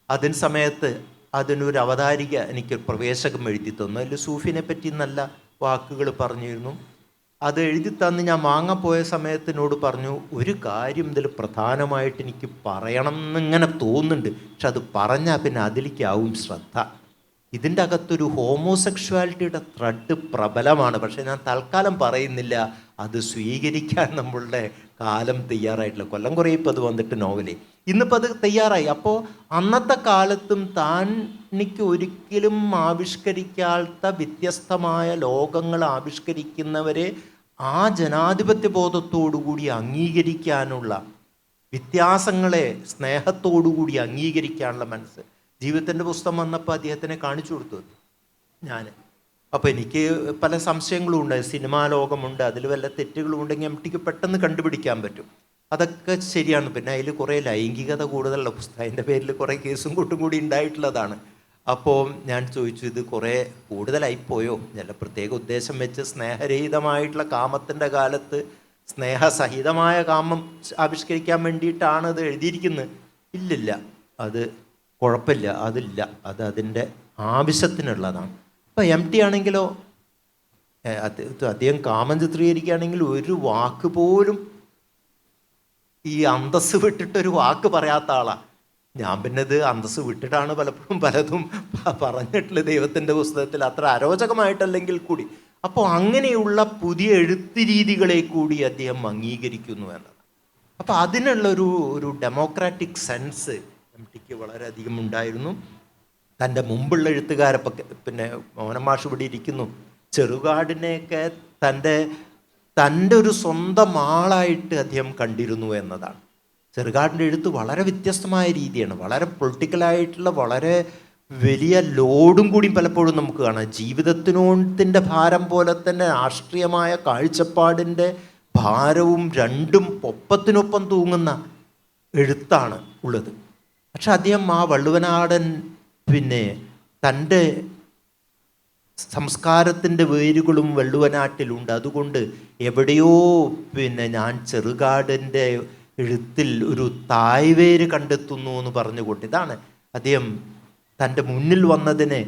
അതിന് സമയത്ത് അതിനൊരു അവതാരിക എനിക്ക് പ്രവേശകം എഴുതി തന്നു. അതിൽ സൂഫിനെ പറ്റി നല്ല വാക്കുകൾ പറഞ്ഞിരുന്നു. അത് എഴുതി തന്ന് ഞാൻ വാങ്ങാൻ പോയ സമയത്തിനോട് പറഞ്ഞു, ഒരു കാര്യം ഇതിൽ പ്രധാനമായിട്ട് എനിക്ക് പറയണം എന്നിങ്ങനെ തോന്നുന്നുണ്ട്, പക്ഷെ അത് പറഞ്ഞാൽ പിന്നെ അതിലേക്കാവും ശ്രദ്ധ. ഇതിൻ്റെ അകത്തൊരു ഹോമോസെക്ഷുവാലിറ്റിയുടെ ത്രെഡ് പ്രബലമാണ്, പക്ഷേ ഞാൻ തൽക്കാലം പറയുന്നില്ല. അത് സ്വീകരിക്കാൻ നമ്മളുടെ കാലം തയ്യാറായിട്ടില്ല. കൊല്ലം കുറേ ഇപ്പോൾ അത് വന്നിട്ട് നോവലേ, ഇന്നിപ്പോൾ അത് തയ്യാറായി. അപ്പോൾ അന്നത്തെ കാലത്തും എനിക്ക് ഒരിക്കലും ആവിഷ്കരിക്കാത്ത വ്യത്യസ്തമായ ലോകങ്ങൾ ആവിഷ്കരിക്കുന്നവരെ ആ ജനാധിപത്യ ബോധത്തോടുകൂടി അംഗീകരിക്കാനുള്ള, വ്യത്യാസങ്ങളെ സ്നേഹത്തോടുകൂടി അംഗീകരിക്കാനുള്ള മനസ്സ്. ജീവിതത്തിൻ്റെ പുസ്തകം വന്നപ്പോൾ അദ്ദേഹത്തിനെ കാണിച്ചു കൊടുത്തു ഞാൻ. അപ്പോൾ എനിക്ക് പല സംശയങ്ങളും ഉണ്ട്. സിനിമാ ലോകമുണ്ട്, അതിൽ വല്ല തെറ്റുകളും ഉണ്ടെങ്കിൽ എംടിക്ക് പെട്ടെന്ന് കണ്ടുപിടിക്കാൻ പറ്റും. അതൊക്കെ ശരിയാണ്. പിന്നെ അതിൽ കുറേ ലൈംഗികത കൂടുതലുള്ള പുസ്തകം, അതിൻ്റെ പേരിൽ കുറേ കേസും കൂട്ടും കൂടി ഉണ്ടായിട്ടുള്ളതാണ്. അപ്പോൾ ഞാൻ ചോദിച്ചു, ഇത് കുറേ കൂടുതലായിപ്പോയോ? ചില പ്രത്യേക ഉദ്ദേശം വെച്ച് സ്നേഹരഹിതമായിട്ടുള്ള കാമത്തിൻ്റെ കാലത്ത് സ്നേഹസഹിതമായ കാമം ആവിഷ്കരിക്കാൻ വേണ്ടിയിട്ടാണ് അത് എഴുതിയിരിക്കുന്നത്. ഇല്ലില്ല, അത് കുഴപ്പമില്ല, അതില്ല, അത് അതിൻ്റെ ആവശ്യത്തിനുള്ളതാണ്. അപ്പോൾ എം ടി ആണെങ്കിലോ അദ്ദേഹം കാമം ചിത്രീകരിക്കുകയാണെങ്കിൽ ഒരു വാക്ക് പോലും ഈ അന്തസ്സ് വിട്ടിട്ടൊരു വാക്ക് പറയാത്ത ആളാണ്. ഞാൻ പിന്നെ ഇത് അന്തസ്സ് വിട്ടിട്ടാണ് പലപ്പോഴും പലതും പറഞ്ഞിട്ടുള്ളത് ദൈവത്തിൻ്റെ പുസ്തകത്തിൽ, അത്ര അരോചകമായിട്ടല്ലെങ്കിൽ കൂടി. അപ്പോൾ അങ്ങനെയുള്ള പുതിയ എഴുത്ത് രീതികളെ കൂടി അദ്ദേഹം അംഗീകരിക്കുന്നു എന്നതാണ്. അപ്പോൾ അതിനുള്ളൊരു ഡെമോക്രാറ്റിക് സെൻസ് എം ടിക്ക് വളരെയധികം ഉണ്ടായിരുന്നു. തൻ്റെ മുമ്പുള്ള എഴുത്തുകാരപ്പം, പിന്നെ മോഹനൻ മാഷ് ഇവിടെ ഇരിക്കുന്നു, ചെറുകാടിനെയൊക്കെ തൻ്റെ ഒരു സ്വന്തം ആളായിട്ട് അദ്ദേഹം കണ്ടിരുന്നു എന്നതാണ്. ചെറുകാടിൻ്റെ എഴുത്ത് വളരെ വ്യത്യസ്തമായ രീതിയാണ്, വളരെ പൊളിറ്റിക്കലായിട്ടുള്ള, വളരെ വലിയ ലോഡും കൂടി പലപ്പോഴും നമുക്ക് കാണാം. ജീവിതത്തിനോടത്തിൻ്റെ ഭാരം പോലെ തന്നെ രാഷ്ട്രീയമായ കാഴ്ചപ്പാടിൻ്റെ ഭാരവും രണ്ടും ഒപ്പത്തിനൊപ്പം തൂങ്ങുന്ന എഴുത്താണ് ഉള്ളത്. പക്ഷെ അദ്ദേഹം ആ വള്ളുവനാടൻ പിന്നെ തൻ്റെ സംസ്കാരത്തിൻ്റെ വേരുകളും വള്ളുവനാട്ടിലുണ്ട്. അതുകൊണ്ട് എവിടെയോ പിന്നെ ഞാൻ ചെറുകാടിൻ്റെ എഴുത്തിൽ ഒരു തായ്വേര് കണ്ടെത്തുന്നു എന്ന് പറഞ്ഞുകൊണ്ട്, ഇതാണ് അദ്ദേഹം തൻ്റെ മുന്നിൽ വന്നതിനെ,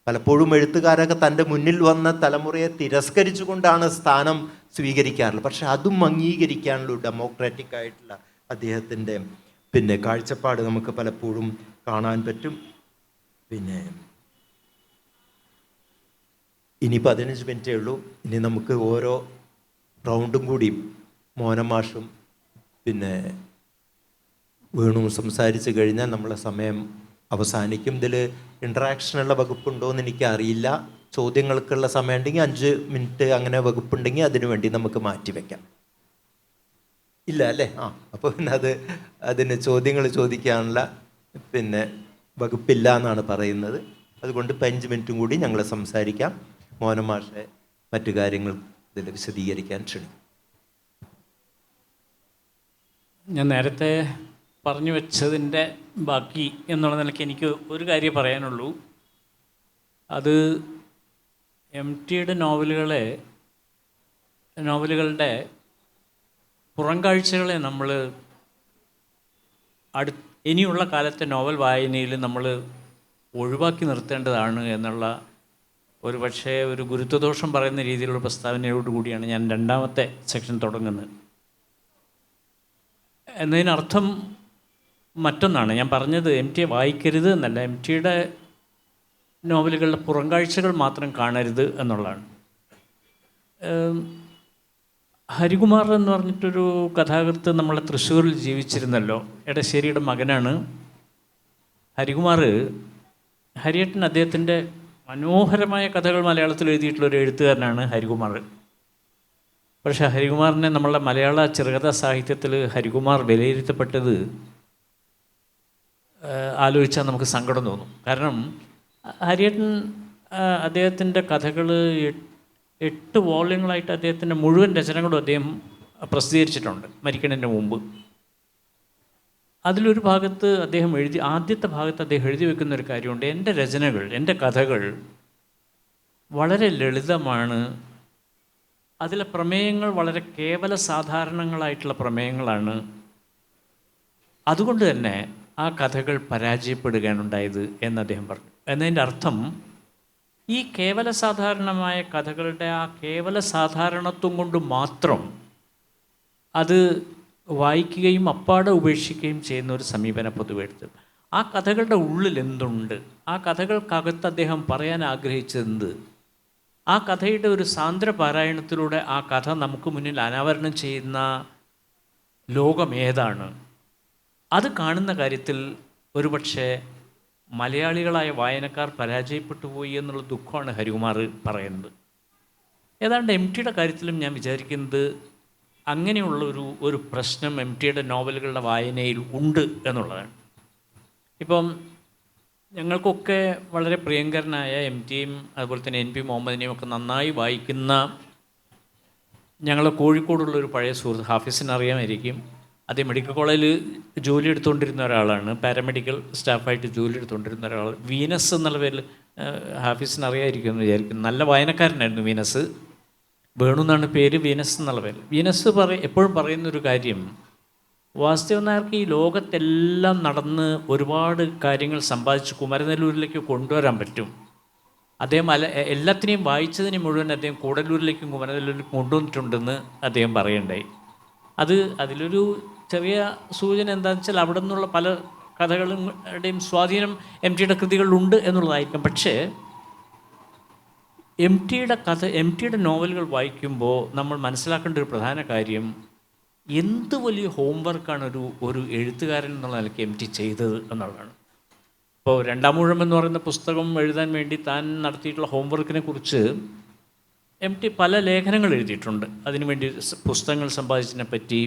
പലപ്പോഴും എഴുത്തുകാരൊക്കെ തൻ്റെ മുന്നിൽ വന്ന തലമുറയെ തിരസ്കരിച്ചു കൊണ്ടാണ് സ്ഥാനം സ്വീകരിക്കാറുള്ളത്. പക്ഷെ അതും അംഗീകരിക്കാനുള്ള ഡെമോക്രാറ്റിക് ആയിട്ടുള്ള അദ്ദേഹത്തിൻ്റെ പിന്നെ കാഴ്ചപ്പാട് നമുക്ക് പലപ്പോഴും കാണാൻ പറ്റും. പിന്നെ ഇനി 15 മിനിറ്റേ ഉള്ളൂ. ഇനി നമുക്ക് ഓരോ റൗണ്ടും കൂടി മോഹനൻ മാഷും പിന്നെ വേണുവും സംസാരിച്ച് കഴിഞ്ഞാൽ നമ്മളെ സമയം അവസാനിക്കും. ഇതിൽ ഇൻട്രാക്ഷനുള്ള വകുപ്പുണ്ടോ എന്ന് എനിക്കറിയില്ല. ചോദ്യങ്ങൾക്കുള്ള സമയം ഉണ്ടെങ്കിൽ 5 മിനിറ്റ് അങ്ങനെ വകുപ്പുണ്ടെങ്കിൽ അതിനു വേണ്ടി നമുക്ക് മാറ്റിവെക്കാം. ഇല്ല അല്ലേ? അപ്പോൾ പിന്നെ അതിന് ചോദ്യങ്ങൾ ചോദിക്കാനുള്ള പിന്നെ വകുപ്പില്ല എന്നാണ് പറയുന്നത്. അതുകൊണ്ട് 5 മിനിറ്റും കൂടി ഞങ്ങൾ സംസാരിക്കാം. മോഹനൻ മാഷെ മറ്റു കാര്യങ്ങൾ ഇതിൽ വിശദീകരിക്കാൻ ക്ഷണിക്കും. ഞാൻ നേരത്തെ പറഞ്ഞു വെച്ചതിൻ്റെ ബാക്കി എന്നുള്ള നിലയ്ക്ക് എനിക്ക് ഒരു കാര്യം പറയാനുള്ളൂ. അത് എം ടിയുടെ നോവലുകളുടെ പുറംകാഴ്ചകളെ നമ്മൾ ഇനിയുള്ള കാലത്തെ നോവൽ വായനയിൽ നമ്മൾ ഒഴിവാക്കി നിർത്തേണ്ടതാണ് എന്നുള്ള ഒരു പക്ഷേ ഒരു ഗുരുത്വദോഷം പറയുന്ന രീതിയിലുള്ള പ്രസ്താവനയോടുകൂടിയാണ് ഞാൻ രണ്ടാമത്തെ സെക്ഷൻ തുടങ്ങുന്നത്. എന്നതിനർത്ഥം മറ്റൊന്നാണ്. ഞാൻ പറഞ്ഞത് എം ടിയെ വായിക്കരുത് എന്നല്ല, എം ടിയുടെ നോവലുകളുടെ പുറംകാഴ്ചകൾ മാത്രം കാണരുത് എന്നുള്ളതാണ്. ഹരികുമാർ എന്ന് പറഞ്ഞിട്ടൊരു കഥാകൃത്ത് നമ്മളെ തൃശ്ശൂരിൽ ജീവിച്ചിരുന്നല്ലോ, എടശ്ശേരിയുടെ മകനാണ് ഹരികുമാർ. ഹരിയേട്ടൻ അദ്ദേഹത്തിൻ്റെ മനോഹരമായ കഥകൾ മലയാളത്തിൽ എഴുതിയിട്ടുള്ളൊരു എഴുത്തുകാരനാണ് ഹരികുമാർ. പക്ഷേ ഹരികുമാറിനെ നമ്മളുടെ മലയാള ചെറുകഥാ സാഹിത്യത്തിൽ ഹരികുമാർ വിലയിരുത്തപ്പെട്ടത് ആലോചിച്ചാൽ നമുക്ക് സങ്കടം തോന്നും. കാരണം ഹരിയേട്ടൻ അദ്ദേഹത്തിൻ്റെ കഥകൾ 8 വോള്യങ്ങളായിട്ട് അദ്ദേഹത്തിൻ്റെ മുഴുവൻ രചനകളും അദ്ദേഹം പ്രസിദ്ധീകരിച്ചിട്ടുണ്ട് മരിക്കുന്നതിന് മുമ്പ്. അതിലൊരു ഭാഗത്ത് അദ്ദേഹം ആദ്യത്തെ ഭാഗത്ത് അദ്ദേഹം എഴുതി വെക്കുന്ന ഒരു കാര്യമുണ്ട്: എൻ്റെ രചനകൾ, എൻ്റെ കഥകൾ വളരെ ലളിതമാണ്, അതിലെ പ്രമേയങ്ങൾ വളരെ കേവല സാധാരണങ്ങളായിട്ടുള്ള പ്രമേയങ്ങളാണ്. അതുകൊണ്ട് തന്നെ ആ കഥകൾ പരാജയപ്പെടുകയാണ് ഉണ്ടായത് എന്ന് അദ്ദേഹം പറഞ്ഞു. എന്നതിൻ്റെ അർത്ഥം ഈ കേവല സാധാരണമായ കഥകളുടെ ആ കേവല സാധാരണത്വം കൊണ്ട് മാത്രം അത് വായിക്കുകയും അപ്പാടെ ഉപേക്ഷിക്കുകയും ചെയ്യുന്ന ഒരു സമീപനം പൊതുവെ എടുത്തു. ആ കഥകളുടെ ഉള്ളിൽ എന്തുണ്ട്, ആ കഥകൾക്കകത്ത് അദ്ദേഹം പറയാൻ ആഗ്രഹിച്ചതെന്ത്, ആ കഥയുടെ ഒരു സാന്ദ്ര പാരായണത്തിലൂടെ ആ കഥ നമുക്ക് മുന്നിൽ അനാവരണം ചെയ്യുന്ന ലോകം ഏതാണ്, അത് കാണുന്ന കാര്യത്തിൽ ഒരുപക്ഷെ മലയാളികളായ വായനക്കാർ പരാജയപ്പെട്ടു പോയി എന്നുള്ള ദുഃഖമാണ് ഹരികുമാർ പറയുന്നത്. ഏതാണ്ട് എം ടിയുടെ കാര്യത്തിലും ഞാൻ വിചാരിക്കുന്നത് അങ്ങനെയുള്ള ഒരു പ്രശ്നം എം ടിയുടെ നോവലുകളുടെ വായനയിൽ ഉണ്ട് എന്നുള്ളതാണ്. ഇപ്പം ഞങ്ങൾക്കൊക്കെ വളരെ പ്രിയങ്കരനായ എം ടിയും അതുപോലെ തന്നെ എൻ പി മുഹമ്മദിനെയും ഒക്കെ നന്നായി വായിക്കുന്ന ഞങ്ങൾ കോഴിക്കോടുള്ളൊരു പഴയ സുഹൃത്ത്, ഹാഫിസിനെ അറിയാമായിരിക്കും. അദ്ദേഹം മെഡിക്കൽ കോളേജിൽ ജോലി എടുത്തുകൊണ്ടിരുന്ന ഒരാളാണ്, പാരാമെഡിക്കൽ സ്റ്റാഫായിട്ട് ജോലി എടുത്തുകൊണ്ടിരുന്ന ഒരാൾ. വീനസ് എന്നുള്ള പേരിൽ ഹാഫിസിന് അറിയാമായിരിക്കും എന്ന് വിചാരിക്കും. നല്ല വായനക്കാരനായിരുന്നു വീനസ്. വേണു എന്നാണ് പേര്, വീനസ് എന്നുള്ള പേര്. വീനസ് എപ്പോഴും പറയുന്നൊരു കാര്യം, വാസുദേവൻ നായർക്ക് ഈ ലോകത്തെല്ലാം നടന്ന് ഒരുപാട് കാര്യങ്ങൾ സമ്പാദിച്ച് കുമരനെല്ലൂരിലേക്ക് കൊണ്ടുവരാൻ പറ്റും. അദ്ദേഹം എല്ലാത്തിനെയും വായിച്ചതിനെ മുഴുവൻ അദ്ദേഹം കൂടല്ലൂരിലേക്കും കുമരനെല്ലൂരിലേക്കും കൊണ്ടുവന്നിട്ടുണ്ടെന്ന് അദ്ദേഹം പറയണ്ടായി. അതിലൊരു ചെറിയ സൂചന എന്താണെന്ന് വെച്ചാൽ അവിടെ നിന്നുള്ള പല കഥകളുടെയും സ്വാധീനം എം ടിയുടെ കൃതികളിലുണ്ട് എന്നുള്ളതായിരിക്കും. പക്ഷേ എം ടിയുടെ നോവലുകൾ വായിക്കുമ്പോൾ നമ്മൾ മനസ്സിലാക്കേണ്ട ഒരു പ്രധാന കാര്യം, എന്ത് വലിയ ഹോംവർക്കാണ് ഒരു എഴുത്തുകാരൻ എന്നുള്ള നിലയ്ക്ക് എം ടി ചെയ്തത് എന്നുള്ളതാണ്. ഇപ്പോൾ രണ്ടാമൂഴം എന്ന് പറയുന്ന പുസ്തകം എഴുതാൻ വേണ്ടി താൻ നടത്തിയിട്ടുള്ള ഹോംവർക്കിനെ കുറിച്ച് എം ടി പല ലേഖനങ്ങൾ എഴുതിയിട്ടുണ്ട്. അതിനുവേണ്ടി പുസ്തകങ്ങൾ സമ്പാദിച്ചതിനെ പറ്റി,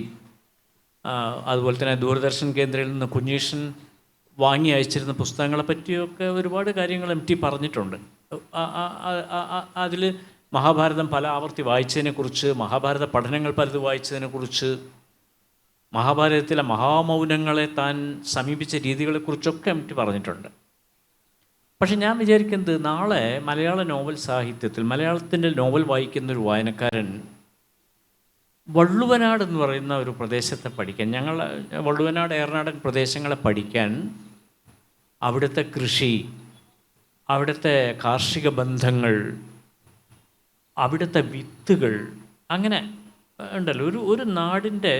അതുപോലെ തന്നെ ദൂരദർശൻ കേന്ദ്രയിൽ നിന്ന് കുഞ്ഞീഷൻ വാങ്ങി അയച്ചിരുന്ന പുസ്തകങ്ങളെ പറ്റിയൊക്കെ ഒരുപാട് കാര്യങ്ങൾ എം ടി പറഞ്ഞിട്ടുണ്ട്. അതിൽ മഹാഭാരതം പല ആവർത്തി വായിച്ചതിനെക്കുറിച്ച്, മഹാഭാരത പഠനങ്ങൾ പലത് വായിച്ചതിനെക്കുറിച്ച്, മഹാഭാരതത്തിലെ മഹാമൗനങ്ങളെ താൻ സമീപിച്ച രീതികളെക്കുറിച്ചൊക്കെ എം ടി പറഞ്ഞിട്ടുണ്ട്. പക്ഷെ ഞാൻ വിചാരിക്കുന്നത്, നാളെ മലയാള നോവൽ സാഹിത്യത്തിൽ മലയാളത്തിൻ്റെ നോവൽ വായിക്കുന്നൊരു വായനക്കാരൻ വള്ളുവനാട് എന്ന് പറയുന്ന ഒരു പ്രദേശത്തെ പഠിക്കാൻ, ഞങ്ങൾ വള്ളുവനാട് ഏറനാടൻ പ്രദേശങ്ങളെ പഠിക്കാൻ, അവിടുത്തെ കൃഷി, അവിടുത്തെ കാർഷിക ബന്ധങ്ങൾ, അവിടുത്തെ വിത്തുകൾ, അങ്ങനെ ഉണ്ടല്ലോ ഒരു നാടിൻ്റെ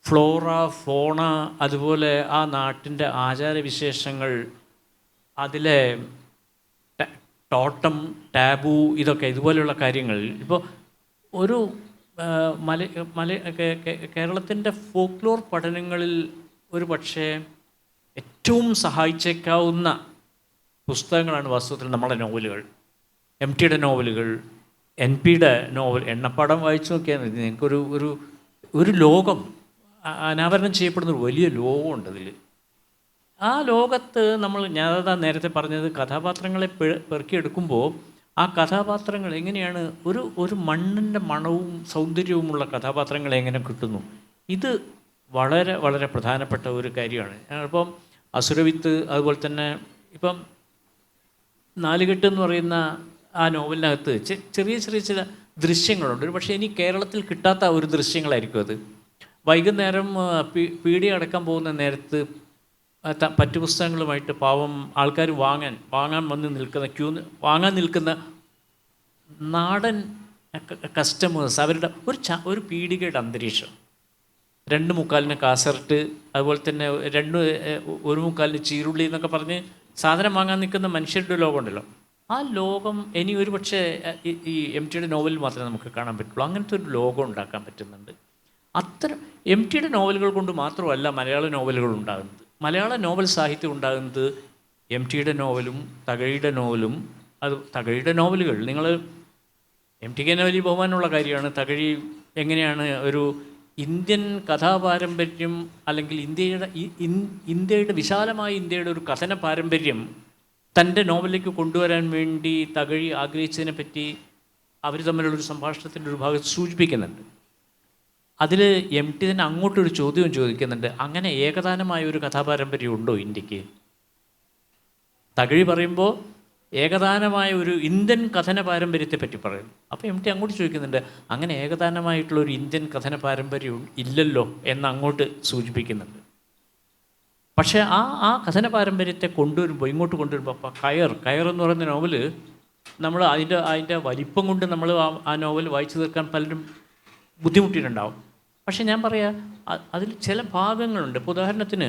ഫ്ലോറ ഫോണ, അതുപോലെ ആ നാട്ടിൻ്റെ ആചാരവിശേഷങ്ങൾ, അതിലെ ടോട്ടം ടാബു, ഇതൊക്കെ ഇതുപോലെയുള്ള കാര്യങ്ങൾ. ഇപ്പോൾ ഒരു കേരളത്തിൻ്റെ ഫോക്ലോർ പഠനങ്ങളിൽ ഒരു പക്ഷേ ഏറ്റവും സഹായിച്ചേക്കാവുന്ന പുസ്തകങ്ങളാണ് വാസ്തവത്തിൽ നമ്മുടെ നോവലുകൾ. എം ടിയുടെ നോവലുകൾ, എൻ പിയുടെ നോവൽ, എണ്ണപ്പാടം വായിച്ചു നോക്കിയാൽ മതി. നിങ്ങൾക്കൊരു ഒരു ലോകം അനാവരണം ചെയ്യപ്പെടുന്ന ഒരു വലിയ ലോകമുണ്ട് അതിൽ. ആ ലോകത്ത് ഞാനതാ നേരത്തെ പറഞ്ഞത്, കഥാപാത്രങ്ങളെ പെറുക്കിയെടുക്കുമ്പോൾ ആ കഥാപാത്രങ്ങൾ എങ്ങനെയാണ് ഒരു മണ്ണിൻ്റെ മണവും സൗന്ദര്യവുമുള്ള കഥാപാത്രങ്ങൾ എങ്ങനെ കിട്ടുന്നു, ഇത് വളരെ വളരെ പ്രധാനപ്പെട്ട ഒരു കാര്യമാണ്. ഇപ്പം അസുരവിത്ത്, അതുപോലെ തന്നെ ഇപ്പം നാലുകെട്ട് എന്ന് പറയുന്ന ആ നോവലിനകത്ത് ചെറിയ ചെറിയ ചില ദൃശ്യങ്ങളുണ്ട്. പക്ഷേ ഇനി കേരളത്തിൽ കിട്ടാത്ത ഒരു ദൃശ്യങ്ങളായിരിക്കും അത്. വൈകുന്നേരം പീടി അടക്കാൻ പോകുന്ന നേരത്ത് പറ്റുപുസ്തകങ്ങളുമായിട്ട് പാവം ആൾക്കാർ വാങ്ങാൻ വന്ന് നിൽക്കുന്ന വാങ്ങാൻ നിൽക്കുന്ന നാടൻ കസ്റ്റമേഴ്സ്, അവരുടെ ഒരു പീടികയുടെ അന്തരീക്ഷം. 2:45 കാസർട്ട്, അതുപോലെ തന്നെ 1:45 ചീരുള്ളി എന്നൊക്കെ പറഞ്ഞ് സാധനം വാങ്ങാൻ നിൽക്കുന്ന മനുഷ്യരുടെ ലോകമുണ്ടല്ലോ. ആ ലോകം ഇനി ഒരു പക്ഷേ ഈ എം ടിയുടെ നോവലിൽ മാത്രമേ നമുക്ക് കാണാൻ പറ്റുള്ളൂ. അങ്ങനത്തെ ഒരു ലോകം ഉണ്ടാക്കാൻ പറ്റുന്നുണ്ട്. അത്തരം എം ടിയുടെ നോവലുകൾ കൊണ്ട് മാത്രമല്ല മലയാള നോവലുകൾ ഉണ്ടാകുന്നത്. മലയാള നോവൽ സാഹിത്യം ഉണ്ടാകുന്നത് എം ടിയുടെ നോവലും തകഴിയുടെ നോവലും. തകഴിയുടെ നോവലുകൾ, നിങ്ങൾ എം ടിക്ക് തന്നെ വലിയ ബഹുമാനമുള്ള കാര്യമാണ്. തകഴി എങ്ങനെയാണ് ഒരു ഇന്ത്യൻ കഥാപാരമ്പര്യം, അല്ലെങ്കിൽ ഇന്ത്യയുടെ വിശാലമായ ഇന്ത്യയുടെ ഒരു കഥന പാരമ്പര്യം തൻ്റെ നോവലിലേക്ക് കൊണ്ടുവരാൻ വേണ്ടി തകഴി ആഗ്രഹിച്ചതിനെ പറ്റി അവർ തമ്മിലുള്ളൊരു സംഭാഷണത്തിൻ്റെ ഒരു ഭാഗത്ത് സൂചിപ്പിക്കുന്നുണ്ട്. അതിൽ എം ടി തന്നെ അങ്ങോട്ടൊരു ചോദ്യവും ചോദിക്കുന്നുണ്ട്, അങ്ങനെ ഏകദാനമായ ഒരു കഥാപാരമ്പര്യം ഉണ്ടോ ഇന്ത്യക്ക്? തകഴി പറയുമ്പോൾ ഏകദാനമായ ഒരു ഇന്ത്യൻ കഥന പാരമ്പര്യത്തെ പറ്റി പറയുന്നു. അപ്പോൾ എം ടി അങ്ങോട്ട് ചോദിക്കുന്നുണ്ട്, അങ്ങനെ ഏകദാനമായിട്ടുള്ളൊരു ഇന്ത്യൻ കഥന പാരമ്പര്യം ഇല്ലല്ലോ എന്ന് അങ്ങോട്ട് സൂചിപ്പിക്കുന്നുണ്ട്. പക്ഷേ ആ കഥന പാരമ്പര്യത്തെ കൊണ്ടുവരുമ്പോൾ ഇങ്ങോട്ട് കൊണ്ടുവരുമ്പോൾ അപ്പോൾ കയർ എന്ന് പറയുന്ന നോവല് നമ്മൾ അതിൻ്റെ വലിപ്പം കൊണ്ട് നമ്മൾ ആ നോവൽ വായിച്ചു തീർക്കാൻ പലരും ബുദ്ധിമുട്ടിയിട്ടുണ്ടാവും. പക്ഷേ ഞാൻ പറയാം, അതിൽ ചില ഭാഗങ്ങളുണ്ട്. ഇപ്പോൾ ഉദാഹരണത്തിന്,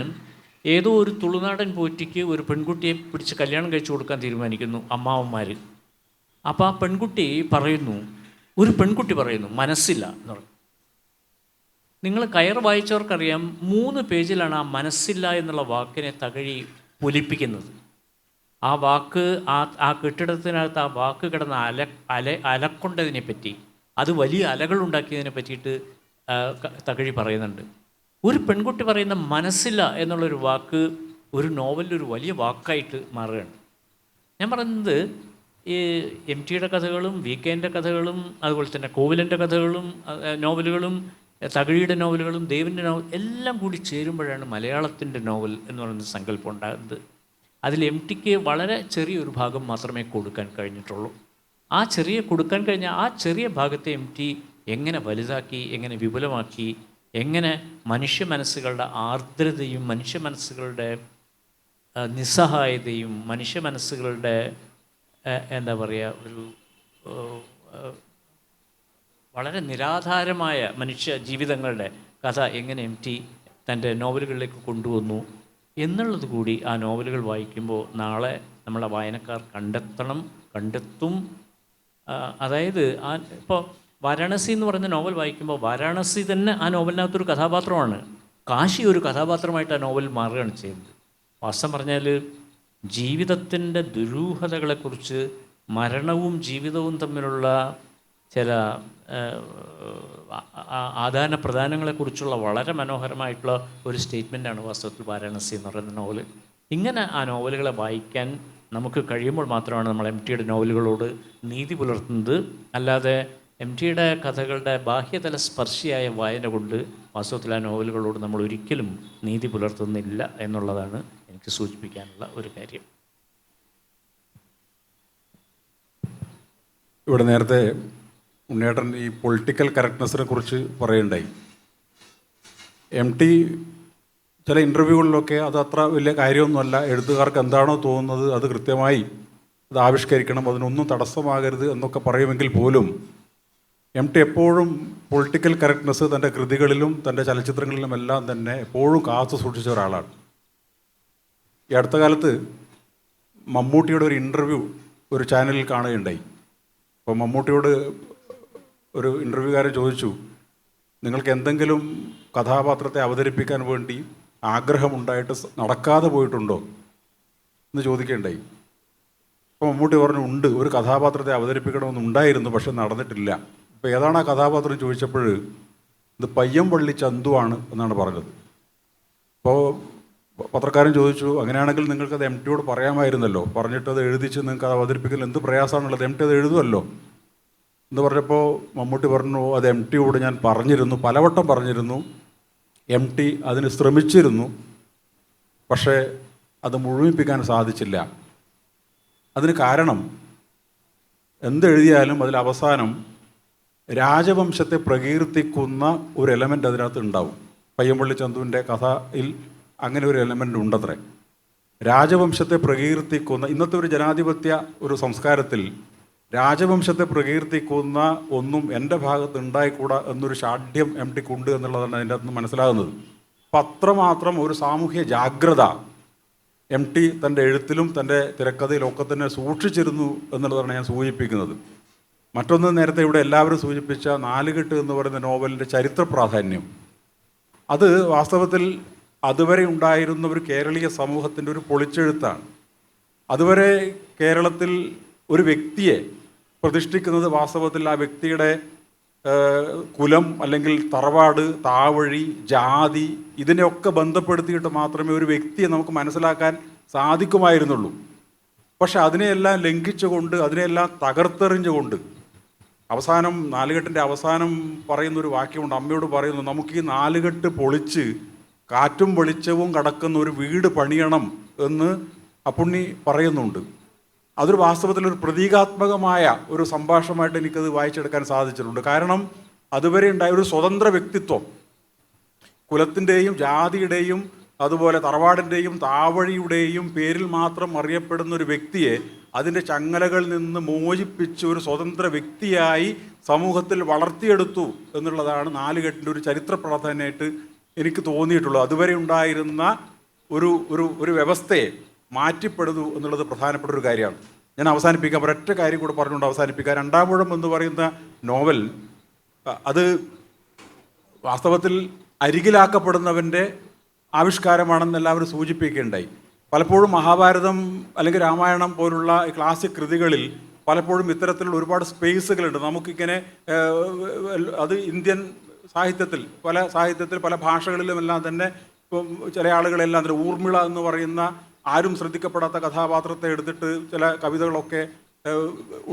ഏതോ ഒരു തുളുനാടൻ പോറ്റിക്ക് ഒരു പെൺകുട്ടിയെ പിടിച്ച് കല്യാണം കഴിച്ചു കൊടുക്കാൻ തീരുമാനിക്കുന്നു അമ്മാവന്മാർ. അപ്പോൾ ആ പെൺകുട്ടി പറയുന്നു, ഒരു പെൺകുട്ടി പറയുന്നു മനസ്സില്ല എന്ന് പറഞ്ഞു. നിങ്ങൾ കയർ വായിച്ചവർക്കറിയാം, 3 പേജിലാണ് ആ മനസ്സില്ല എന്നുള്ള വാക്കിനെ തകഴി പൊലിപ്പിക്കുന്നത്. ആ വാക്ക് ആ കെട്ടിടത്തിനകത്ത് ആ വാക്ക് കിടന്ന അലക്കൊണ്ടതിനെ പറ്റി, അത് വലിയ അലകളുണ്ടാക്കിയതിനെ പറ്റിയിട്ട് തകഴി പറയുന്നുണ്ട്. ഒരു പെൺകുട്ടി പറയുന്ന മനസ്സില്ല എന്നുള്ളൊരു വാക്ക് ഒരു നോവലിലൊരു വലിയ വാക്കായിട്ട് മാറുകയാണ്. ഞാൻ പറയുന്നത്, ഈ MTയുടെ കഥകളും VKൻ്റെ കഥകളും അതുപോലെ തന്നെ കോവിലൻ്റെ കഥകളും നോവലുകളും തകഴിയുടെ നോവലുകളും ദേവിൻ്റെ നോവൽ എല്ലാം കൂടി ചേരുമ്പോഴാണ് മലയാളത്തിൻ്റെ നോവൽ എന്ന് പറയുന്ന സങ്കല്പം ഉണ്ടാകുന്നത്. അതിൽ MTക്ക് വളരെ ചെറിയൊരു ഭാഗം മാത്രമേ കൊടുക്കാൻ കഴിഞ്ഞിട്ടുള്ളൂ. ആ കൊടുക്കാൻ കഴിഞ്ഞ ആ ചെറിയ ഭാഗത്തെ MT എങ്ങനെ വലുതാക്കി, എങ്ങനെ വിപുലമാക്കി, എങ്ങനെ മനുഷ്യ മനസ്സുകളുടെ ആർദ്രതയും മനുഷ്യ മനസ്സുകളുടെ നിസ്സഹായതയും മനുഷ്യ മനസ്സുകളുടെ എന്താ പറയുക, ഒരു വളരെ നിരാധാരമായ മനുഷ്യ ജീവിതങ്ങളുടെ കഥ എങ്ങനെ MT തൻ്റെ നോവലുകളിലേക്ക് കൊണ്ടുവന്നു എന്നുള്ളത് കൂടി ആ നോവലുകൾ വായിക്കുമ്പോൾ നാളെ നമ്മളെ വായനക്കാർ കണ്ടെത്തും. അതായത് ഇപ്പോൾ വാരാണസി എന്ന് പറയുന്ന നോവൽ വായിക്കുമ്പോൾ വാരാണസി തന്നെ ആ നോവലിനകത്തൊരു കഥാപാത്രമാണ്. കാശി ഒരു കഥാപാത്രമായിട്ട് ആ നോവൽ മാറുകയാണ് ചെയ്യുന്നത്. വാസ്തവം പറഞ്ഞാൽ ജീവിതത്തിൻ്റെ ദുരൂഹതകളെക്കുറിച്ച്, മരണവും ജീവിതവും തമ്മിലുള്ള ചില ആദാന പ്രദാനങ്ങളെക്കുറിച്ചുള്ള വളരെ മനോഹരമായിട്ടുള്ള ഒരു സ്റ്റേറ്റ്മെൻറ്റാണ് വാസ്തവത്തിൽ വാരാണസി എന്ന് പറയുന്ന നോവൽ. ഇങ്ങനെ ആ നോവലുകളെ വായിക്കാൻ നമുക്ക് കഴിയുമ്പോൾ മാത്രമാണ് നമ്മൾ MTയുടെ നോവലുകളോട് നീതി പുലർത്തുന്നത്. അല്ലാതെ MTയുടെ കഥകളുടെ ബാഹ്യതല സ്പർശിയായ വായന കൊണ്ട് വാസ്തവത്തിൽ ആ നോവലുകളോട് നമ്മൾ ഒരിക്കലും നീതി പുലർത്തുന്നില്ല എന്നുള്ളതാണ് എനിക്ക് സൂചിപ്പിക്കാനുള്ള ഒരു കാര്യം. ഇവിടെ നേരത്തെ ഉണ്ണേട്ടൻ ഈ പൊളിറ്റിക്കൽ കറക്റ്റ്നെസ്സിനെ കുറിച്ച് പറയുണ്ടായി. MT ചില ഇൻ്റർവ്യൂകളിലൊക്കെ അത് അത്ര വലിയ കാര്യമൊന്നുമല്ല, എഴുത്തുകാർക്ക് എന്താണോ തോന്നുന്നത് അത് കൃത്യമായി അത് ആവിഷ്കരിക്കണം, അതിനൊന്നും തടസ്സമാകരുത് എന്നൊക്കെ പറയുമെങ്കിൽ പോലും MT എപ്പോഴും പൊളിറ്റിക്കൽ കറക്റ്റ്നെസ് തൻ്റെ കൃതികളിലും തൻ്റെ ചലച്ചിത്രങ്ങളിലും എല്ലാം തന്നെ എപ്പോഴും കാത്തു സൂക്ഷിച്ച ഒരാളാണ്. ഈ അടുത്ത കാലത്ത് മമ്മൂട്ടിയുടെ ഒരു ഇൻ്റർവ്യൂ ഒരു ചാനലിൽ കാണുകയുണ്ടായി. അപ്പോൾ മമ്മൂട്ടിയോട് ഒരു ഇൻ്റർവ്യൂകാരൻ ചോദിച്ചു, നിങ്ങൾക്ക് എന്തെങ്കിലും കഥാപാത്രത്തെ അവതരിപ്പിക്കാൻ വേണ്ടി ആഗ്രഹമുണ്ടായിട്ട് നടക്കാതെ പോയിട്ടുണ്ടോ എന്ന് ചോദിക്കുകയുണ്ടായി. അപ്പോൾ മമ്മൂട്ടി പറഞ്ഞു, ഉണ്ട്, ഒരു കഥാപാത്രത്തെ അവതരിപ്പിക്കണമെന്നുണ്ടായിരുന്നു, പക്ഷെ നടന്നിട്ടില്ല. അപ്പോൾ ഏതാണ് ആ കഥാപാത്രം ചോദിച്ചപ്പോൾ ഇത് പയ്യംപള്ളി ചന്തുവാണ് എന്നാണ് പറഞ്ഞത്. അപ്പോൾ പത്രക്കാരൻ ചോദിച്ചു, അങ്ങനെയാണെങ്കിൽ നിങ്ങൾക്കത് MTയോട് പറയാമായിരുന്നല്ലോ, പറഞ്ഞിട്ട് അത് എഴുതിച്ച് നിങ്ങൾക്ക് അത് അവതരിപ്പിക്കൽ എന്ത് പ്രയാസമാണുള്ളത്, MT അത് എഴുതുമല്ലോ എന്ന് പറഞ്ഞപ്പോൾ മമ്മൂട്ടി പറഞ്ഞു, അത് MTയോട് ഞാൻ പറഞ്ഞിരുന്നു, പലവട്ടം പറഞ്ഞിരുന്നു, MT അതിന് ശ്രമിച്ചിരുന്നു, പക്ഷേ അത് മുഴുമിപ്പിക്കാൻ സാധിച്ചില്ല. അതിന് കാരണം എന്തെഴുതിയാലും അതിൽ അവസാനം രാജവംശത്തെ പ്രകീർത്തിക്കുന്ന ഒരു എലമെൻ്റ് അതിനകത്ത് ഉണ്ടാവും. പയ്യമ്പള്ളി ചന്തുവിൻ്റെ കഥയിൽ അങ്ങനെ ഒരു എലമെൻ്റ് ഉണ്ടത്രേ. രാജവംശത്തെ പ്രകീർത്തിക്കുന്ന, ഇന്നത്തെ ഒരു ജനാധിപത്യ ഒരു സംസ്കാരത്തിൽ രാജവംശത്തെ പ്രകീർത്തിക്കുന്ന ഒന്നും എൻ്റെ ഭാഗത്ത് ഉണ്ടായിക്കൂടാ എന്നൊരു ഷാഠ്യം MTക്കുണ്ട് എന്നുള്ളതാണ് അതിൻ്റെ അകത്ത് മനസ്സിലാകുന്നത്. അപ്പം അത്രമാത്രം ഒരു സാമൂഹ്യ ജാഗ്രത MT തൻ്റെ എഴുത്തിലും തൻ്റെ തിരക്കഥയിലൊക്കെ തന്നെ സൂക്ഷിച്ചിരുന്നു എന്നുള്ളതാണ് ഞാൻ സൂചിപ്പിക്കുന്നത്. മറ്റൊന്ന്, നേരത്തെ ഇവിടെ എല്ലാവരും സൂചിപ്പിച്ച നാലുകെട്ട് എന്ന് പറയുന്ന നോവലിൻ്റെ ചരിത്ര പ്രാധാന്യം, അത് വാസ്തവത്തിൽ അതുവരെ ഉണ്ടായിരുന്ന ഒരു കേരളീയ സമൂഹത്തിൻ്റെ ഒരു പൊളിച്ചെഴുത്താണ്. അതുവരെ കേരളത്തിൽ ഒരു വ്യക്തിയെ പ്രതിഷ്ഠിക്കുന്നത് വാസ്തവത്തിൽ ആ വ്യക്തിയുടെ കുലം അല്ലെങ്കിൽ തറവാട്, താവഴി, ജാതി ഇതിനെയൊക്കെ ബന്ധപ്പെടുത്തിയിട്ട് മാത്രമേ ഒരു വ്യക്തിയെ നമുക്ക് മനസ്സിലാക്കാൻ സാധിക്കുമായിരുന്നുള്ളൂ. പക്ഷെ അതിനെയെല്ലാം ലംഘിച്ചുകൊണ്ട്, അതിനെയെല്ലാം തകർത്തെറിഞ്ഞുകൊണ്ട് അവസാനം നാലുകെട്ടിൻ്റെ അവസാനം പറയുന്നൊരു വാക്യമുണ്ട്, അമ്മയോട് പറയുന്നു, നമുക്ക് ഈ നാലുകെട്ട് പൊളിച്ച് കാറ്റും വെളിച്ചവും കടക്കുന്ന ഒരു വീട് പണിയണം എന്ന് അപ്പുണ്ണി പറയുന്നുണ്ട്. അതൊരു വാസ്തവത്തിൽ ഒരു പ്രതീകാത്മകമായ ഒരു സംഭാഷണമായിട്ട് എനിക്കത് വായിച്ചെടുക്കാൻ സാധിച്ചിട്ടുണ്ട്. കാരണം അതുവരെ ഉണ്ടായ ഒരു സ്വതന്ത്ര വ്യക്തിത്വം, കുലത്തിൻ്റെയും ജാതിയുടെയും അതുപോലെ തറവാടിൻ്റെയും താവഴിയുടെയും പേരിൽ മാത്രം അറിയപ്പെടുന്ന ഒരു വ്യക്തിയെ അതിൻ്റെ ചങ്ങലകളിൽ നിന്ന് മോചിപ്പിച്ച് ഒരു സ്വതന്ത്ര വ്യക്തിയായി സമൂഹത്തിൽ വളർത്തിയെടുത്തു എന്നുള്ളതാണ് നാലുകെട്ടിൻ്റെ ഒരു ചരിത്ര പ്രാധാന്യമായിട്ട് എനിക്ക് തോന്നിയിട്ടുള്ളത്. അതുവരെ ഉണ്ടായിരുന്ന ഒരു ഒരു ഒരു വ്യവസ്ഥയെ മാറ്റിപ്പെടുന്നു എന്നുള്ളത് പ്രധാനപ്പെട്ട ഒരു കാര്യമാണ്. ഞാൻ അവസാനിപ്പിക്കാം, ഒരൊറ്റ കാര്യം കൂടെ പറഞ്ഞുകൊണ്ട് അവസാനിപ്പിക്കാം. രണ്ടാമൂഴം എന്ന് പറയുന്ന നോവൽ അത് വാസ്തവത്തിൽ അരികിലാക്കപ്പെടുന്നവൻ്റെ ആവിഷ്കാരമാണെന്ന് എല്ലാവരും സൂചിപ്പിക്കുകയുണ്ടായി. പലപ്പോഴും മഹാഭാരതം അല്ലെങ്കിൽ രാമായണം പോലുള്ള ക്ലാസിക് കൃതികളിൽ പലപ്പോഴും ഇത്തരത്തിലുള്ള ഒരുപാട് സ്പേസുകളുണ്ട്. നമുക്കിങ്ങനെ അത് ഇന്ത്യൻ സാഹിത്യത്തിൽ പല ഭാഷകളിലുമെല്ലാം തന്നെ ഇപ്പം ചില ആളുകളെല്ലാം തന്നെ ഊർമിള എന്ന് പറയുന്ന ആരും ശ്രദ്ധിക്കപ്പെടാത്ത കഥാപാത്രത്തെ എടുത്തിട്ട് ചില കവിതകളൊക്കെ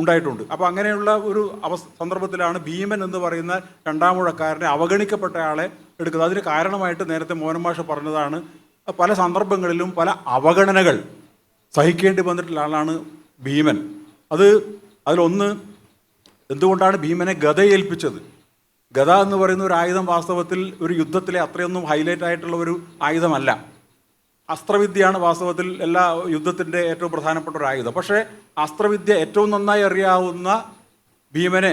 ഉണ്ടായിട്ടുണ്ട്. അപ്പോൾ അങ്ങനെയുള്ള ഒരു സന്ദർഭത്തിലാണ് ഭീമൻ എന്ന് പറയുന്ന രണ്ടാമൂഴക്കാരനെ അവഗണിക്കപ്പെട്ട ആളെ എടുക്കുന്നത്. അതിന് കാരണമായിട്ട് നേരത്തെ മോഹൻ മാഷ് പറഞ്ഞതാണ്, പല സന്ദർഭങ്ങളിലും പല അവഗണനകൾ സഹിക്കേണ്ടി വന്നിട്ടുള്ള ആളാണ് ഭീമൻ. അതിലൊന്ന്, എന്തുകൊണ്ടാണ് ഭീമനെ ഗദ ഏൽപ്പിച്ചത്? ഗദ എന്ന് പറയുന്ന ഒരു ആയുധം വാസ്തവത്തിൽ ഒരു യുദ്ധത്തിലെ അത്രയൊന്നും ഹൈലൈറ്റ് ആയിട്ടുള്ള ഒരു ആയുധമല്ല. അസ്ത്രവിദ്യയാണ് വാസ്തവത്തിൽ എല്ലാ യുദ്ധത്തിൻ്റെ ഏറ്റവും പ്രധാനപ്പെട്ട ഒരു ആയുധം. പക്ഷേ അസ്ത്രവിദ്യ ഏറ്റവും നന്നായി അറിയാവുന്ന ഭീമനെ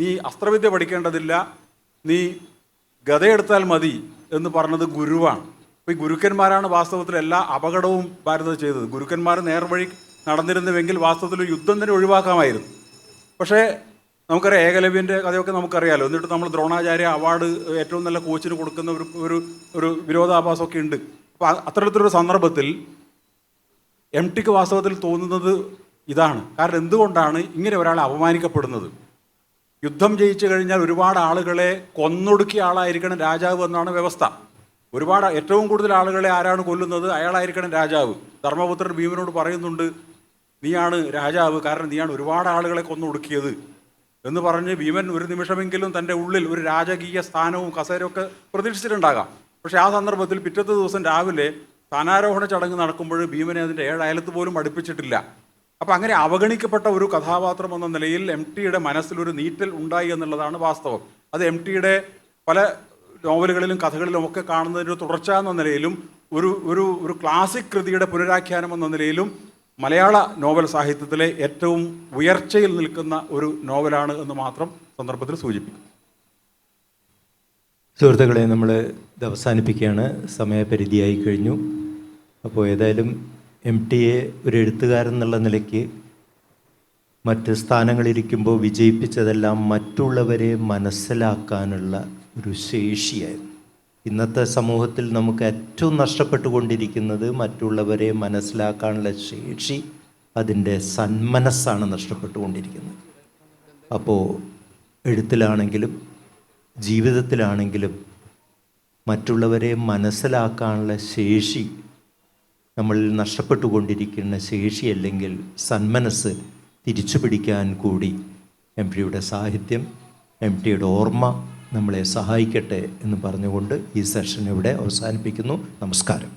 നീ അസ്ത്രവിദ്യ പഠിക്കേണ്ടതില്ല, നീ ഗദയെടുത്താൽ മതി എന്ന് പറഞ്ഞത് ഗുരുവാണ്. അപ്പോൾ ഈ ഗുരുക്കന്മാരാണ് വാസ്തവത്തിൽ എല്ലാ അപകടവും ഭാരതത്തിൽ ചെയ്തത്. ഗുരുക്കന്മാർ നേർവഴി നടന്നിരുന്നുവെങ്കിൽ വാസ്തവത്തിൽ ഒരു യുദ്ധം തന്നെ ഒഴിവാക്കാമായിരുന്നു. പക്ഷേ നമുക്കറിയാം, ഏകലവ്യൻ്റെ കഥയൊക്കെ നമുക്കറിയാമല്ലോ. എന്നിട്ട് നമ്മൾ ദ്രോണാചാര്യ അവാർഡ് ഏറ്റവും നല്ല കോച്ചിന് കൊടുക്കുന്ന ഒരു വിരോധാഭാസമൊക്കെ ഉണ്ട്. അപ്പോൾ അത്തരത്തിലൊരു സന്ദർഭത്തിൽ MTക്ക് വാസ്തവത്തിൽ തോന്നുന്നത് ഇതാണ്. കാരണം എന്തുകൊണ്ടാണ് ഇങ്ങനെ ഒരാളെ അപമാനിക്കപ്പെടുന്നത്? യുദ്ധം ജയിച്ചു കഴിഞ്ഞാൽ ഒരുപാട് ആളുകളെ കൊന്നൊടുക്കിയ ആളായിരിക്കണം രാജാവ് എന്നാണ് വ്യവസ്ഥ. ഏറ്റവും കൂടുതൽ ആളുകളെ ആരാണ് കൊല്ലുന്നത്? അയാളായിരിക്കണം രാജാവ്. ധർമ്മപുത്രൻ ഭീമനോട് പറയുന്നുണ്ട്, നീയാണ് രാജാവ്, കാരണം നീയാണ് ഒരുപാട് ആളുകളെ കൊന്നൊടുക്കിയത് എന്ന് പറഞ്ഞ് ഭീമൻ ഒരു നിമിഷമെങ്കിലും തൻ്റെ ഉള്ളിൽ ഒരു രാജകീയ സ്ഥാനവും കസേരയൊക്കെ പ്രതീക്ഷിച്ചിട്ടുണ്ടാകാം. പക്ഷേ ആ സന്ദർഭത്തിൽ പിറ്റത്തെ ദിവസം രാവിലെ സ്ഥാനാരോഹണ ചടങ്ങ് നടക്കുമ്പോൾ ഭീമനെ അതിൻ്റെ 7 അയലത്ത് പോലും അടുപ്പിച്ചിട്ടില്ല. അപ്പോൾ അങ്ങനെ അവഗണിക്കപ്പെട്ട ഒരു കഥാപാത്രം എന്ന നിലയിൽ MTയുടെ മനസ്സിലൊരു നീറ്റൽ ഉണ്ടായി എന്നുള്ളതാണ് വാസ്തവം. അത് MTയുടെ പല നോവലുകളിലും കഥകളിലും ഒക്കെ കാണുന്നതിൻ്റെ തുടർച്ച എന്ന നിലയിലും ഒരു ക്ലാസിക് കൃതിയുടെ പുനരാഖ്യാനം എന്ന നിലയിലും മലയാള നോവൽ സാഹിത്യത്തിലെ ഏറ്റവും ഉയർച്ചയിൽ നിൽക്കുന്ന ഒരു നോവലാണ് എന്ന് മാത്രം സന്ദർഭത്തിൽ സൂചിപ്പിക്കും. സുഹൃത്തുക്കളെ, നമ്മൾ ഇത് അവസാനിപ്പിക്കുകയാണ്, സമയപരിധിയായി കഴിഞ്ഞു. അപ്പോൾ ഏതായാലും MTയെ ഒരു എഴുത്തുകാരൻ എന്നുള്ള നിലയ്ക്ക് മറ്റ് സ്ഥാനങ്ങളിരിക്കുമ്പോൾ വിജയിപ്പിച്ചതെല്ലാം മറ്റുള്ളവരെ മനസ്സിലാക്കാനുള്ള ഒരു ശേഷിയായിരുന്നു. ഇന്നത്തെ സമൂഹത്തിൽ നമുക്ക് ഏറ്റവും നഷ്ടപ്പെട്ടുകൊണ്ടിരിക്കുന്നത് മറ്റുള്ളവരെ മനസ്സിലാക്കാനുള്ള ശേഷി, അതിൻ്റെ സന്മനസ്സാണ് നഷ്ടപ്പെട്ടുകൊണ്ടിരിക്കുന്നത്. അപ്പോൾ എഴുത്തിലാണെങ്കിലും ജീവിതത്തിലാണെങ്കിലും മറ്റുള്ളവരെ മനസ്സിലാക്കാനുള്ള ശേഷി നമ്മളിൽ നഷ്ടപ്പെട്ടുകൊണ്ടിരിക്കുന്ന ശേഷി, അല്ലെങ്കിൽ സന്മനസ്സ് തിരിച്ചു പിടിക്കാൻ കൂടി MTയുടെ സാഹിത്യം, MTയുടെ ഓർമ്മ നമ്മളെ സഹായിക്കട്ടെ എന്ന് പറഞ്ഞുകൊണ്ട് ഈ സെഷൻ ഇവിടെ അവസാനിപ്പിക്കുന്നു. നമസ്കാരം.